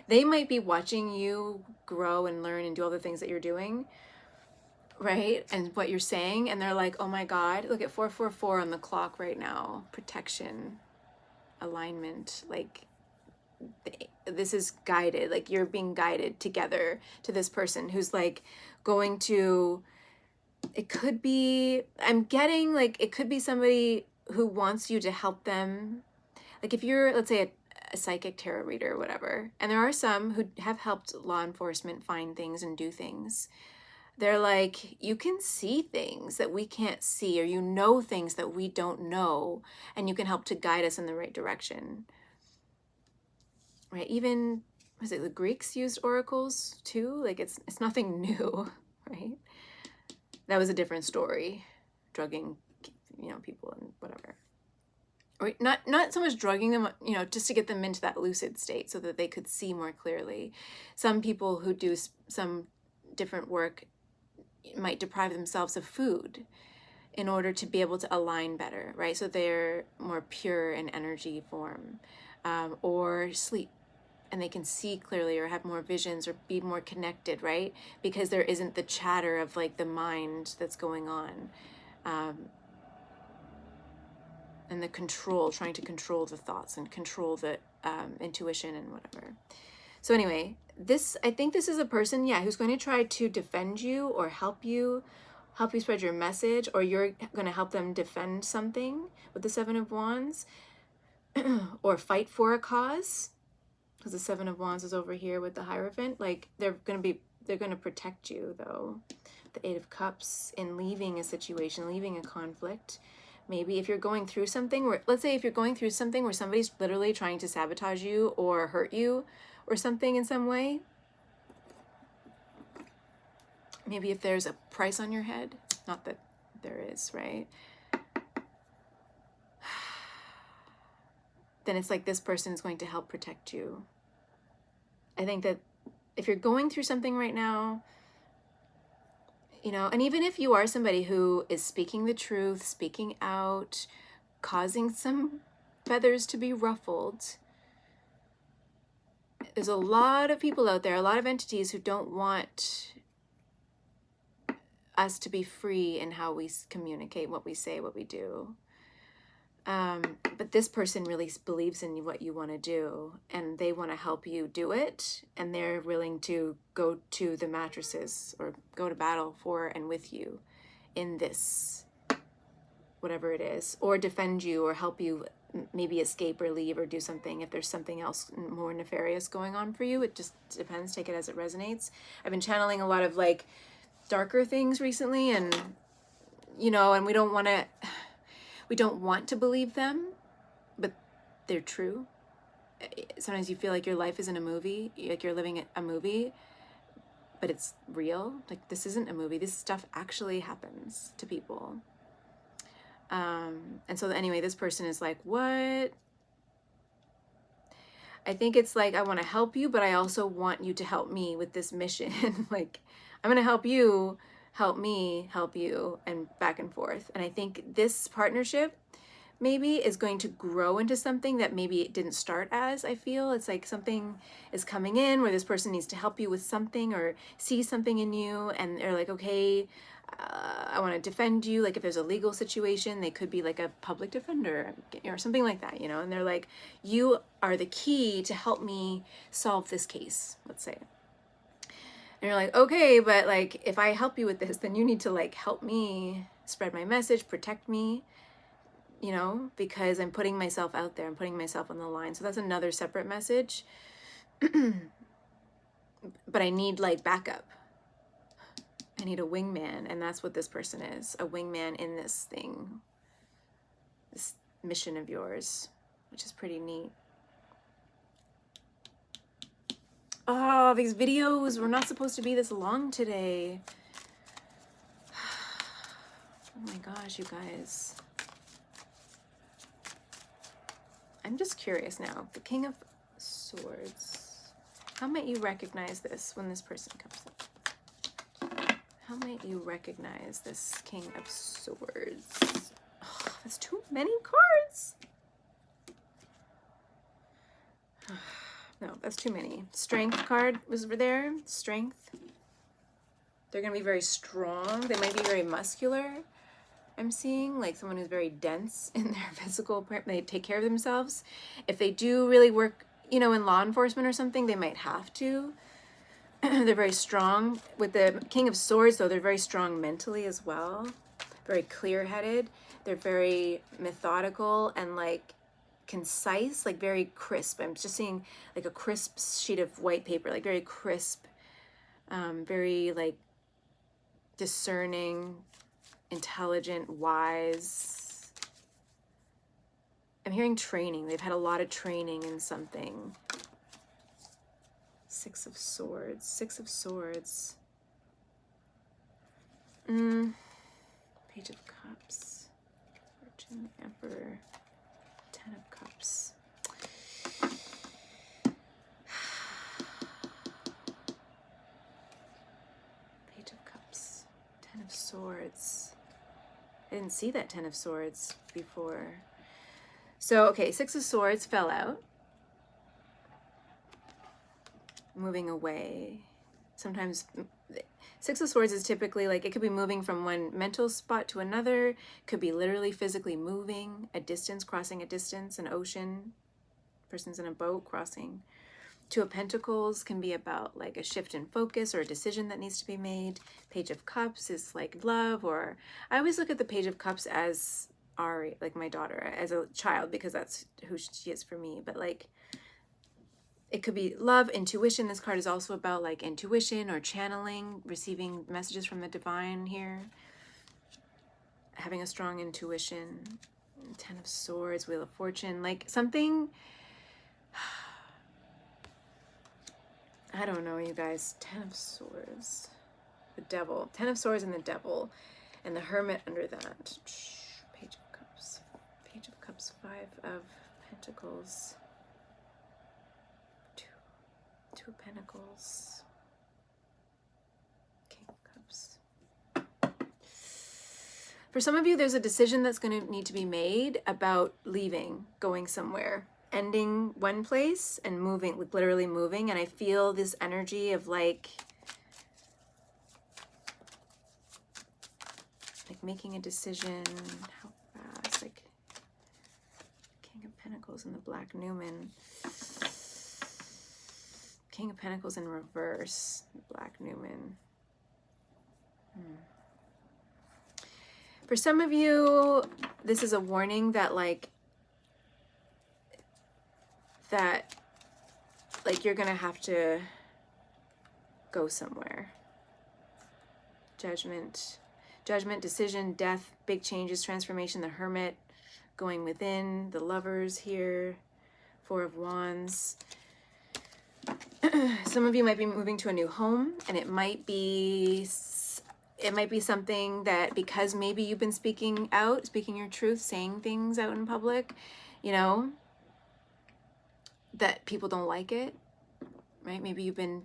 They might be watching you grow and learn and do all the things that you're doing, right? And what you're saying. And they're like, oh my God, look at 444 on the clock right now. Protection, alignment, like this is guided. Like you're being guided together to this person who's like going to, it could be, I'm getting like, it could be somebody who wants you to help them. Like if you're, let's say a psychic tarot reader or whatever, and there are some who have helped law enforcement find things and do things. They're like, you can see things that we can't see, or you know things that we don't know, and you can help to guide us in the right direction. Right? Even, was it the Greeks used oracles too? Like it's nothing new, right? That was a different story. Drugging, people and whatever. Or not so much drugging them, just to get them into that lucid state so that they could see more clearly. Some people who do some different work might deprive themselves of food in order to be able to align better, right? So they're more pure in energy form, or sleep, and they can see clearly or have more visions or be more connected, right? Because there isn't the chatter of like the mind that's going on. And the control, trying to control the thoughts and control the intuition and whatever. So anyway, I think this is a person, who's going to try to defend you or help you spread your message, or you're going to help them defend something with the Seven of Wands, or fight for a cause, because the Seven of Wands is over here with the Hierophant. Like they're going to protect you though. The Eight of Cups, in leaving a situation, leaving a conflict. Maybe if you're going through something where, let's say if you're going through something where somebody's literally trying to sabotage you or hurt you or something in some way. Maybe if there's a price on your head, not that there is, right? Then it's like this person is going to help protect you. I think that if you're going through something right now, and even if you are somebody who is speaking the truth, speaking out, causing some feathers to be ruffled, there's a lot of people out there, a lot of entities who don't want us to be free in how we communicate, what we say, what we do. But this person really believes in what you want to do, and they want to help you do it, and they're willing to go to the mattresses or go to battle for and with you in this, whatever it is, or defend you or help you maybe escape or leave or do something if there's something else more nefarious going on for you. It just depends. Take it as it resonates. I've been channeling a lot of like darker things recently, and you know, and we don't want to believe them, but they're true. Sometimes you feel like your life isn't a movie, like you're living a movie, but it's real. Like, this isn't a movie. This stuff actually happens to people. And so anyway, this person is like, what? I think it's like, I want to help you, but I also want you to help me with this mission. Like, I'm going to help you, help me, help you, and back and forth. And I think this partnership maybe is going to grow into something that maybe it didn't start as. I feel it's like something is coming in where this person needs to help you with something or see something in you, and they're like, okay, I want to defend you. Like if there's a legal situation, they could be like a public defender or something like that, you know, and they're like, you are the key to help me solve this case, let's say. And you're like, okay, but like if I help you with this, then you need to like help me spread my message, protect me, you know, because I'm putting myself out there, I'm putting myself on the line. So that's another separate message. But I need like backup. I need a wingman, and that's what this person is, a wingman in this thing, this mission of yours, which is pretty neat. Oh, these videos were not supposed to be this long today. Oh my gosh, you guys. I'm just curious now. The King of Swords. How might you recognize this when this person comes up? How might you recognize this King of Swords? Oh, that's too many cards. No, that's too many. Strength card was over there. Strength. They're going to be very strong. They might be very muscular. I'm seeing like someone who's very dense in their physical, they take care of themselves. If they do really work, you know, in law enforcement or something, they might have to. They're very strong. With the King of Swords, though, they're very strong mentally as well. Very clear-headed. They're very methodical and like concise, like very crisp. I'm just seeing like a crisp sheet of white paper, like very crisp, very like discerning, intelligent, wise. I'm hearing training. They've had a lot of training in something. Six of Swords. Six of Swords. Page of Cups. Fortune, Emperor. 10 of Cups. Page of Cups. 10 of Swords. I didn't see that 10 of Swords before. So, okay, 6 of Swords fell out. Moving away. Sometimes 6 of Swords is typically like, it could be moving from one mental spot to another, could be literally physically moving a distance, crossing a distance, an ocean, person's in a boat crossing. 2 of Pentacles can be about like a shift in focus or a decision that needs to be made. Page of Cups is like love, or I always look at the Page of Cups as Ari, like my daughter, as a child, because that's who she is for me. But like, it could be love, intuition. This card is also about like intuition or channeling, receiving messages from the divine here. Having a strong intuition. 10 of Swords, Wheel of Fortune, like something, I don't know, you guys. 10 of Swords, the Devil. 10 of Swords and the Devil, and the Hermit under that. Page of Cups. Page of Cups, 5 of Pentacles. 2 of Pentacles. King of Cups. For some of you, there's a decision that's going to need to be made about leaving, going somewhere, ending one place and moving, like literally moving. And I feel this energy of like making a decision. How fast? Like King of Pentacles and the Black Numen. King of Pentacles in reverse, Black Numen. For some of you, this is a warning that like that like you're gonna have to go somewhere. Judgment, decision, death, big changes, transformation, the Hermit, going within, the Lovers here, Four of Wands. Some of you might be moving to a new home, and it might be something that, because maybe you've been speaking out, speaking your truth, saying things out in public, you know, that people don't like it, right? Maybe you've been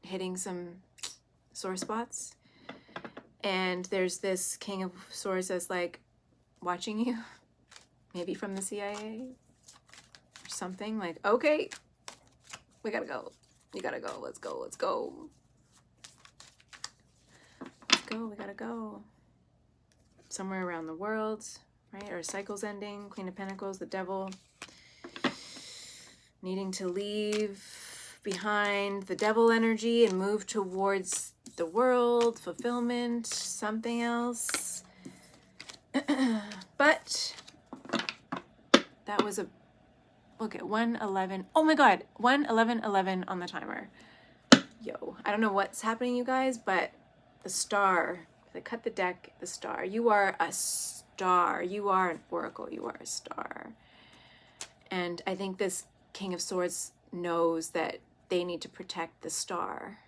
hitting some sore spots, and there's this King of Swords that's like watching you, maybe from the CIA or something, like, okay, we gotta go, you gotta go, let's go, let's go, let's go, we gotta go somewhere around the world, right? Our cycle's ending. Queen of Pentacles, the Devil, needing to leave behind the devil energy and move towards the world, fulfillment, something else. But that was a, look at 1:11. Oh my God, 1:11:11 on the timer. Yo, I don't know what's happening, you guys, but the star, I cut the deck, the star. You are a star. You are an oracle. You are a star. And I think this King of Swords knows that they need to protect the star.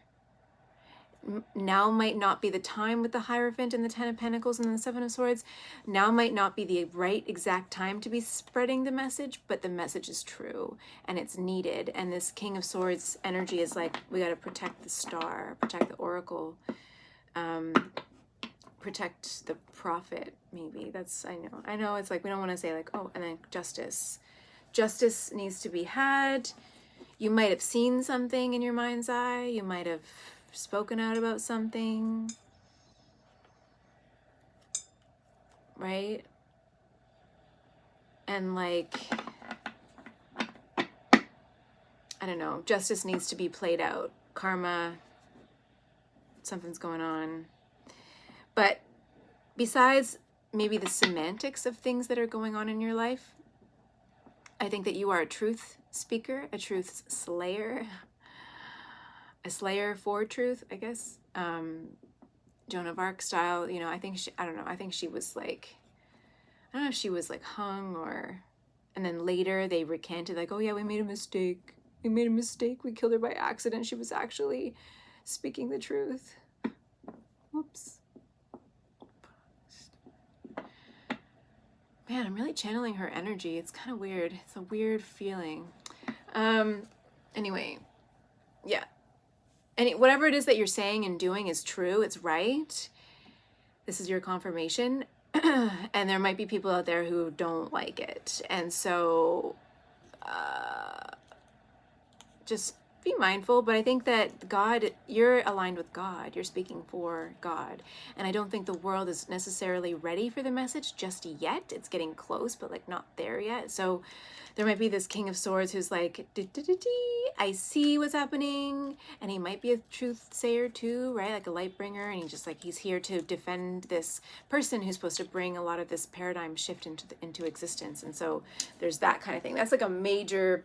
Now might not be the time with the Hierophant and the Ten of Pentacles and the Seven of Swords. Now might not be the right exact time to be spreading the message, but the message is true and it's needed. And this King of Swords energy is like, we got to protect the star, protect the oracle, protect the prophet, maybe. That's, I know it's like, we don't want to say like, oh, and then justice. Justice needs to be had. You might have seen something in your mind's eye. You might have spoken out about something, right? And like, I don't know, justice needs to be played out. Karma, something's going on. But besides maybe the semantics of things that are going on in your life, I think that you are a truth speaker, a truth slayer, a slayer for truth, I guess. Joan of Arc style, you know, I think I think she was like, I don't know if she was like hung or, and then later they recanted like, oh yeah, we made a mistake. We made a mistake. We killed her by accident. She was actually speaking the truth. Whoops. Man, I'm really channeling her energy. It's kind of weird. It's a weird feeling. Anyway, yeah. Whatever it is that you're saying and doing is true. It's right. This is your confirmation. And there might be people out there who don't like it. And so just be mindful. But I think that God, you're aligned with God. You're speaking for God. And I don't think the world is necessarily ready for the message just yet. It's getting close, but like not there yet. So there might be this King of Swords who's like, I see what's happening. And he might be a truth sayer too, right? Like a light bringer. And he's here to defend this person who's supposed to bring a lot of this paradigm shift into existence. And so there's that kind of thing. That's like a major,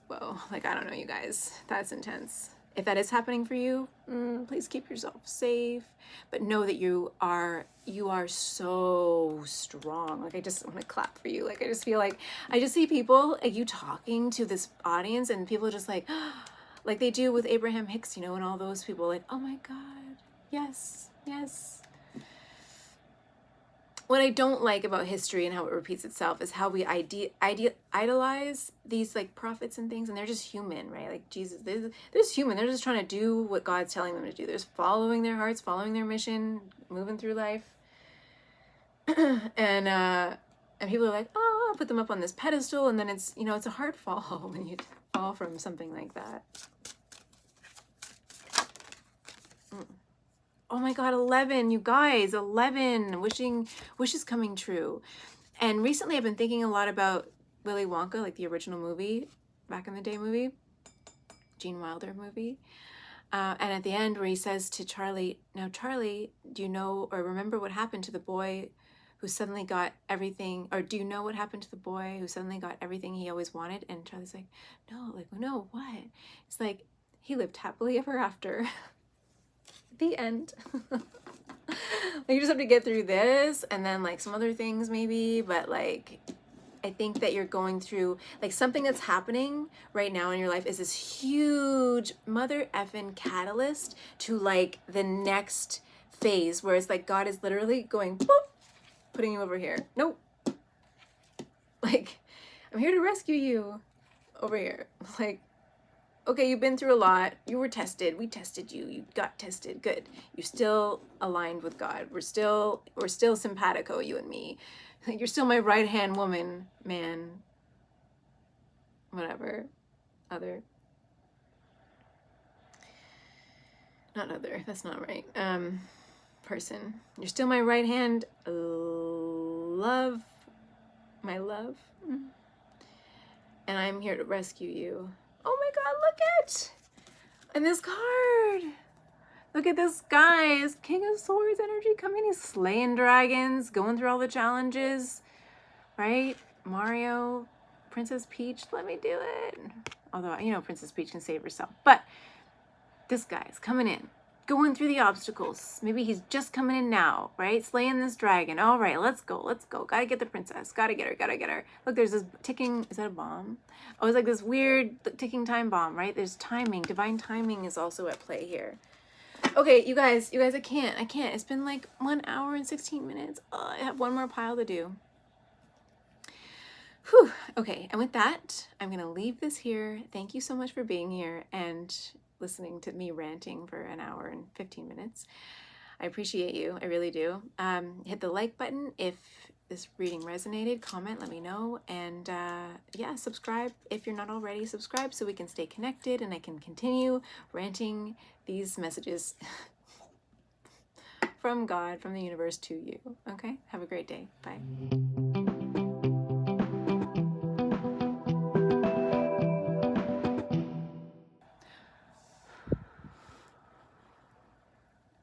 whoa, like, I don't know, you guys, that's intense. If that is happening for you, please keep yourself safe, but know that you are so strong. Like, I just want to clap for you. Like, I just feel like, I just see people, like you talking to this audience and people just like they do with Abraham Hicks, you know, and all those people like, oh my God, yes, yes. What I don't like about history and how it repeats itself is how we idolize these like prophets and things, and they're just human, right? Like Jesus, they're just human. They're just trying to do what God's telling them to do. They're just following their hearts, following their mission, moving through life. and people are like, oh, I'll put them up on this pedestal, and then it's, you know, it's a hard fall when you fall from something like that. Oh my God, 11, you guys, 11, wishes coming true. And recently I've been thinking a lot about Willy Wonka, like the original movie, back in the day movie, Gene Wilder movie. And at the end where he says to Charlie, now Charlie, do you know or remember what happened to the boy who suddenly got everything, or do you know what happened to the boy who suddenly got everything he always wanted? And Charlie's like, no, what? It's like, he lived happily ever after. The end. Like, you just have to get through this and then like some other things maybe, but like, I think that you're going through like something that's happening right now in your life is this huge mother effing catalyst to like the next phase where it's like God is literally going, boop, putting you over here. Nope. Like, I'm here to rescue you over here. Like, okay, you've been through a lot. You were tested. We tested you. You got tested. Good. You're still aligned with God. We're still simpatico, you and me. You're still my right-hand woman, man. Whatever. Other. Not other. That's not right. Person. You're still my right-hand love. My love. And I'm here to rescue you. Oh my God, look at! And this card! Look at this guy, his King of Swords energy coming. He's slaying dragons, going through all the challenges, right? Mario, Princess Peach, let me do it. Although, you know, Princess Peach can save herself. But this guy's coming in, going through the obstacles. Maybe he's just coming in now, right? Slaying this dragon. All right, let's go. Gotta get the princess. Gotta get her. Look, there's this ticking, is that a bomb? Oh, it's like this weird ticking time bomb, right? There's timing. Divine timing is also at play here. Okay, you guys, I can't. It's been like 1 hour and 16 minutes. Oh, I have one more pile to do. Whew. Okay, and with that, I'm gonna leave this here. Thank you so much for being here and listening to me ranting for 1 hour and 15 minutes. I appreciate you. I really do. Hit the like button if this reading resonated. Comment, let me know. And yeah, subscribe if you're not already subscribed so we can stay connected and I can continue ranting these messages from God, from the universe to you. Okay? Have a great day. Bye.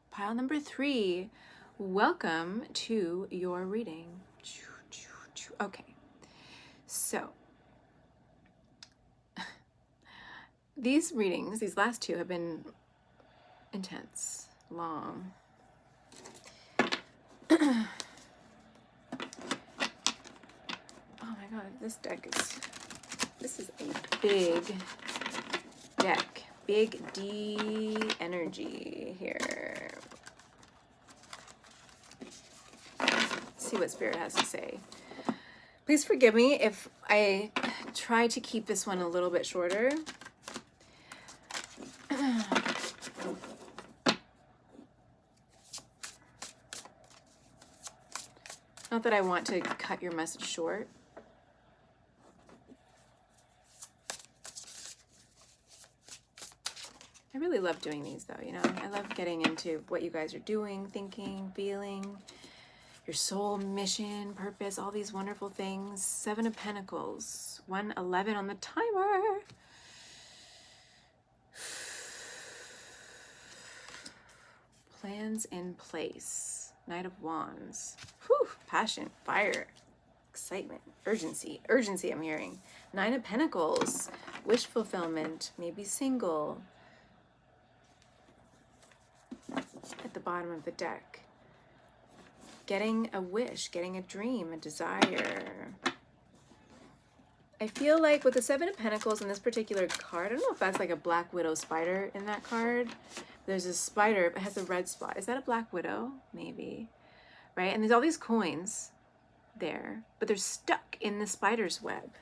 Pile number 3, welcome to your reading. Okay, so these readings, these last 2 have been intense, long. Oh my God, this is a big deck. Big D energy here. Let's see what Spirit has to say. Please forgive me if I try to keep this one a little bit shorter. Not that I want to cut your message short. I really love doing these though, you know. I love getting into what you guys are doing, thinking, feeling, your soul mission, purpose, all these wonderful things. 7 of Pentacles, 111 on the timer. Plans in place. Knight of Wands. Whew, passion, fire, excitement, urgency I'm hearing. 9 of Pentacles, wish fulfillment, maybe single. At the bottom of the deck. Getting a wish, getting a dream, a desire. I feel like with the 7 of Pentacles in this particular card, I don't know if that's like a Black Widow spider in that card. There's a spider, it has a red spot. Is that a Black Widow? Maybe. Right? And there's all these coins there, but they're stuck in the spider's web.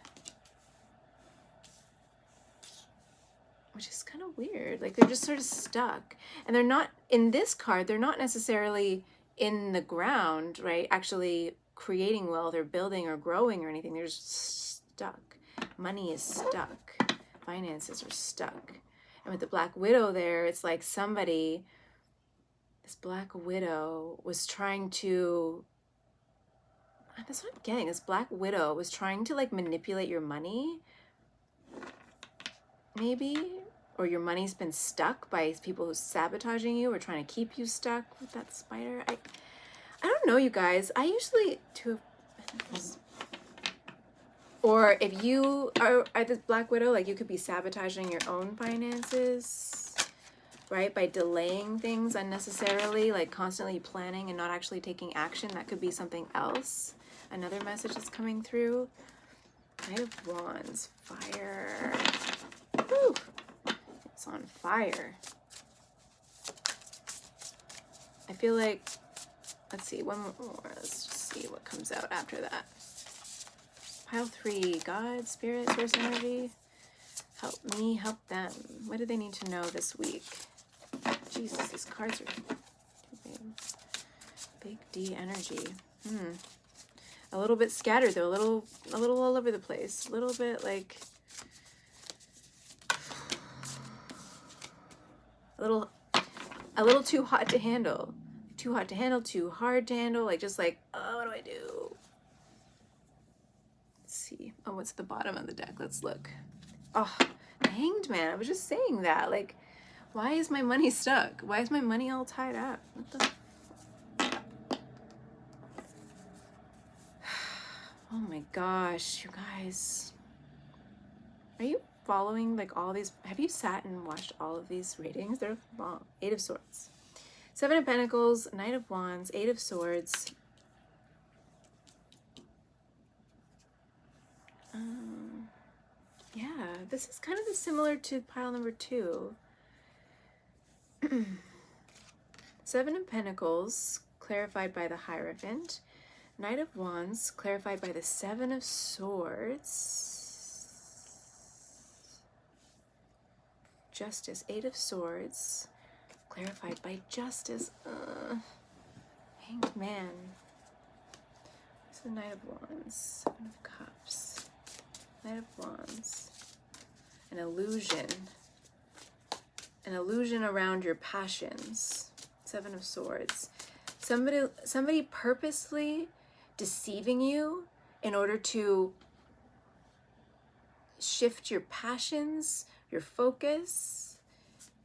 Which is kind of weird. Like they're just sort of stuck. And they're not, in this card, they're not necessarily in the ground, right? Actually creating wealth or building or growing or anything. They're just stuck. Money is stuck. Finances are stuck. And with the Black Widow there, it's like somebody, this Black Widow was trying to, that's what I'm getting. This Black Widow was trying to like manipulate your money. Maybe, or your money's been stuck by people who's sabotaging you or trying to keep you stuck with that spider. I don't know, you guys. I usually or if you are this Black Widow, like you could be sabotaging your own finances, right? By delaying things unnecessarily, like constantly planning and not actually taking action. That could be something else. Another message that's coming through. Knight of Wands, fire. Woo! It's on fire. I feel like, let's see, one more. Let's just see what comes out after that. Pile 3, God, Spirit, Source Energy. Help me, help them. What do they need to know this week? Jesus, these cards are too big. Big D energy. A little bit scattered though, a little all over the place. A little bit like a little too hot to handle. Too hot to handle, too hard to handle, like just like, oh, what do I do? Let's see. Oh, what's the bottom of the deck? Let's look. Oh, the Hanged Man. I was just saying that. Like, why is my money stuck? Why is my money all tied up? What the? Oh my gosh, you guys. Are you following like all these? Have you sat and watched all of these readings? They're long. 8 of Swords. 7 of Pentacles, Knight of Wands, 8 of Swords. Yeah, this is kind of similar to pile number 2. 7 of Pentacles, clarified by the Hierophant. Knight of Wands, clarified by the 7 of Swords. Justice, 8 of Swords, clarified by Justice. Hanged Man. It's the Knight of Wands, 7 of Cups, Knight of Wands. An illusion. An illusion around your passions. 7 of Swords. Somebody purposely deceiving you in order to shift your passions, your focus,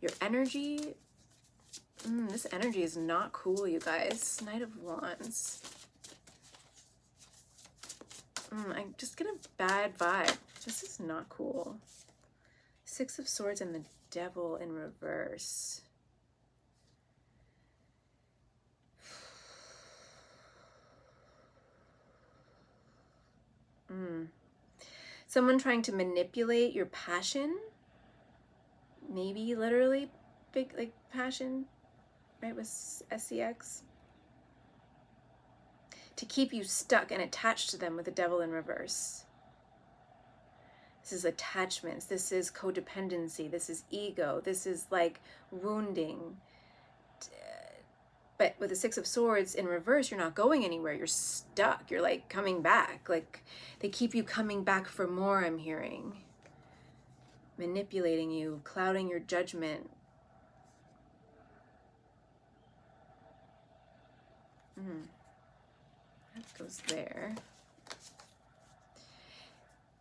your energy. This energy is not cool, you guys. Knight of Wands. I just get a bad vibe. This is not cool. 6 of Swords and the Devil in reverse. Someone trying to manipulate your passion. Maybe literally big like passion, right, with SCX. To keep you stuck and attached to them with the Devil in reverse. This is attachments. This is codependency. This is ego. This is like wounding. But with the 6 of Swords in reverse, you're not going anywhere. You're stuck. You're like coming back. Like they keep you coming back for more, I'm hearing. Manipulating you, clouding your judgment. That goes there.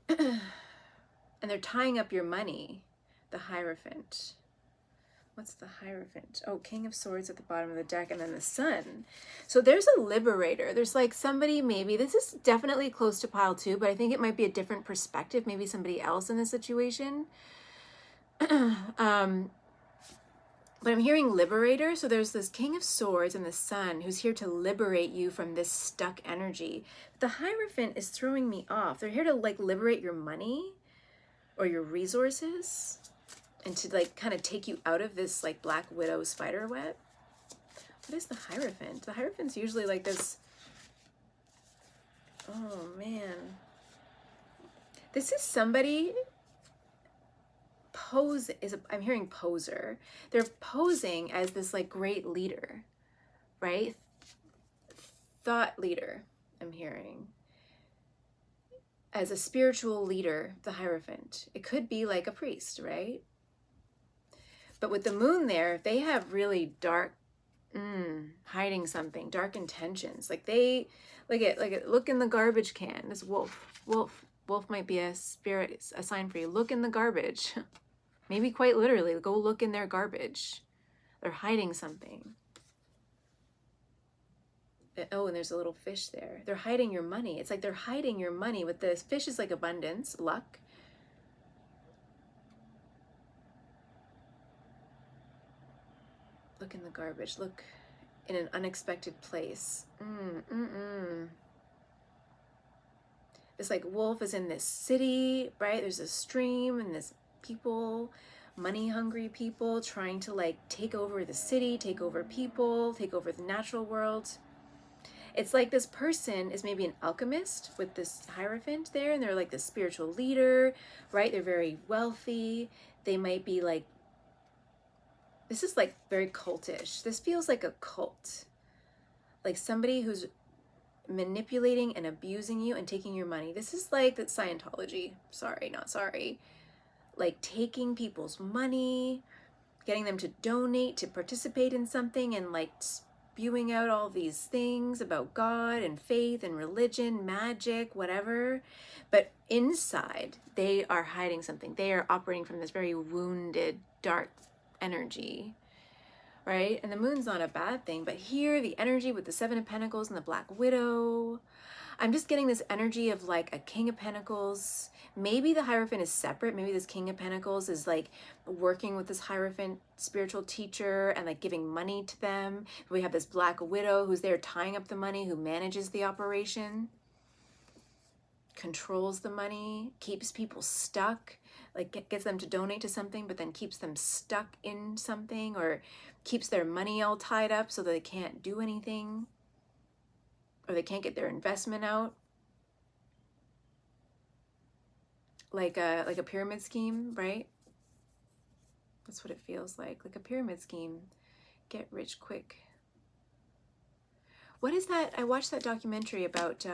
And they're tying up your money. The Hierophant. What's the Hierophant? Oh, King of Swords at the bottom of the deck, and then the Sun. So there's a liberator. There's like somebody, maybe, this is definitely close to pile 2, but I think it might be a different perspective. Maybe somebody else in this situation. But I'm hearing liberator. So there's this King of Swords and the Sun who's here to liberate you from this stuck energy. The Hierophant is throwing me off. They're here to like liberate your money or your resources and to like kind of take you out of this like Black Widow spider web. What is the Hierophant? The Hierophant's usually like this. Oh man. This is somebody I'm hearing poser. They're posing as this like great leader, right? Thought leader, I'm hearing. As a spiritual leader, the Hierophant. It could be like a priest, right? But with the moon there, they have really dark, hiding something, dark intentions. Like they, look in the garbage can. This wolf might be a spirit, a sign for you. Look in the garbage. Maybe quite literally, go look in their garbage. They're hiding something. Oh, and there's a little fish there. They're hiding your money. It's like they're hiding your money. With this fish is like abundance, luck. Look in the garbage. Look in an unexpected place. This like wolf is in this city, right? There's a stream and this people, money hungry people trying to like take over the city, take over people, take over the natural world. It's like this person is maybe an alchemist with this Hierophant there, and they're like the spiritual leader, right? They're very wealthy. They might be like, this is like very cultish. This feels like a cult. Like somebody who's manipulating and abusing you and taking your money. This is like that Scientology. Sorry, not sorry. Like taking people's money, getting them to donate, to participate in something, and like spewing out all these things about God and faith and religion, magic, whatever. But inside, they are hiding something. They are operating from this very wounded, dark energy, right? And the moon's not a bad thing, but here the energy with the Seven of Pentacles and the Black Widow, I'm just getting this energy of like a King of Pentacles. Maybe the Hierophant is separate. Maybe this King of Pentacles is like working with this Hierophant spiritual teacher and like giving money to them. We have this Black Widow who's there tying up the money, who manages the operation, controls the money, keeps people stuck, like gets them to donate to something, but then keeps them stuck in something, or keeps their money all tied up so that they can't do anything, or they can't get their investment out. Like a pyramid scheme, right? That's what it feels like a pyramid scheme. Get rich quick. What is that? I watched that documentary about,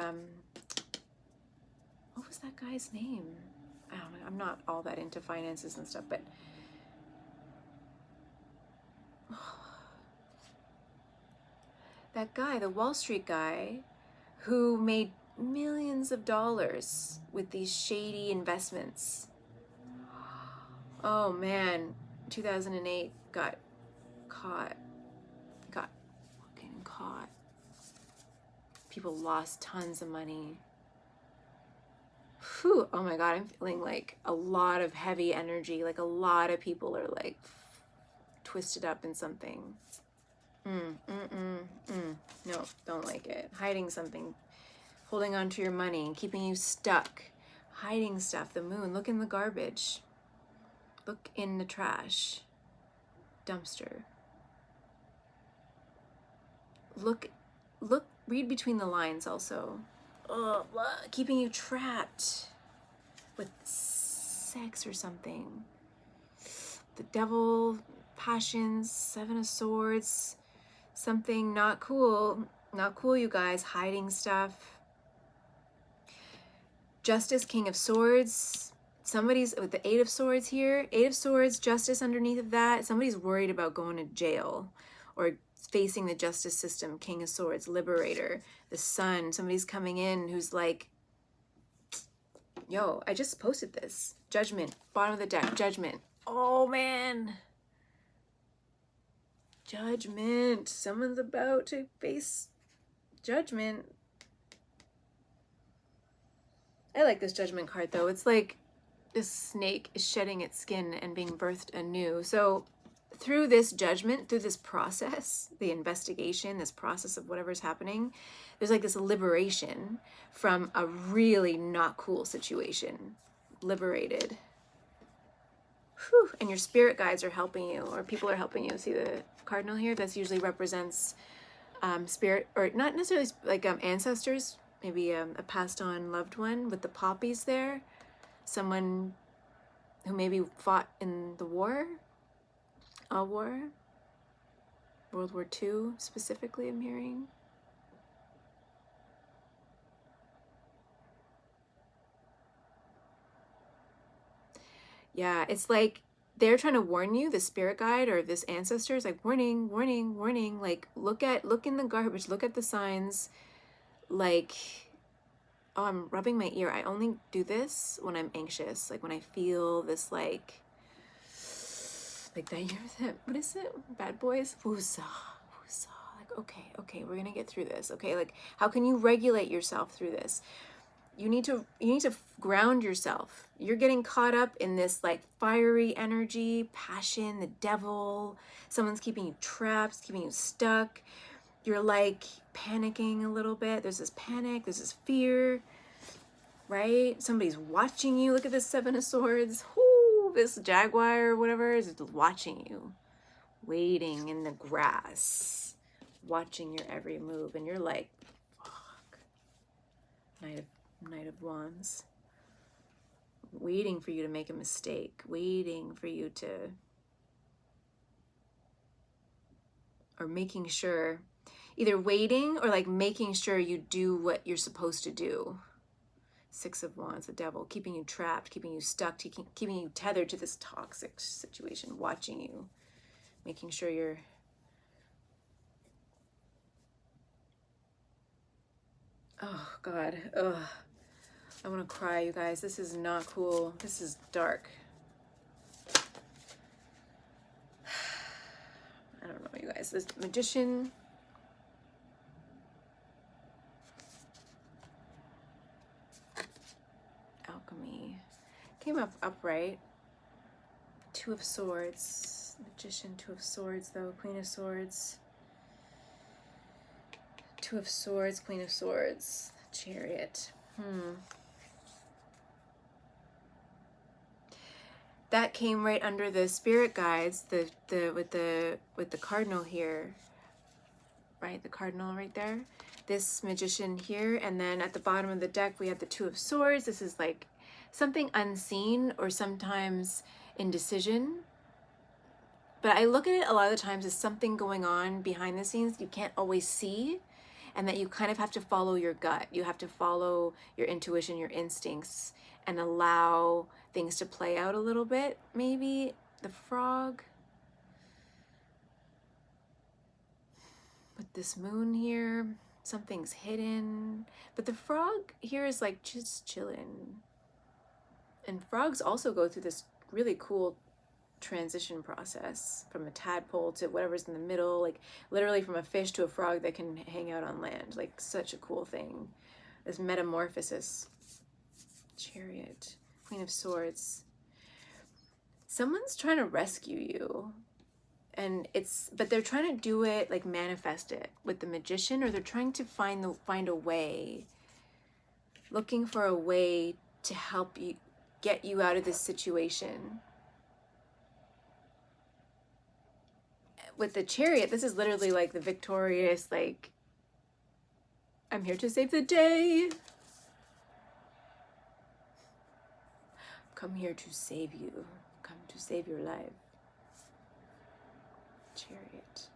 what was that guy's name? I'm not all that into finances and stuff, but that guy, the Wall Street guy, who made millions of dollars with these shady investments. Oh man, 2008 got fucking caught. People lost tons of money. Whew, oh my God, I'm feeling like a lot of heavy energy. Like a lot of people are like twisted up in something. No, don't like it. Hiding something, holding on to your money and keeping you stuck. Hiding stuff. The moon, look in the garbage. Look in the trash. Dumpster. Look, read between the lines also. Oh, keeping you trapped with sex or something. The devil, passions, Seven of Swords, something not cool. Not cool, you guys. Hiding stuff. Justice, King of Swords. Somebody's with the Eight of Swords here. Eight of Swords, justice underneath of that. Somebody's worried about going to jail or facing the justice system. King of Swords, Liberator, the Sun. Somebody's coming in who's like, yo, I just posted this. Judgment, bottom of the deck, Judgment. Oh man. Judgment. Someone's about to face judgment. I like this Judgment card though. It's like this snake is shedding its skin and being birthed anew. So through this judgment, through this process, the investigation, this process of whatever's happening, there's like this liberation from a really not cool situation. Liberated. Whew. And your spirit guides are helping you, or people are helping you. See the cardinal here? That usually represents spirit, or not necessarily like ancestors, maybe a passed on loved one with the poppies there. Someone who maybe fought in the war. A war, World War II specifically, I'm hearing. Yeah, it's like they're trying to warn you, the spirit guide or this ancestor is like, warning, warning, warning. Like, look in the garbage, look at the signs. Like, oh, I'm rubbing my ear. I only do this when I'm anxious, like when I feel this like that, what is it? Bad Boys? Woosah, woosah. Like Okay, we're gonna get through this. Okay, like how can you regulate yourself through this? You need to ground yourself. You're getting caught up in this like fiery energy, passion, the devil. Someone's keeping you trapped, keeping you stuck. You're like panicking a little bit. There's this panic, there's this fear, right? Somebody's watching you. Look at this Seven of Swords. Whoo, this jaguar or whatever is watching you, waiting in the grass, watching your every move, and you're like, fuck. Knight of Wands. Waiting for you to make a mistake, waiting for you to, or making sure, either waiting or like making sure you do what you're supposed to do. Six of Wands, the devil, keeping you trapped, keeping you stuck, keeping you tethered to this toxic situation, watching you, making sure you're, oh God, ugh. I want to cry, you guys. This is not cool. This is dark. I don't know, you guys. This Magician. Alchemy. Came up upright. Two of Swords. Magician, Two of Swords, though. Queen of Swords. Two of Swords, Queen of Swords. Chariot. That came right under the spirit guides, with the cardinal here, right? The cardinal right there. This Magician here, and then at the bottom of the deck we have the Two of Swords. This is like something unseen or sometimes indecision. But I look at it a lot of the times as something going on behind the scenes you can't always see, and that you kind of have to follow your gut. You have to follow your intuition, your instincts, and allow things to play out a little bit, maybe. The frog. With this moon here, something's hidden. But the frog here is like just chilling. And frogs also go through this really cool transition process from a tadpole to whatever's in the middle, like literally from a fish to a frog that can hang out on land. Like such a cool thing. This metamorphosis. Chariot. Queen of Swords. Someone's trying to rescue you, but they're trying to do it, like manifest it with the Magician, or they're trying to find a way, looking for a way to help you, get you out of this situation. With the Chariot, this is literally like the victorious, like, I'm here to save the day. Come here to save you. Come to save your life. Chariot.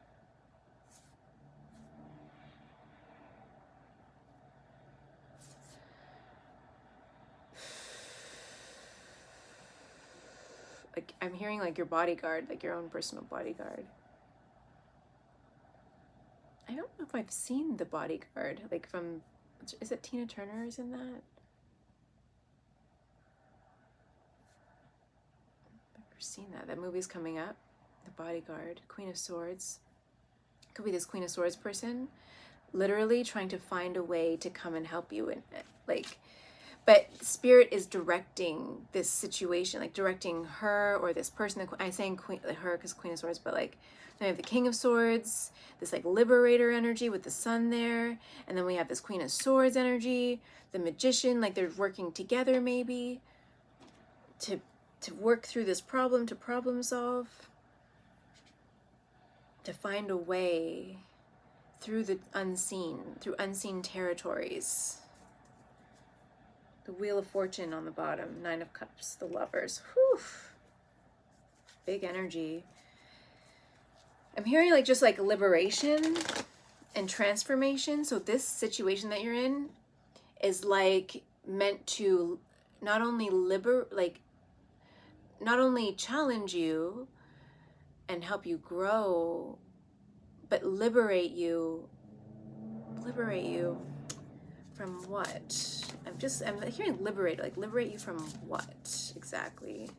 Like, I'm hearing like your bodyguard, like your own personal bodyguard. I don't know if I've seen The Bodyguard, like from, is it Tina Turner is in that? Seen that. That movie's coming up. The Bodyguard. Queen of Swords. Could be this Queen of Swords person literally trying to find a way to come and help you in it. Like, but Spirit is directing this situation, like directing her or this person. I'm saying queen, her because Queen of Swords, but like then we have the King of Swords, this like liberator energy with the sun there, and then we have this Queen of Swords energy, the Magician, like they're working together maybe to work through this problem, to problem solve, to find a way through the unseen, through unseen territories. The Wheel of Fortune on the bottom, Nine of Cups, the Lovers. Whew. Big energy. I'm hearing like just like liberation and transformation. So this situation that you're in is like meant to not only not only challenge you and help you grow, but liberate you from what? I'm hearing liberate, like liberate you from what exactly?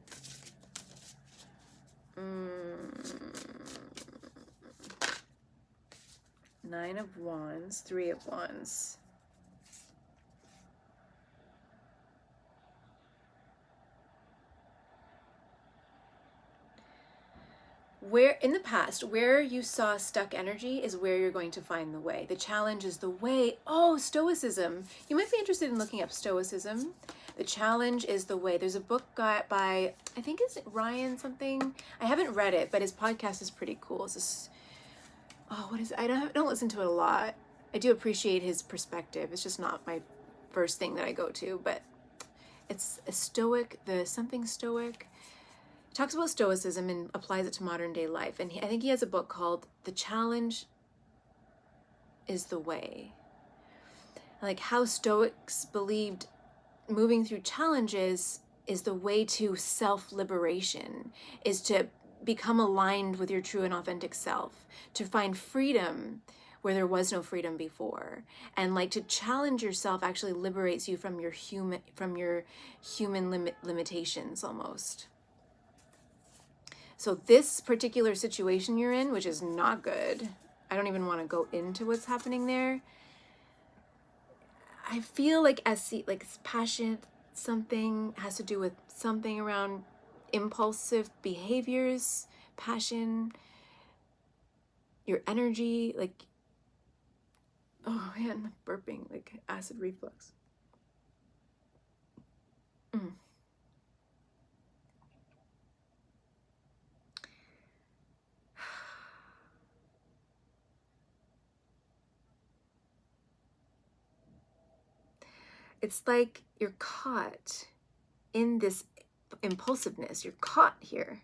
Nine Nine of Wands, Three of Wands. Where in the past, where you saw stuck energy is where you're going to find the way. The challenge is the way. Oh, Stoicism. You might be interested in looking up Stoicism. The challenge is the way. There's a book by, I think it's Ryan something. I haven't read it, but his podcast is pretty cool. It's this, oh, what is it? I don't listen to it a lot. I do appreciate his perspective. It's just not my first thing that I go to, but it's a Stoic, the something Stoic. Talks about Stoicism and applies it to modern day life. And I think he has a book called The Challenge is the Way. Like how Stoics believed moving through challenges is the way to self-liberation, is to become aligned with your true and authentic self, to find freedom where there was no freedom before. And like to challenge yourself actually liberates you from your human limitations almost. So this particular situation you're in, which is not good, I don't even want to go into what's happening there. I feel like passion, something has to do with something around impulsive behaviors, passion, your energy, like, oh man, burping, like acid reflux. It's like you're caught in this impulsiveness. You're caught here.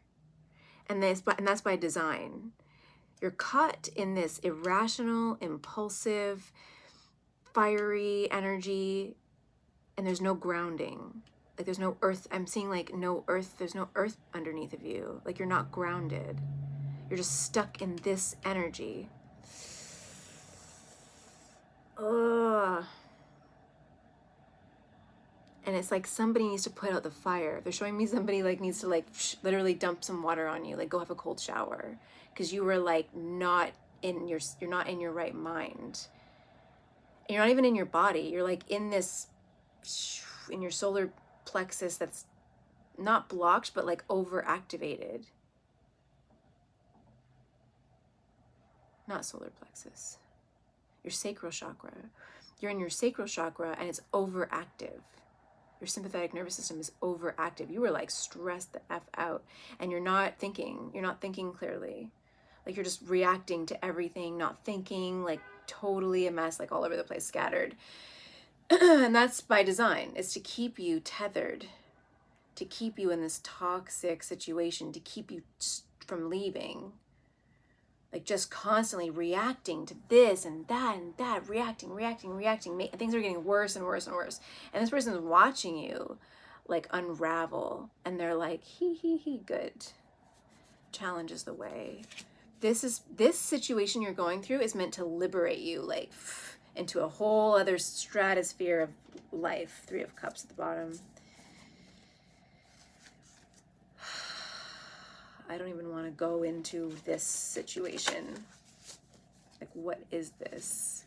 And that's by design. You're caught in this irrational, impulsive, fiery energy, and there's no grounding. Like there's no earth. I'm seeing like no earth. There's no earth underneath of you. Like you're not grounded. You're just stuck in this energy. Ugh. And it's like somebody needs to put out the fire. They're showing me somebody like needs to like literally dump some water on you, like go have a cold shower, because you were like you're not in your right mind. And you're not even in your body. You're like in your solar plexus that's not blocked, but like overactivated. Not solar plexus. Your sacral chakra. You're in your sacral chakra and it's overactive. Your sympathetic nervous system is overactive. You were like stressed the F out and you're not thinking clearly. Like you're just reacting to everything, not thinking, like totally a mess, like all over the place, scattered. And that's by design. It's to keep you tethered, to keep you in this toxic situation, to keep you from leaving. Like just constantly reacting to this and that, reacting. Things are getting worse and worse and worse. And this person's watching you like unravel. And they're like, he, good. Challenge is the way. This situation you're going through is meant to liberate you like into a whole other stratosphere of life. Three of Cups at the bottom. I don't even want to go into this situation. Like, what is this?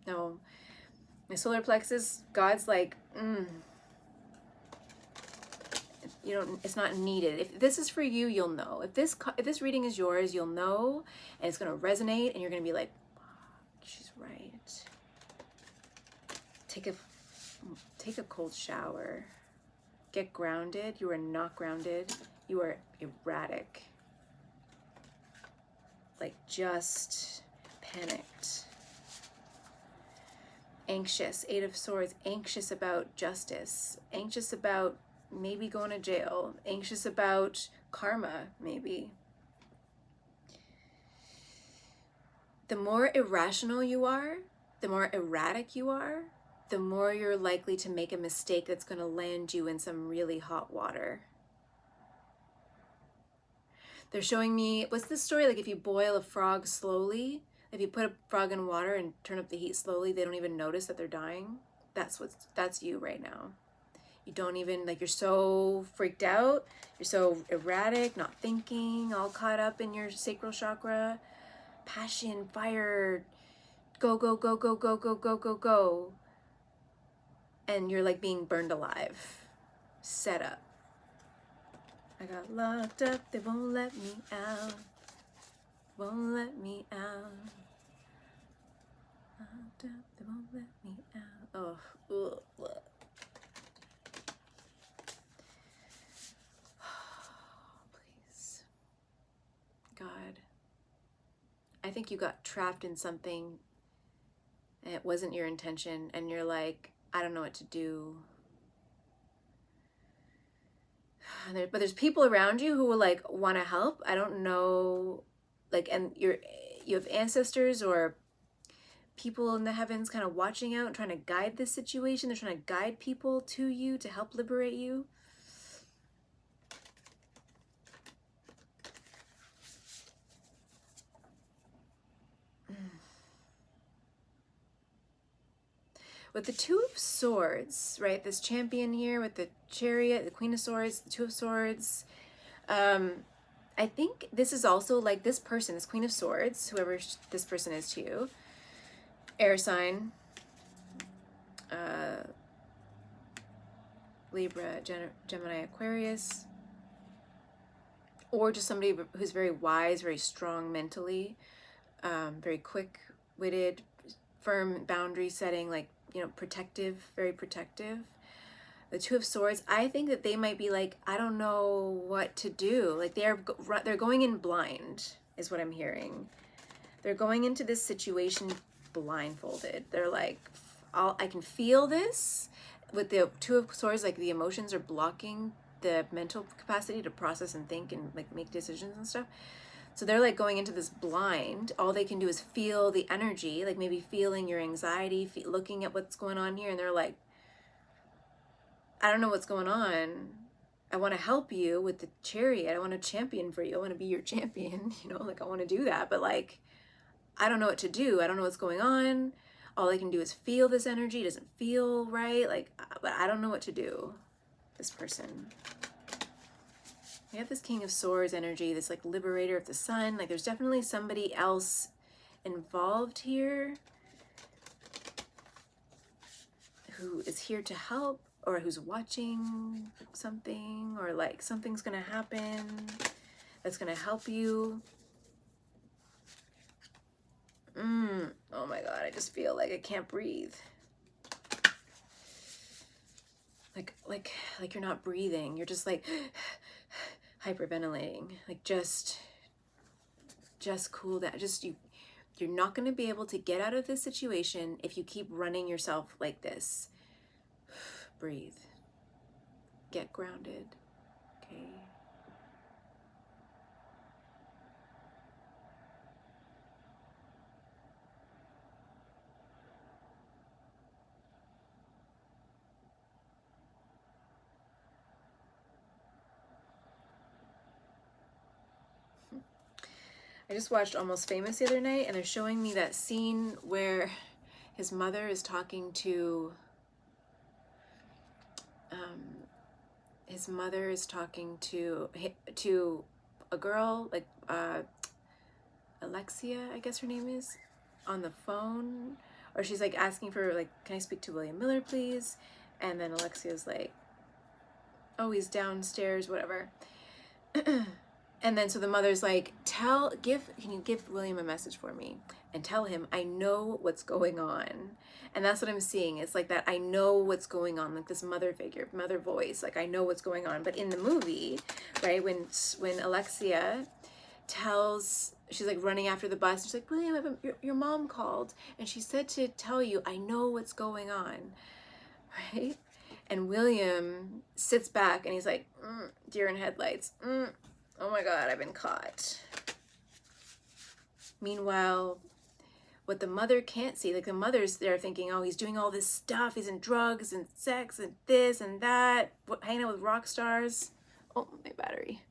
No. My solar plexus, God's like, it's not needed. If this is for you, you'll know. If this reading is yours, you'll know, and it's going to resonate, and you're going to be like, she's right. Take a cold shower. Get grounded. You are not grounded. You are erratic, like just panicked, anxious, Eight of Swords, anxious about justice, anxious about maybe going to jail, anxious about karma, maybe. The more irrational you are, the more erratic you are, the more you're likely to make a mistake that's going to land you in some really hot water. They're showing me, what's this story? Like if you boil a frog slowly, if you put a frog in water and turn up the heat slowly, they don't even notice that they're dying. That's you right now. You don't even, like, you're so freaked out. You're so erratic, not thinking, all caught up in your sacral chakra. Passion, fire. go, go, go, go, go, go, go, go, go. And you're like being burned alive. Set up. I got locked up, they won't let me out. Won't let me out. Locked up, they won't let me out. Oh, ugh, ugh. Please. God. I think you got trapped in something and it wasn't your intention, and you're like, I don't know what to do. But there's people around you who will like want to help. I don't know, like, and you have ancestors or people in the heavens kind of watching out and trying to guide this situation. They're trying to guide people to you to help liberate you. With the Two of Swords, right? This champion here with the Chariot, the Queen of Swords, the Two of Swords. I think this is also like this person, this Queen of Swords, whoever this person is to you, air sign, Libra, Gemini, Aquarius, or just somebody who's very wise, very strong mentally, very quick-witted, firm boundary setting, like, you know, protective, very protective. The Two of Swords, I think that they might be like, I don't know what to do. Like they're going in blind, is what I'm hearing. They're going into this situation blindfolded. They're like, I can feel this. With the Two of Swords, like the emotions are blocking the mental capacity to process and think and like make decisions and stuff. So they're like going into this blind. All they can do is feel the energy, like maybe feeling your anxiety, looking at what's going on here. And they're like, I don't know what's going on. I want to help you with the Chariot. I want to champion for you. I want to be your champion, you know, like I want to do that. But like, I don't know what to do. I don't know what's going on. All I can do is feel this energy. It doesn't feel right. Like, but I don't know what to do. This person. We have this King of Swords energy, this like liberator of the sun. Like there's definitely somebody else involved here who is here to help, or who's watching something, or like something's gonna happen that's gonna help you. Oh my God, I just feel like I can't breathe. Like you're not breathing. You're just like hyperventilating. Like just cool down. You're not going to be able to get out of this situation if you keep running yourself like this. Breathe. Get grounded. Okay. I just watched Almost Famous the other night, and they're showing me that scene where his mother is talking to a girl, like Alexia, I guess her name is, on the phone, or she's like asking for like, can I speak to William Miller, please? And then Alexia's like, oh, he's downstairs, whatever. And then so the mother's like, can you give William a message for me and tell him I know what's going on? And that's what I'm seeing. It's like that I know what's going on, like this mother figure, mother voice, like I know what's going on. But in the movie, right, when Alexia she's like running after the bus, she's like, William, your mom called and she said to tell you I know what's going on, right? And William sits back and he's like, deer in headlights. Oh my God, I've been caught. Meanwhile, what the mother can't see, like the mother's there thinking, oh, he's doing all this stuff. He's in drugs and sex and this and that, hanging out with rock stars. Oh, my battery.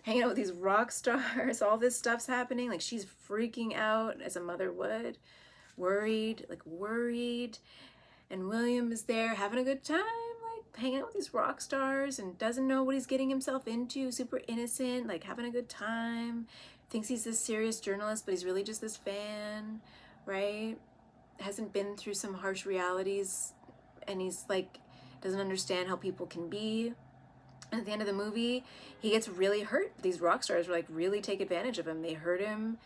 Hanging out with these rock stars. All this stuff's happening. Like she's freaking out as a mother would. Worried. And William is there having a good time. Hanging out with these rock stars and doesn't know what he's getting himself into, super innocent, like having a good time, thinks he's this serious journalist, but he's really just this fan, right? Hasn't been through some harsh realities, and he's like, doesn't understand how people can be. And at the end of the movie, he gets really hurt. These rock stars were like really take advantage of him. They hurt him,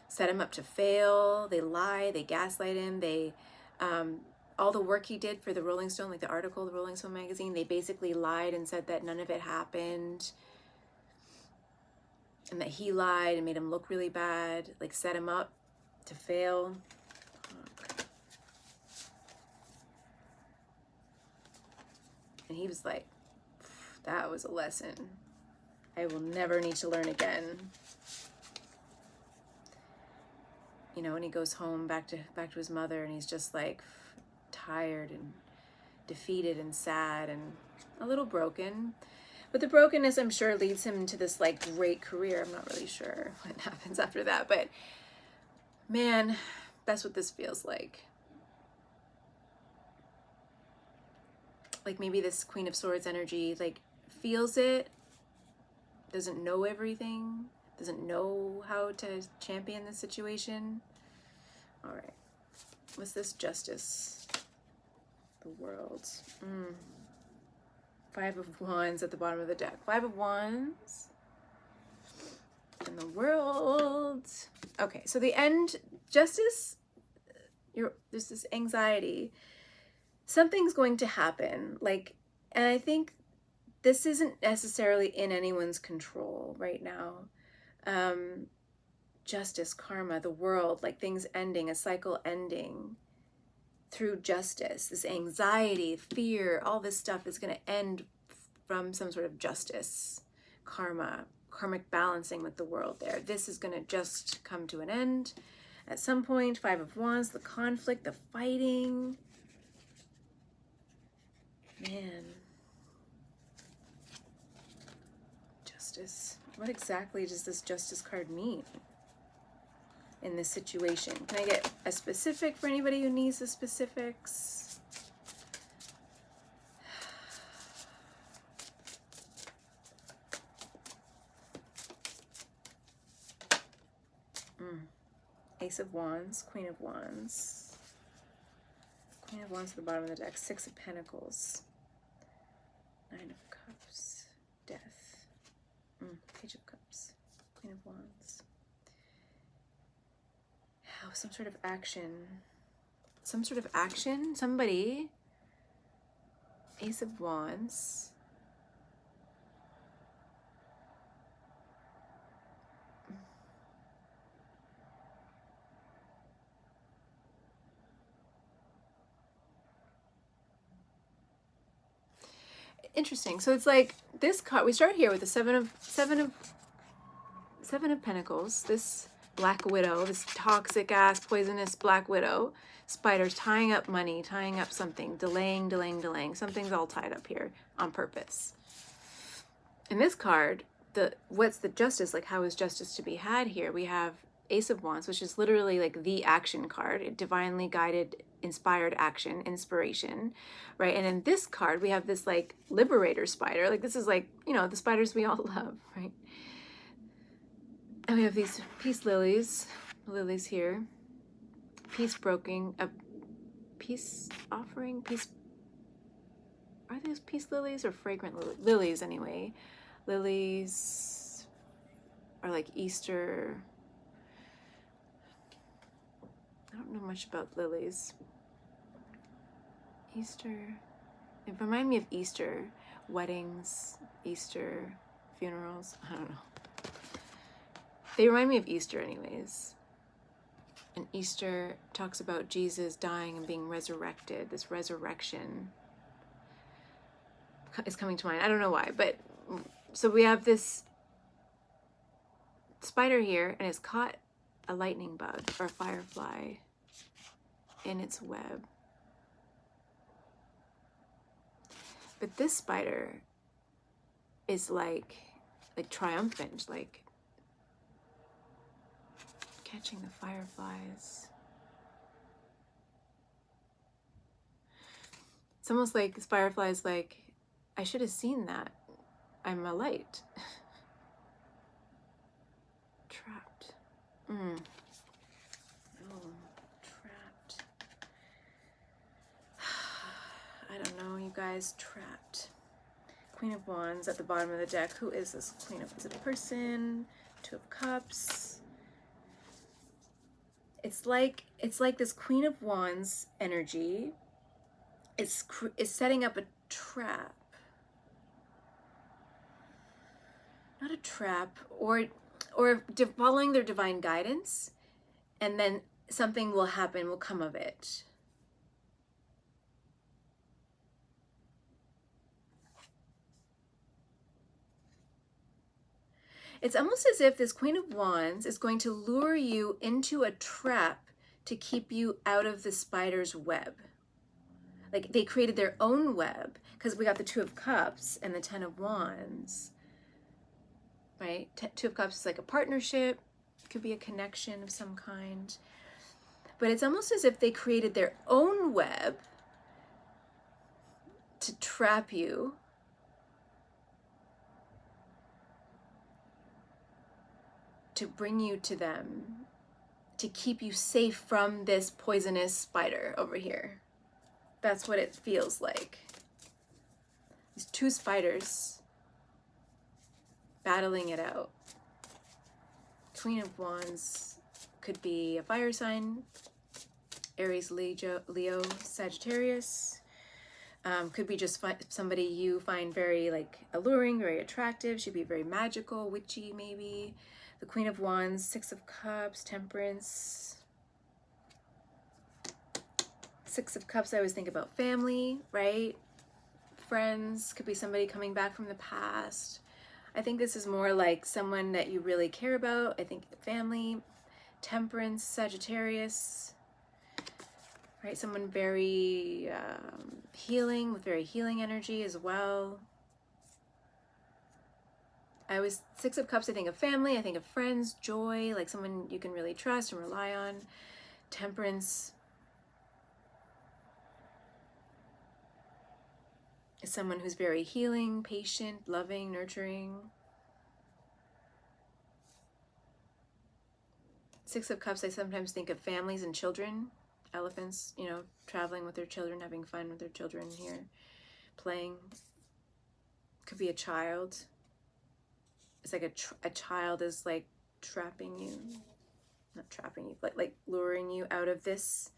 set him up to fail. They lie, they gaslight him. They, all the work he did for the Rolling Stone, like the article, the Rolling Stone magazine, they basically lied and said that none of it happened, and that he lied and made him look really bad, like set him up to fail. And he was like, that was a lesson I will never need to learn again. You know, and he goes home back to his mother, and he's just like tired and defeated and sad and a little broken. But the brokenness, I'm sure, leads him to this like great career. I'm not really sure what happens after that, but man, that's what this feels like. Like maybe this Queen of Swords energy like feels it, doesn't know everything, doesn't know how to champion the situation. All right, what's this? Justice, the world. 5 of Wands at the bottom of the deck. 5 of Wands and the world. Okay, so the end, justice, there's this anxiety. Something's going to happen, like, and I think this isn't necessarily in anyone's control right now. Justice, karma, the world, like things ending, a cycle ending through justice. This anxiety, fear, all this stuff is going to end from some sort of justice, karma, karmic balancing with the world there. This is going to just come to an end at some point. 5 of Wands, the conflict, the fighting. Man. Justice. What exactly does this Justice card mean in this situation? Can I get a specific for anybody who needs the specifics? Ace of Wands, Queen of Wands. Queen of Wands at the bottom of the deck. 6 of Pentacles. 9 of Cups. Death. Page of Cups. Queen of Wands. Oh, some sort of action. Some sort of action? Somebody. Ace of Wands. Interesting. So it's like this card. We start here with the seven of Pentacles. This Black Widow, this toxic ass, poisonous Black Widow. Spiders tying up money, tying up something, delaying. Something's all tied up here on purpose. In this card, what's the justice? Like, how is justice to be had here? We have Ace of Wands, which is literally like the action card, divinely guided, inspired action, inspiration, right? And in this card, we have this like liberator spider. Like, this is like, you know, the spiders we all love, right? And we have these peace lilies here. Peace broking, a peace offering, peace. Are these peace lilies or fragrant lilies anyway? Lilies are like Easter. I don't know much about lilies. Easter. It reminds me of Easter. Weddings, Easter, funerals. I don't know. They remind me of Easter anyways. And Easter talks about Jesus dying and being resurrected. This resurrection is coming to mind. I don't know why, but so we have this spider here, and it's caught a lightning bug or a firefly in its web. But this spider is like triumphant, like catching the fireflies. It's almost like this firefly is like, I should have seen that. I'm a light. Trapped. Oh, I don't know, you guys, trapped. Queen of Wands at the bottom of the deck. Who is this Queen of? Is it a person? Two of Cups. It's like this Queen of Wands energy is setting up a trap. Not a trap, or following their divine guidance, and then something will happen, will come of it. It's almost as if this Queen of Wands is going to lure you into a trap to keep you out of the spider's web. Like they created their own web, because we got the Two of Cups and the Ten of Wands, right? Two of Cups is like a partnership, could be a connection of some kind. But it's almost as if they created their own web to trap you, to bring you to them, to keep you safe from this poisonous spider over here. That's what it feels like. These two spiders battling it out. Queen of Wands could be a fire sign, Aries, Leo, Sagittarius. Could be just somebody you find very like alluring, very attractive. Should be very magical, witchy maybe. The Queen of Wands, Six of Cups, Temperance. Six of Cups, I always think about family, right? Friends, could be somebody coming back from the past. I think this is more like someone that you really care about. I think family, Temperance, Sagittarius, right? Someone very healing, with very healing energy as well. Six of Cups, I think of family, I think of friends, joy, like someone you can really trust and rely on. Temperance is someone who's very healing, patient, loving, nurturing. Six of Cups, I sometimes think of families and children, elephants, you know, traveling with their children, having fun with their children here, playing. Could be a child. It's like a child is like trapping you, not trapping you, but like luring you out of this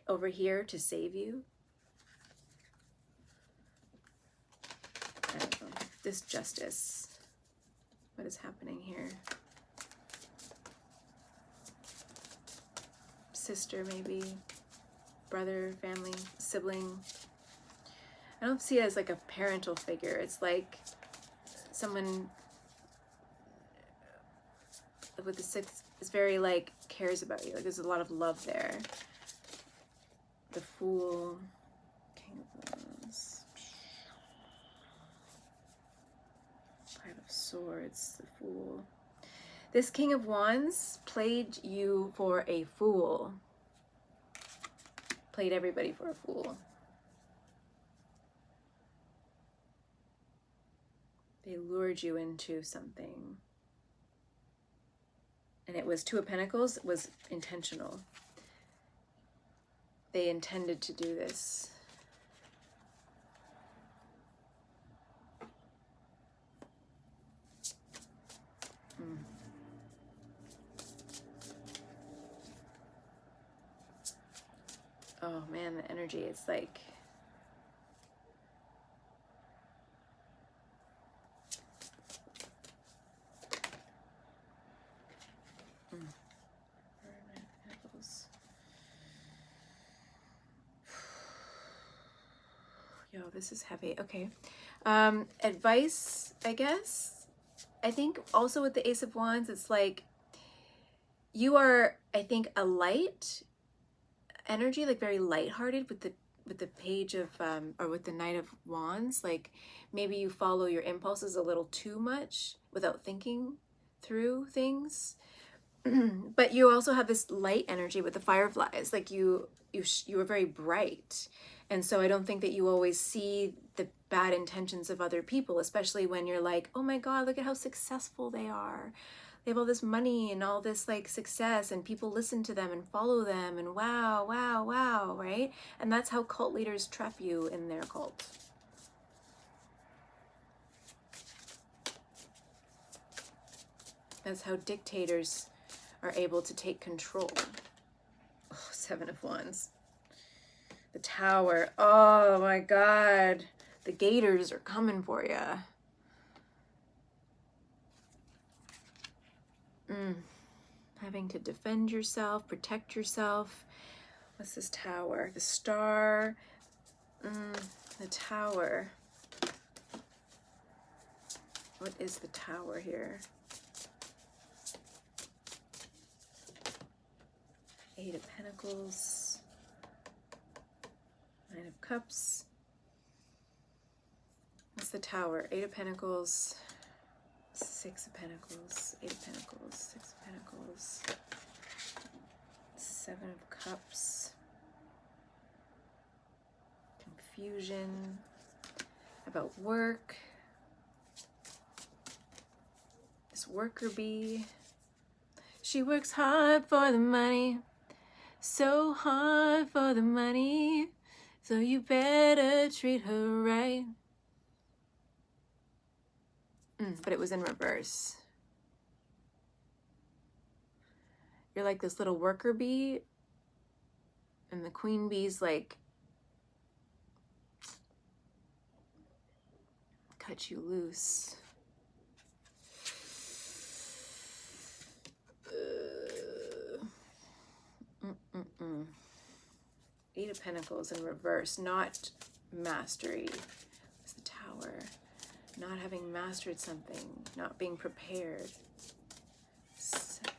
over here to save you. I don't know. This Justice. What is happening here? Sister maybe, brother, family, sibling. I don't see it as like a parental figure. It's like someone with the Six is very like cares about you. Like there's a lot of love there. The Fool, King of Wands, Five of Swords, the Fool. This King of Wands played you for a fool. Played everybody for a fool. They lured you into something. And it was Two of Pentacles, was intentional. They intended to do this. Oh man, the energy, it's like Yo, this is heavy. Okay. Advice, I guess. I think also with the Ace of Wands, it's like you are, I think, a light energy, like very lighthearted with the Page of or with the Knight of Wands. Like maybe you follow your impulses a little too much without thinking through things. But you also have this light energy with the fireflies. Like you are very bright. And so I don't think that you always see the bad intentions of other people, especially when you're like, oh my God, look at how successful they are. They have all this money and all this like success, and people listen to them and follow them, and wow, wow, wow, right? And that's how cult leaders trap you in their cult. That's how dictators are able to take control. Oh, Seven of Wands. The Tower. Oh my God. The gators are coming for you. Having to defend yourself, protect yourself. What's this Tower? The Star. The Tower. What is the Tower here? Eight of Pentacles. Nine of Cups. What's the Tower? Eight of Pentacles. Six of Pentacles. Eight of Pentacles. Six of Pentacles. Seven of Cups. Confusion about work. This worker bee. She works hard for the money. So hard for the money. So you better treat her right. But it was in reverse. You're like this little worker bee, and the queen bee's like cut you loose. Eight of Pentacles in reverse, not mastery. It's the Tower. Not having mastered something, not being prepared. Seven.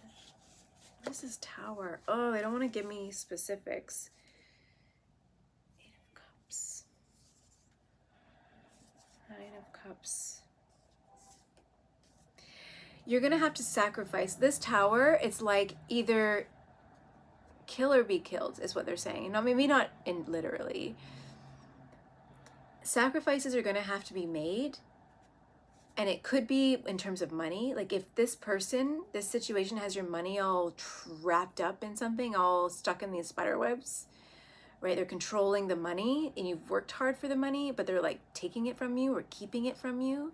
What is this Tower? Oh, they don't want to give me specifics. Eight of Cups. Nine of Cups. You're going to have to sacrifice. This Tower, it's like either kill or be killed is what they're saying. Now, maybe not in literally. Sacrifices are going to have to be made. And it could be in terms of money. Like if this person, this situation has your money all trapped up in something, all stuck in these spider webs, right? They're controlling the money and you've worked hard for the money, but they're like taking it from you or keeping it from you.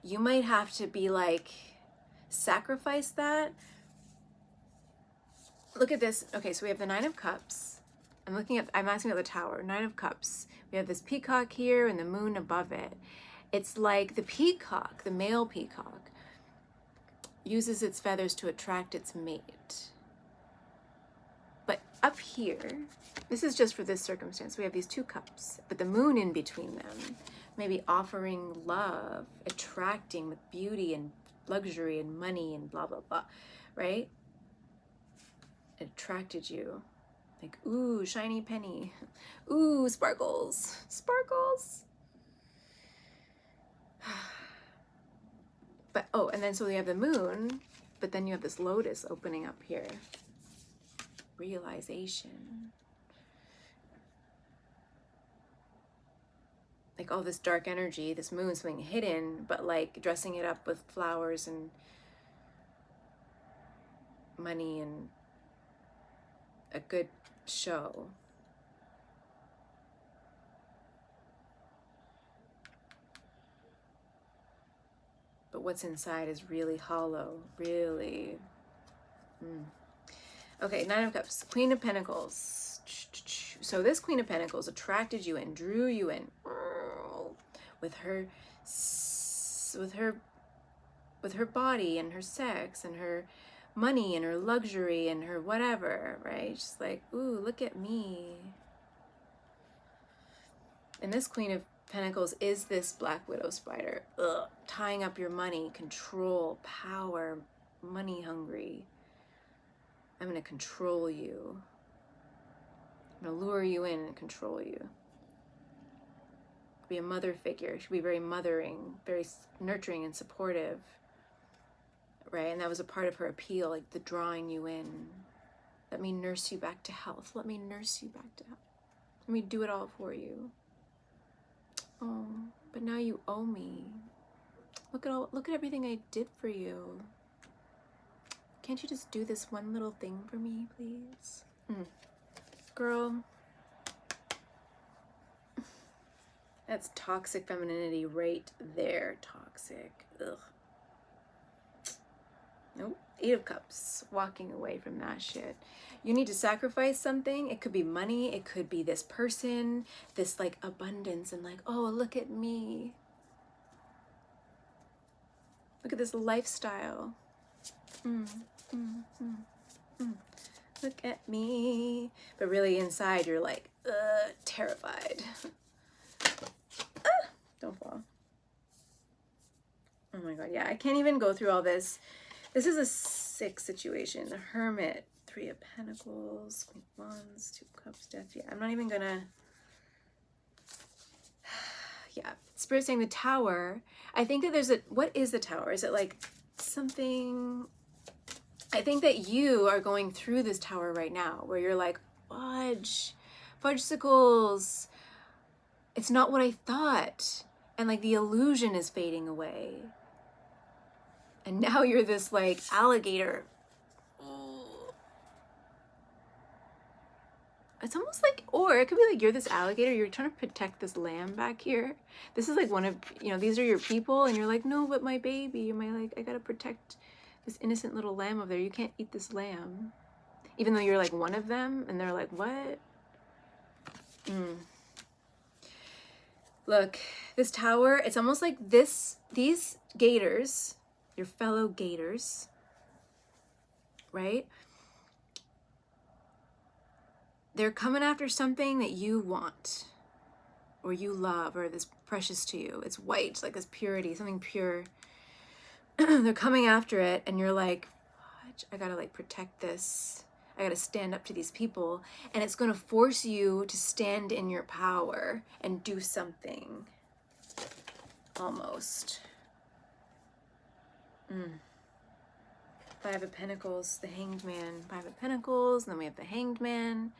You might have to be like, sacrifice that. Look at this. Okay, so we have the Nine of Cups. I'm asking about the Tower. Nine of Cups. We have this peacock here and the moon above it. It's like the peacock, the male peacock, uses its feathers to attract its mate. But up here, this is just for this circumstance. We have these two cups, but the moon in between them, maybe offering love, attracting with beauty and luxury and money and blah, blah, blah, right? It attracted you. Like, ooh, shiny penny. Ooh, sparkles. Sparkles. But, oh, and then so we have the moon, but then you have this lotus opening up here. Realization. Like all this dark energy, this moon something hidden, but like dressing it up with flowers and money and a good show. But what's inside is really hollow, really. Okay, Nine of Cups, Queen of Pentacles. So this Queen of Pentacles attracted you and drew you in with her body and her sex and her money and her luxury and her whatever, right? Just like, ooh, look at me. And this Queen of Pentacles is this Black Widow spider. Ugh, tying up your money, control, power, money hungry. I'm going to control you. I'm going to lure you in and control you. Be a mother figure. She should be very mothering, very nurturing and supportive. Right? And that was a part of her appeal, like the drawing you in. Let me nurse you back to health. Let me nurse you back to health. Let me do it all for you. Oh, but now you owe me. Look at everything I did for you. Can't you just do this one little thing for me, please? Girl. That's toxic femininity right there. Toxic. Ugh. Nope. 8 of Cups. Walking away from that shit. You need to sacrifice something. It could be money. It could be this person. This like abundance and like, oh, look at me. Look at this lifestyle. Look at me. But really inside you're like, terrified. Don't fall. Oh my God, yeah, I can't even go through all this. This is a 6 situation. The Hermit, 3 of Pentacles, Queen of Wands, 2 of Cups, Death. Yeah, I'm not even gonna. Yeah, Spirit saying the Tower. I think that there's a, what is the Tower? Is it like something? I think that you are going through this Tower right now where you're like, fudgesicles. It's not what I thought. And like the illusion is fading away. And now you're this like alligator. It's almost like, or it could be like you're this alligator, you're trying to protect this lamb back here. This is like one of, you know, these are your people and you're like, no, but my baby, I gotta protect this innocent little lamb over there. You can't eat this lamb. Even though you're like one of them and they're like, what? Look, this Tower, it's almost like these gators, your fellow gators, right? They're coming after something that you want or you love or that's precious to you. It's white, like this purity, something pure. They're coming after it and you're like, I gotta like protect this. I gotta stand up to these people. And it's gonna force you to stand in your power and do something. Almost. 5 of Pentacles, the Hanged Man. 5 of Pentacles, and then we have the Hanged Man.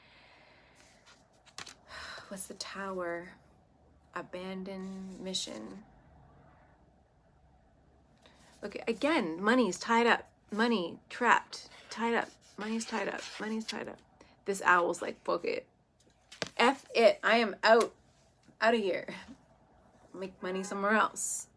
What's the Tower? Abandoned mission. Look, again, money's tied up. Money trapped, tied up. Money's tied up. Money's tied up. This owl's like, fuck it. F it. I am out of here. Make money somewhere else.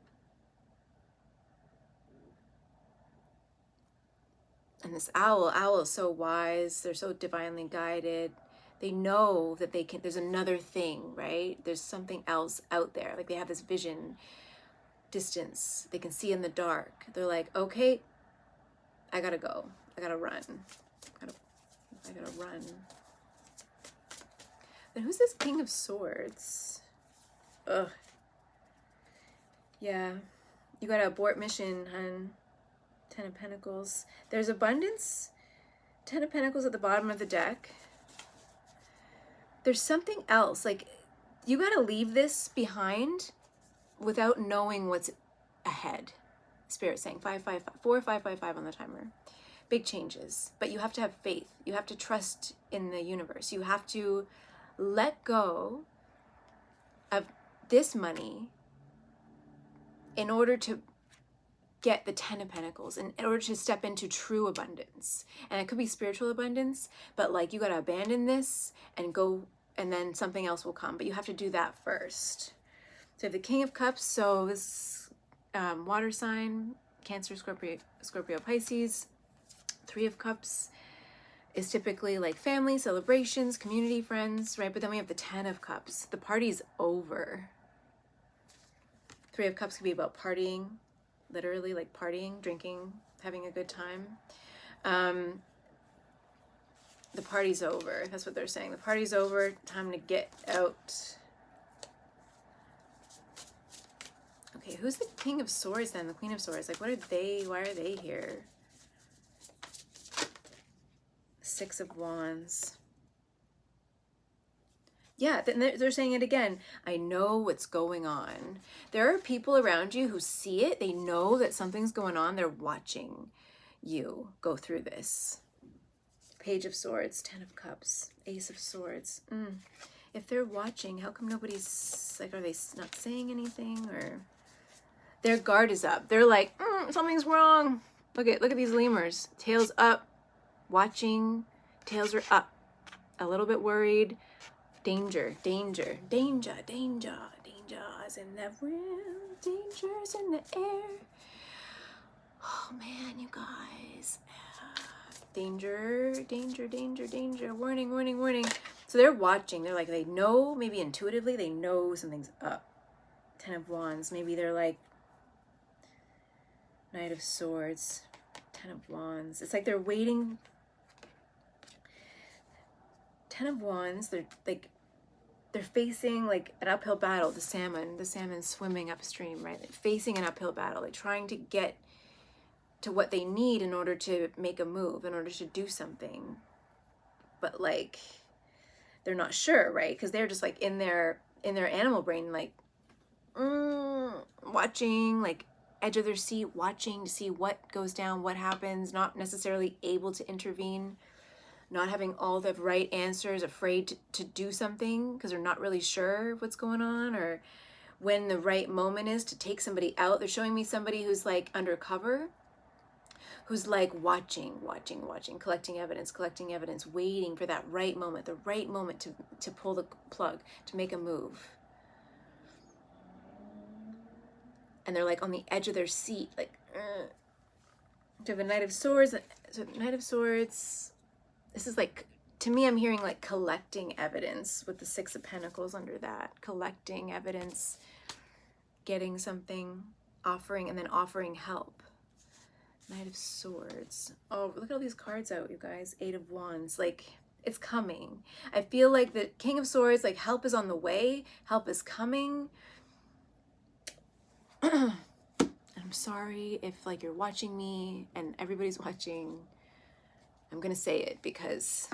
And this owl is so wise. They're so divinely guided. They know that they can, there's another thing, right? There's something else out there. Like they have this vision, distance. They can see in the dark. They're like, okay, I gotta go. I gotta run. I gotta run. Then who's this King of Swords? Ugh. Yeah. You gotta abort mission, hun. 10 of Pentacles. There's abundance. 10 of Pentacles at the bottom of the deck. There's something else. Like, you gotta leave this behind without knowing what's ahead. Spirit saying 555 on the timer. Big changes, but you have to have faith. You have to trust in the universe. You have to let go of this money in order to get the 10 of Pentacles, in order to step into true abundance. And it could be spiritual abundance, but like you got to abandon this and go, and then something else will come. But you have to do that first. So you have the King of Cups. So this water sign, Cancer, Scorpio, Pisces. 3 of Cups is typically like family, celebrations, community, friends, right? But then we have the 10 of Cups. The party's over. 3 of Cups could be about partying, literally like partying, drinking, having a good time. The party's over. That's what they're saying. The party's over. Time to get out. Okay, who's the King of Swords then? The Queen of Swords. Like, what are they? Why are they here? 6 of Wands. Yeah, they're saying it again. I know what's going on. There are people around you who see it. They know that something's going on. They're watching you go through this. Page of Swords, 10 of Cups, Ace of Swords. If they're watching, how come nobody's, like, are they not saying anything? Or their guard is up. They're like, something's wrong. Look at these lemurs. Tails up, watching. Tails are up. A little bit worried. Danger, danger, danger, danger. Danger is in the room. Danger is in the air. Oh man, you guys. Danger, danger, danger, danger. Warning, warning, warning. So they're watching. They're like, they know, maybe intuitively, they know something's up. 10 of Wands. Maybe they're like Knight of Swords. 10 of Wands. It's like they're waiting. 10 of Wands. They're like, they're facing like an uphill battle. The salmon swimming upstream, right? They're facing an uphill battle. They're trying to get to what they need in order to make a move, in order to do something. But like, they're not sure, right? Because they're just like in their animal brain, like watching, like edge of their seat, watching to see what goes down, what happens, not necessarily able to intervene, not having all the right answers, afraid to do something because they're not really sure what's going on or when the right moment is to take somebody out. They're showing me somebody who's like undercover, who's like watching, collecting evidence, waiting for that right moment, to pull the plug, to make a move. And they're like on the edge of their seat, like, to have a Knight of Swords. So Knight of Swords, this is like, to me, I'm hearing like collecting evidence with the 6 of Pentacles under that. Collecting evidence, getting something, offering, and then offering help. Knight of Swords. Oh, look at all these cards out, you guys. 8 of Wands. Like, it's coming. I feel like the King of Swords, like, help is on the way. Help is coming. I'm sorry if, like, you're watching me and everybody's watching. I'm going to say it because,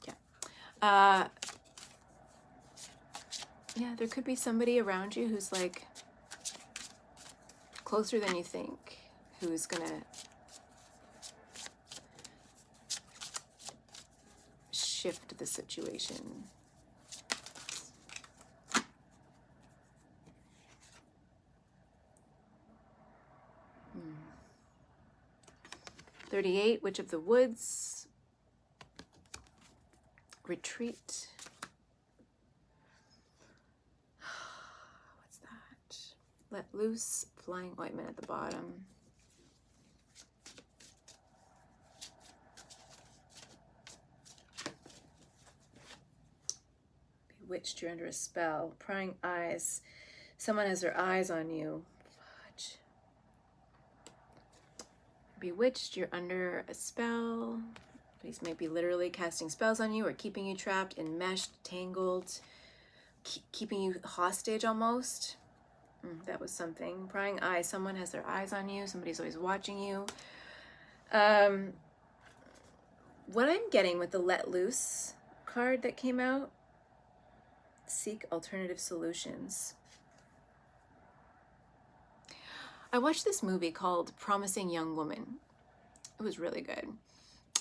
yeah. Yeah, there could be somebody around you who's, like, closer than you think, who's gonna shift the situation. 38, Witch of the Woods. Retreat. What's that? Let loose. Flying ointment at the bottom. Bewitched, you're under a spell. Prying eyes. Someone has their eyes on you. Fudge. Bewitched, you're under a spell. These may be literally casting spells on you or keeping you trapped, enmeshed, tangled, keeping you hostage almost. That was something. Prying eyes. Someone has their eyes on you. Somebody's always watching you. What I'm getting with the Let Loose card that came out, seek alternative solutions. I watched this movie called Promising Young Woman. It was really good.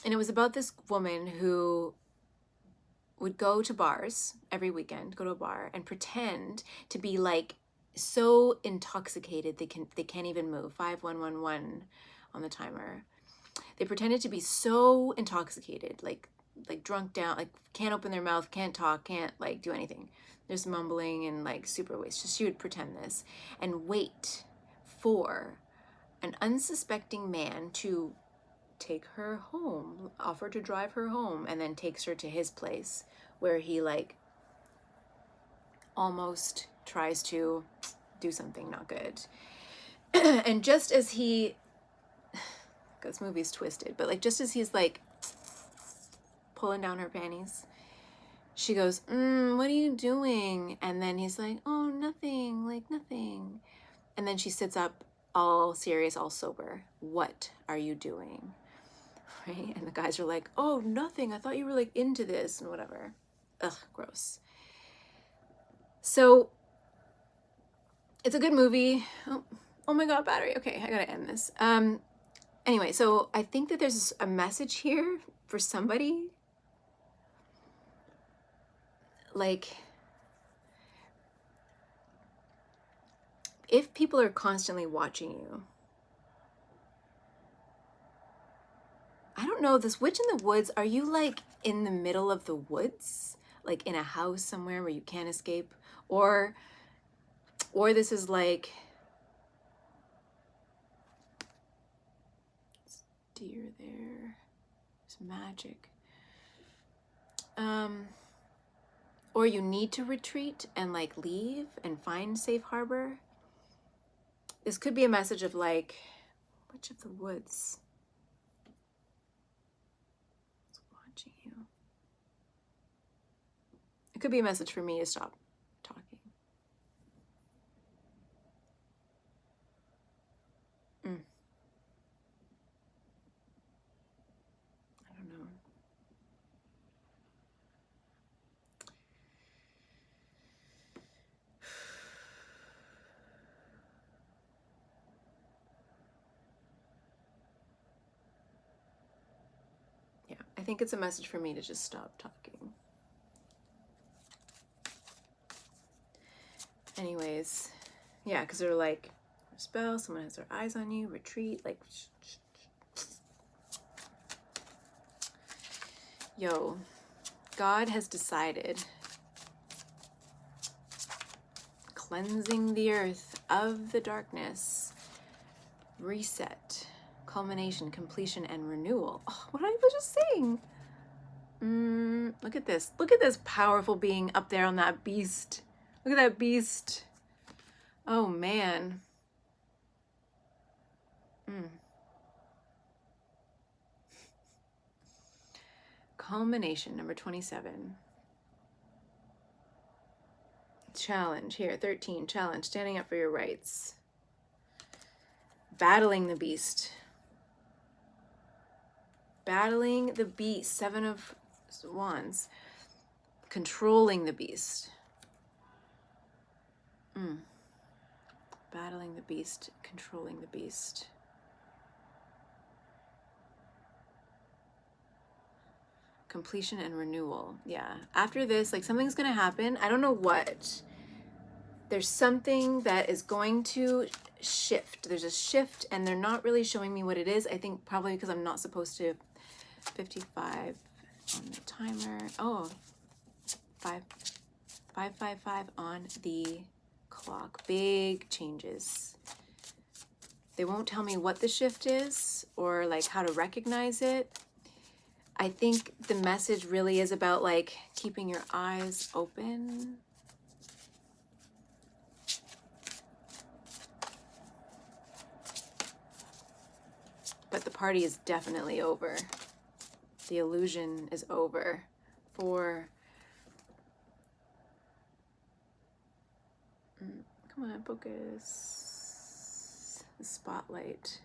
And it was about this woman who would go to bars every weekend, go to a bar and pretend to be like so intoxicated they can't even move. 5111 on the timer. They pretended to be so intoxicated, like drunk down, like can't open their mouth, can't talk, can't like do anything. There's mumbling and like super waste. Just she would pretend this and wait for an unsuspecting man to take her home, offer to drive her home, and then takes her to his place where he like almost tries to do something not good. And just as he, this movie's twisted, but like just as he's like pulling down her panties, she goes, what are you doing? And then he's like, oh, nothing, like nothing. And then she sits up all serious, all sober. What are you doing? Right? And the guys are like, oh, nothing. I thought you were like into this and whatever. Ugh, gross. So it's a good movie. Oh my God, battery. Okay, I gotta end this. Anyway, so I think that there's a message here for somebody. Like, if people are constantly watching you, I don't know, this witch in the woods, are you like in the middle of the woods? Like in a house somewhere where you can't escape? Or this is like, it's deer there, it's magic. Or you need to retreat and like leave and find safe harbor. This could be a message of like, witch of the woods. It's watching you. It could be a message for me to stop talking. I don't know. Yeah, I think it's a message for me to just stop talking. Anyways, yeah, because they're like, spell, someone has their eyes on you, retreat, like, yo, God has decided, cleansing the earth of the darkness, reset, culmination, completion, and renewal. Oh, what I was just saying. Look at this. Look at this powerful being up there on that beast. Look at that beast. Oh, man. Culmination, number 27. Challenge, here, 13. Challenge, standing up for your rights. Battling the beast. Battling the beast. 7 of Wands. Controlling the beast. Battling the beast, controlling the beast. Completion and renewal. Yeah. After this, like something's going to happen. I don't know what. There's something that is going to shift. There's a shift and they're not really showing me what it is. I think probably because I'm not supposed to. 55 on the timer. Oh, 555 on the clock. Big changes. They won't tell me what the shift is or like how to recognize it. I think the message really is about like keeping your eyes open. But the party is definitely over. The illusion is over for, come on, focus, the spotlight.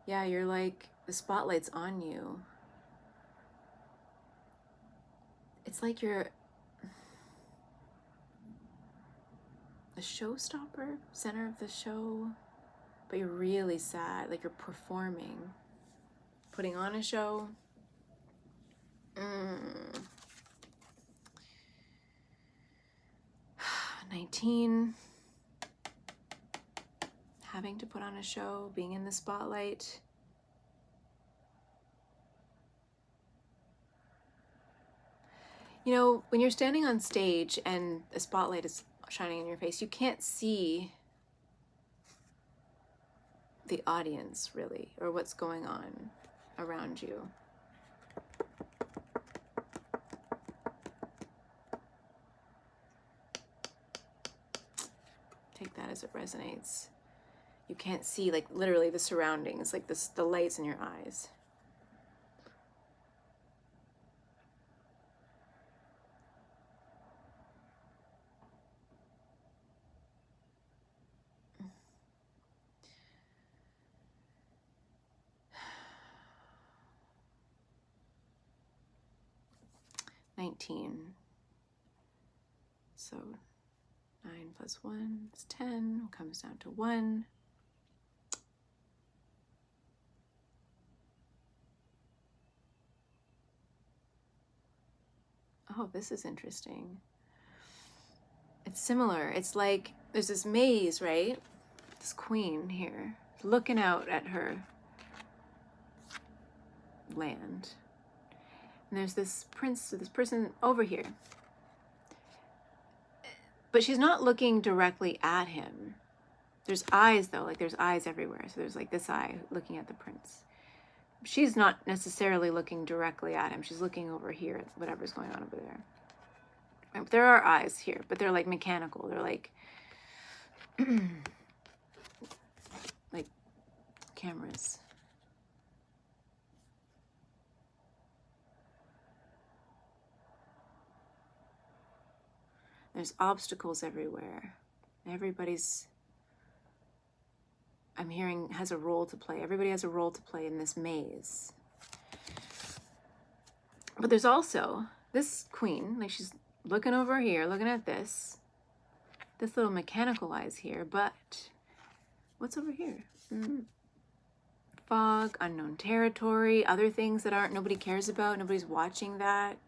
Yeah, you're like, the spotlight's on you. It's like you're the showstopper, center of the show, but you're really sad, like you're performing, putting on a show. 19, having to put on a show, being in the spotlight. You know, when you're standing on stage and the spotlight is shining in your face, you can't see the audience really, or what's going on around you. Take that as it resonates. You can't see like literally the surroundings, like this, the lights in your eyes. So 9 plus 1 is 10, comes down to 1. Oh, this is interesting. It's similar. It's like there's this maze, right? This queen here looking out at her land. And there's this prince, this person over here. But she's not looking directly at him. There's eyes though, like there's eyes everywhere. So there's like this eye looking at the prince. She's not necessarily looking directly at him. She's looking over here at whatever's going on over there. And there are eyes here, but they're like mechanical. They're like, like cameras. There's obstacles everywhere. Everybody's, I'm hearing, has a role to play. Everybody has a role to play in this maze. But there's also this queen, like she's looking over here, looking at this little mechanical eyes here, but what's over here? Fog, unknown territory, other things that aren't, nobody cares about, nobody's watching that.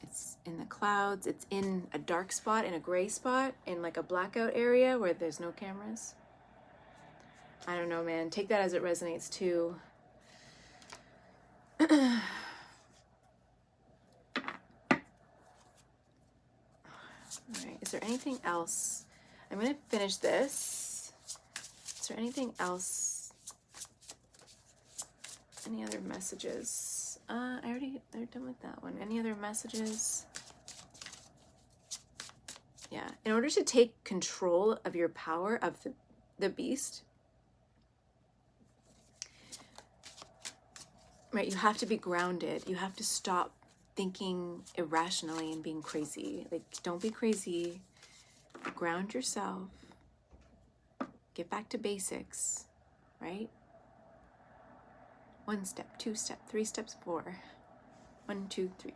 It's in the clouds, it's in a dark spot, in a gray spot, in like a blackout area where there's no cameras. I don't know, man. Take that as it resonates too. All right, is there anything else? I'm going to finish this. Is there anything else? Any other messages? They're done with that one. Any other messages? Yeah, in order to take control of your power of the beast, right, you have to be grounded. You have to stop thinking irrationally and being crazy. Like, don't be crazy. Ground yourself. Get back to basics, right? 1 step, 2 step, 3 steps, 4. 1, 2, 3.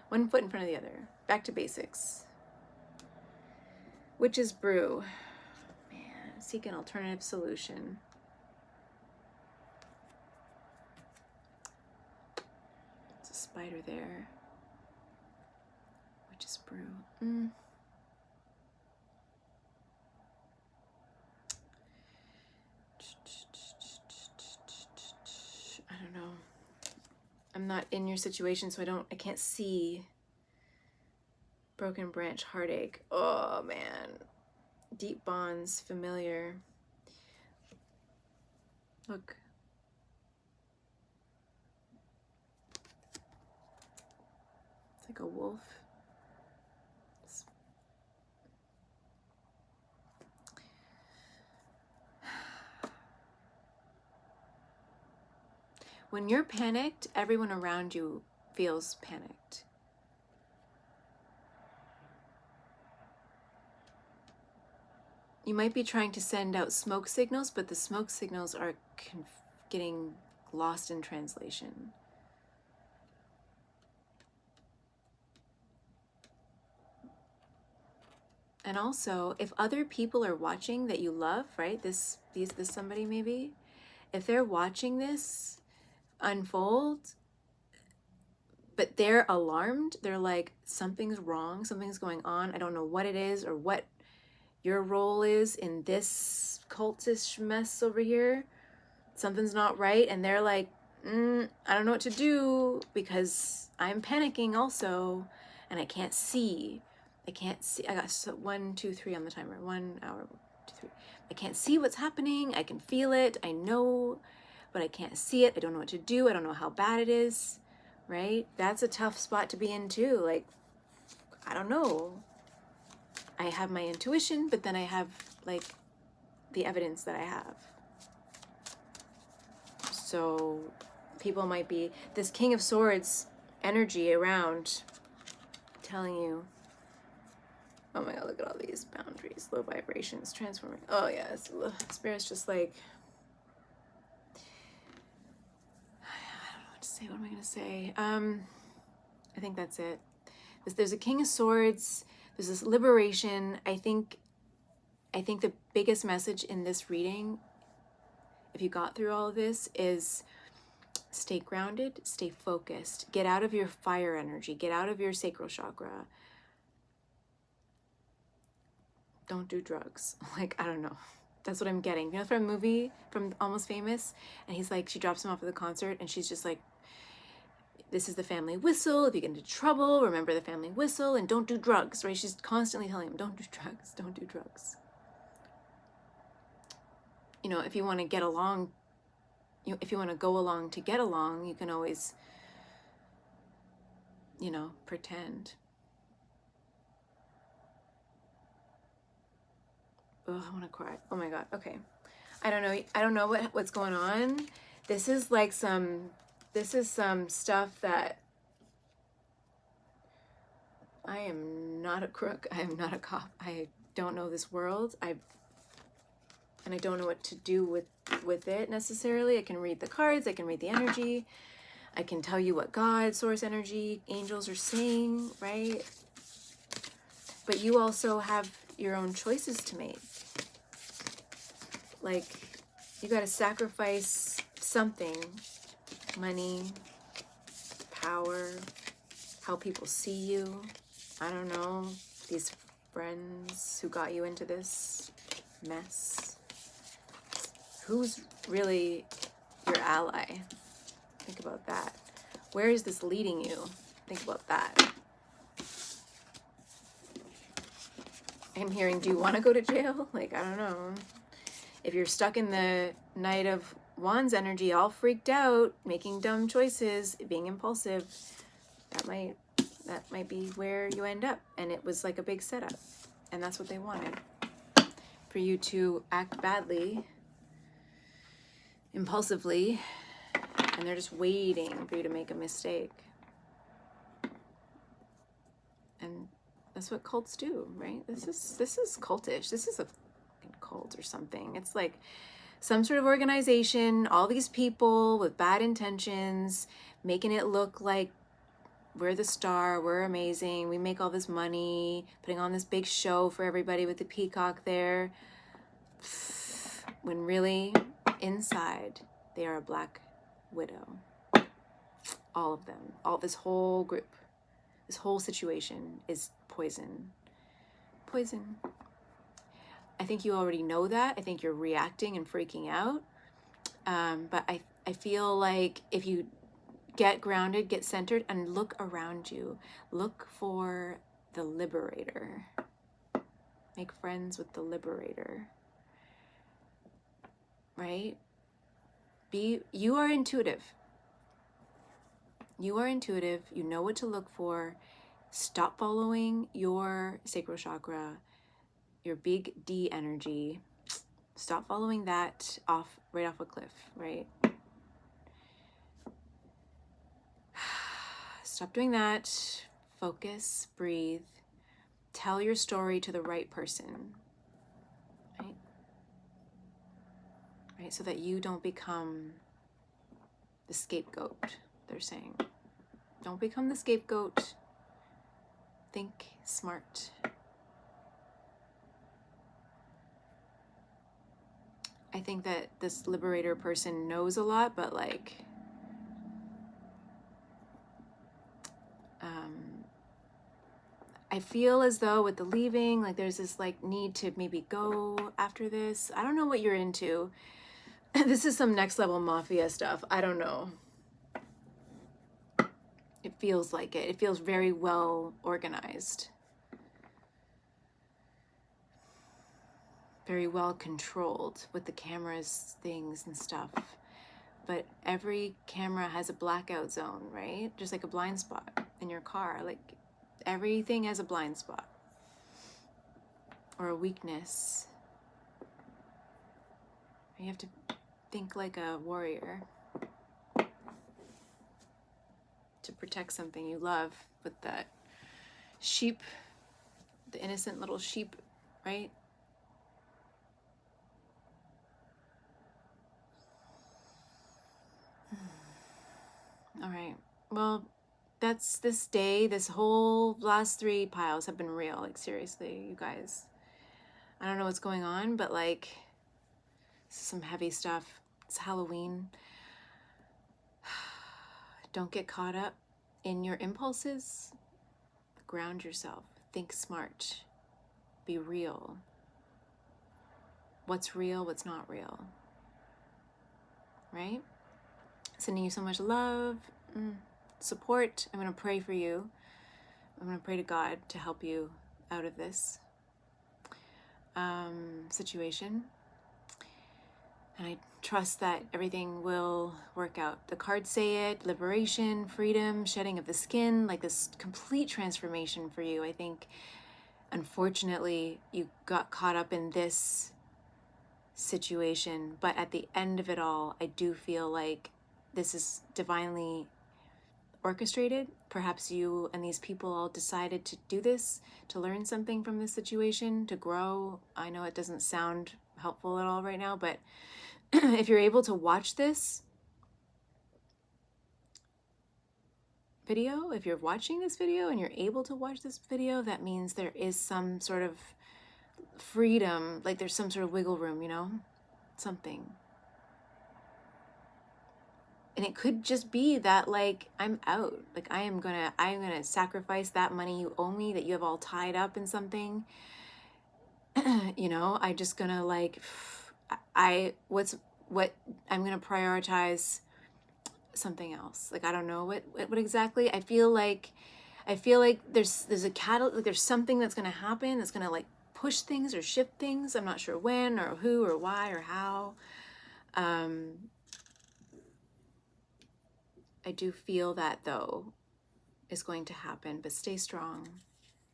1 foot in front of the other. Back to basics. Witch's brew. Man, seek an alternative solution. There's a spider there. Witch's brew. I don't know. I'm not in your situation, so I can't see. Broken branch, heartache. Oh man. Deep bonds, familiar. Look. It's like a wolf. When you're panicked, everyone around you feels panicked. You might be trying to send out smoke signals, but the smoke signals are getting lost in translation. And also, if other people are watching that you love, right? This somebody maybe, if they're watching this unfold, but they're alarmed, they're like, something's wrong, something's going on, I don't know what it is or what your role is in this cultish mess over here, something's not right, and they're like, I don't know what to do because I'm panicking also, and I can't see. I got 1, 2, 3 on the timer. 1 hour, 2, 3. I can't see what's happening. I can feel it. I know, but I can't see it. I don't know what to do. I don't know how bad it is, right? That's a tough spot to be in too. Like, I don't know. I have my intuition, but then I have like the evidence that I have. So people might be, this King of Swords energy around telling you, oh my God, look at all these boundaries, low vibrations, transforming. Oh yeah, Spirit's just like, I don't know what to say. What am I going to say? I think that's it. There's a King of Swords. There's this liberation. I think the biggest message in this reading, if you got through all of this, is stay grounded, stay focused, get out of your fire energy, get out of your sacral chakra. don't do drugs. Like, I don't know. That's what I'm getting. You know, from a movie, from Almost Famous, and he's like, she drops him off at the concert, and she's just like, this is the family whistle. If you get into trouble, remember the family whistle, and don't do drugs, right? She's constantly telling him, don't do drugs, don't do drugs. You know, if you want to get along, if you want to go along to get along, you can always, you know, pretend. Oh, I want to cry. Oh my God. Okay. I don't know what's going on. This is some stuff that I am not a crook. I am not a cop. I don't know this world. And I don't know what to do with it necessarily. I can read the cards. I can read the energy. I can tell you what God, source energy, angels are saying, right? But you also have your own choices to make. Like, you got to sacrifice something. Money, power, how people see you. I don't know. These friends who got you into this mess. Who's really your ally? Think about that. Where is this leading you? Think about that. I'm hearing, do you want to go to jail? Like, I don't know. If you're stuck in the Knight of Wands energy, all freaked out, making dumb choices, being impulsive, that might be where you end up. And it was like a big setup. And that's what they wanted. For you to act badly, impulsively, and they're just waiting for you to make a mistake. And that's what cults do, right? This is cultish. This is a cult or something. It's like some sort of organization, all these people with bad intentions, making it look like we're the star, we're amazing, we make all this money, putting on this big show for everybody with the peacock there, when really inside they are a black widow. All of them, this whole group, this whole situation is poison. Poison. I think you already know that. I think you're reacting and freaking out. But I feel like if you get grounded, get centered, and look around you, look for the liberator. Make friends with the liberator. Right? You are intuitive. You are intuitive. You know what to look for. Stop following your sacral chakra, your big D energy. Stop following that right off a cliff, right? Stop doing that. Focus, breathe. Tell your story to the right person, right? Right, so that you don't become the scapegoat, they're saying. Don't become the scapegoat. Think smart. I think that this liberator person knows a lot, but like, I feel as though with the leaving, like there's this like need to maybe go after this. I don't know what you're into. This is some next level mafia stuff. I don't know. It feels like it. It feels very well organized. Very well controlled with the cameras, things and stuff. But every camera has a blackout zone, right? Just like a blind spot in your car. Like everything has a blind spot or a weakness. You have to think like a warrior to protect something you love with that sheep, the innocent little sheep, right? All right. Well, that's this day. This whole last 3 piles have been real. Like, seriously, you guys. I don't know what's going on, but like, this is some heavy stuff. It's Halloween. Don't get caught up in your impulses. Ground yourself. Think smart. Be real. what's real, what's not real, right? Sending you so much love, support. I'm going to pray for you. I'm going to pray to God to help you out of this situation. And I trust that everything will work out. The cards say it: liberation, freedom, shedding of the skin, like this complete transformation for you. I think, unfortunately, you got caught up in this situation, but at the end of it all, I do feel like this is divinely orchestrated. Perhaps you and these people all decided to do this, to learn something from this situation, to grow. I know it doesn't sound helpful at all right now, but if you're able to watch this video, if you're watching this video and you're able to watch this video, that means there is some sort of freedom, like there's some sort of wiggle room, you know, something. And it could just be that, like, I'm out. Like, I'm gonna sacrifice that money you owe me, that you have all tied up in something. You know, I just gonna, like, I'm gonna prioritize something else. Like, I don't know what exactly. I feel like there's a catalyst, like there's something that's gonna happen that's gonna, like, push things or shift things. I'm not sure when or who or why or how. I do feel that, though, is going to happen, but stay strong,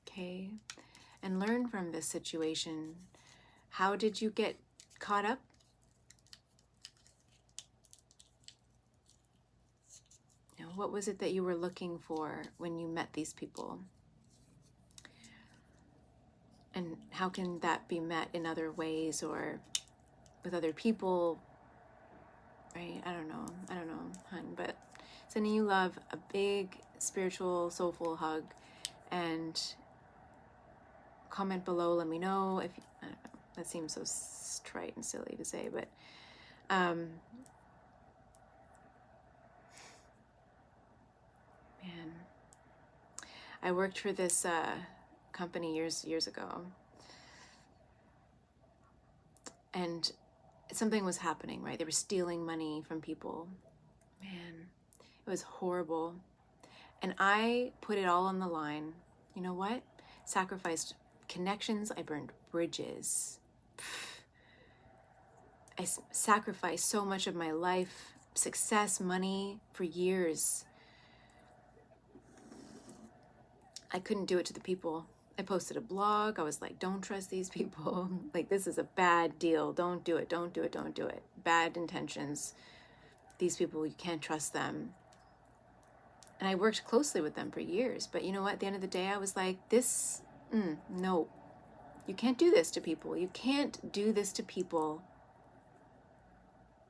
okay? And learn from this situation. How did you get caught up? You know, what was it that you were looking for when you met these people? And how can that be met in other ways or with other people, right? I don't know, hun, but sending you love, a big spiritual, soulful hug, and comment below. Let me know if, I don't know, that seems so trite and silly to say, but man, I worked for this company years ago, and something was happening, right? They were stealing money from people. Man, it was horrible. And I put it all on the line. You know what? Sacrificed connections. I burned bridges. I sacrificed so much of my life, success, money for years. I couldn't do it to the people. I posted a blog. I was like, don't trust these people. Like, this is a bad deal. Don't do it. Don't do it. Don't do it. Bad intentions. These people, you can't trust them. And I worked closely with them for years. But you know what? At the end of the day, I was like, no. You can't do this to people. You can't do this to people.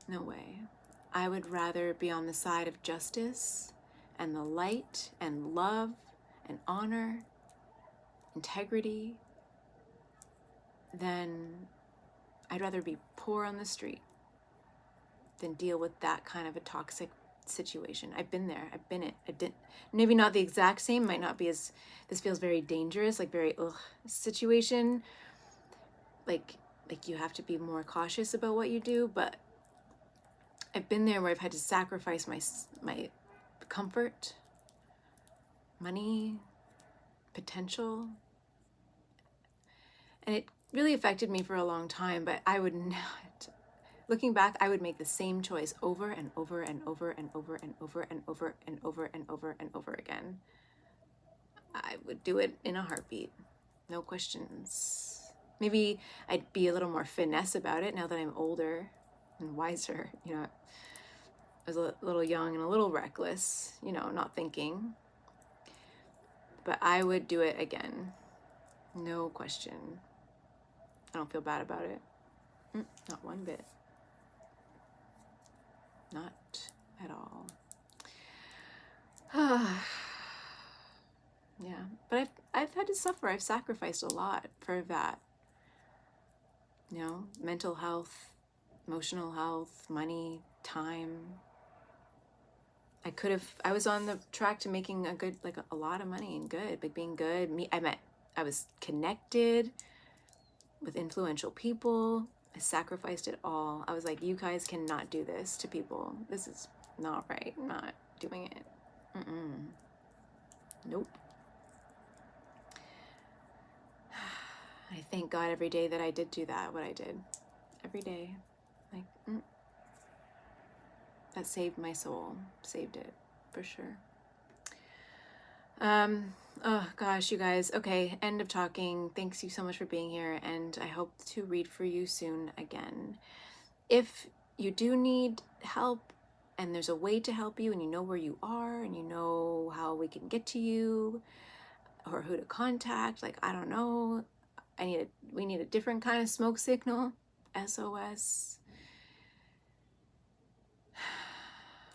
No way. I would rather be on the side of justice and the light and love and honor, integrity, than I'd rather be poor on the street than deal with that kind of a toxic situation. I've been there. I've been it. I didn't, maybe not the exact same, might not be as, this feels very dangerous, like very situation. Like you have to be more cautious about what you do, but I've been there where I've had to sacrifice my comfort, money, potential. And it really affected me for a long time, but I would not, looking back, I would make the same choice over and over and over and over and over and over and over and over and over again. I would do it in a heartbeat, no questions. Maybe I'd be a little more finesse about it now that I'm older and wiser. You know, I was a little young and a little reckless, you know, not thinking. But I would do it again, no question. I don't feel bad about it. Not one bit. Not at all. Yeah, but I've had to suffer. I've sacrificed a lot for that. You know, mental health, emotional health, money, time. I was on the track to making a lot of money and good, like being good. I was connected with influential people. I sacrificed it all. I was like, you guys cannot do this to people. This is not right. I'm not doing it. Nope. I thank God every day that I did do that, what I did. Every day. Like, that saved my soul. Saved it, for sure. Oh gosh, you guys. Okay, end of talking. Thanks you so much for being here, and I hope to read for you soon again. If you do need help and there's a way to help you and you know where you are and you know how we can get to you or who to contact, like, I don't know, we need a different kind of smoke signal, SOS,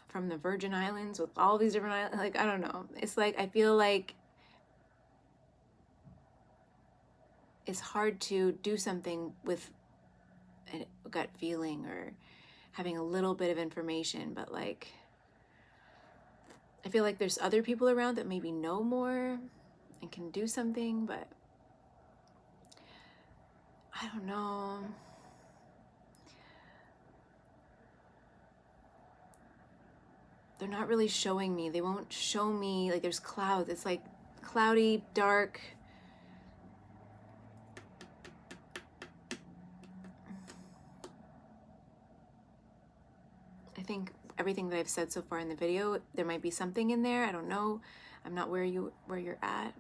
from the Virgin Islands with all these different islands, like, I don't know. It's like, I feel like it's hard to do something with a gut feeling or having a little bit of information, but like, I feel like there's other people around that maybe know more and can do something, but I don't know. They're not really showing me. They won't show me, like, there's clouds. It's like cloudy, dark. I think everything that I've said so far in the video, there might be something in there. I don't know. I'm not where you're at.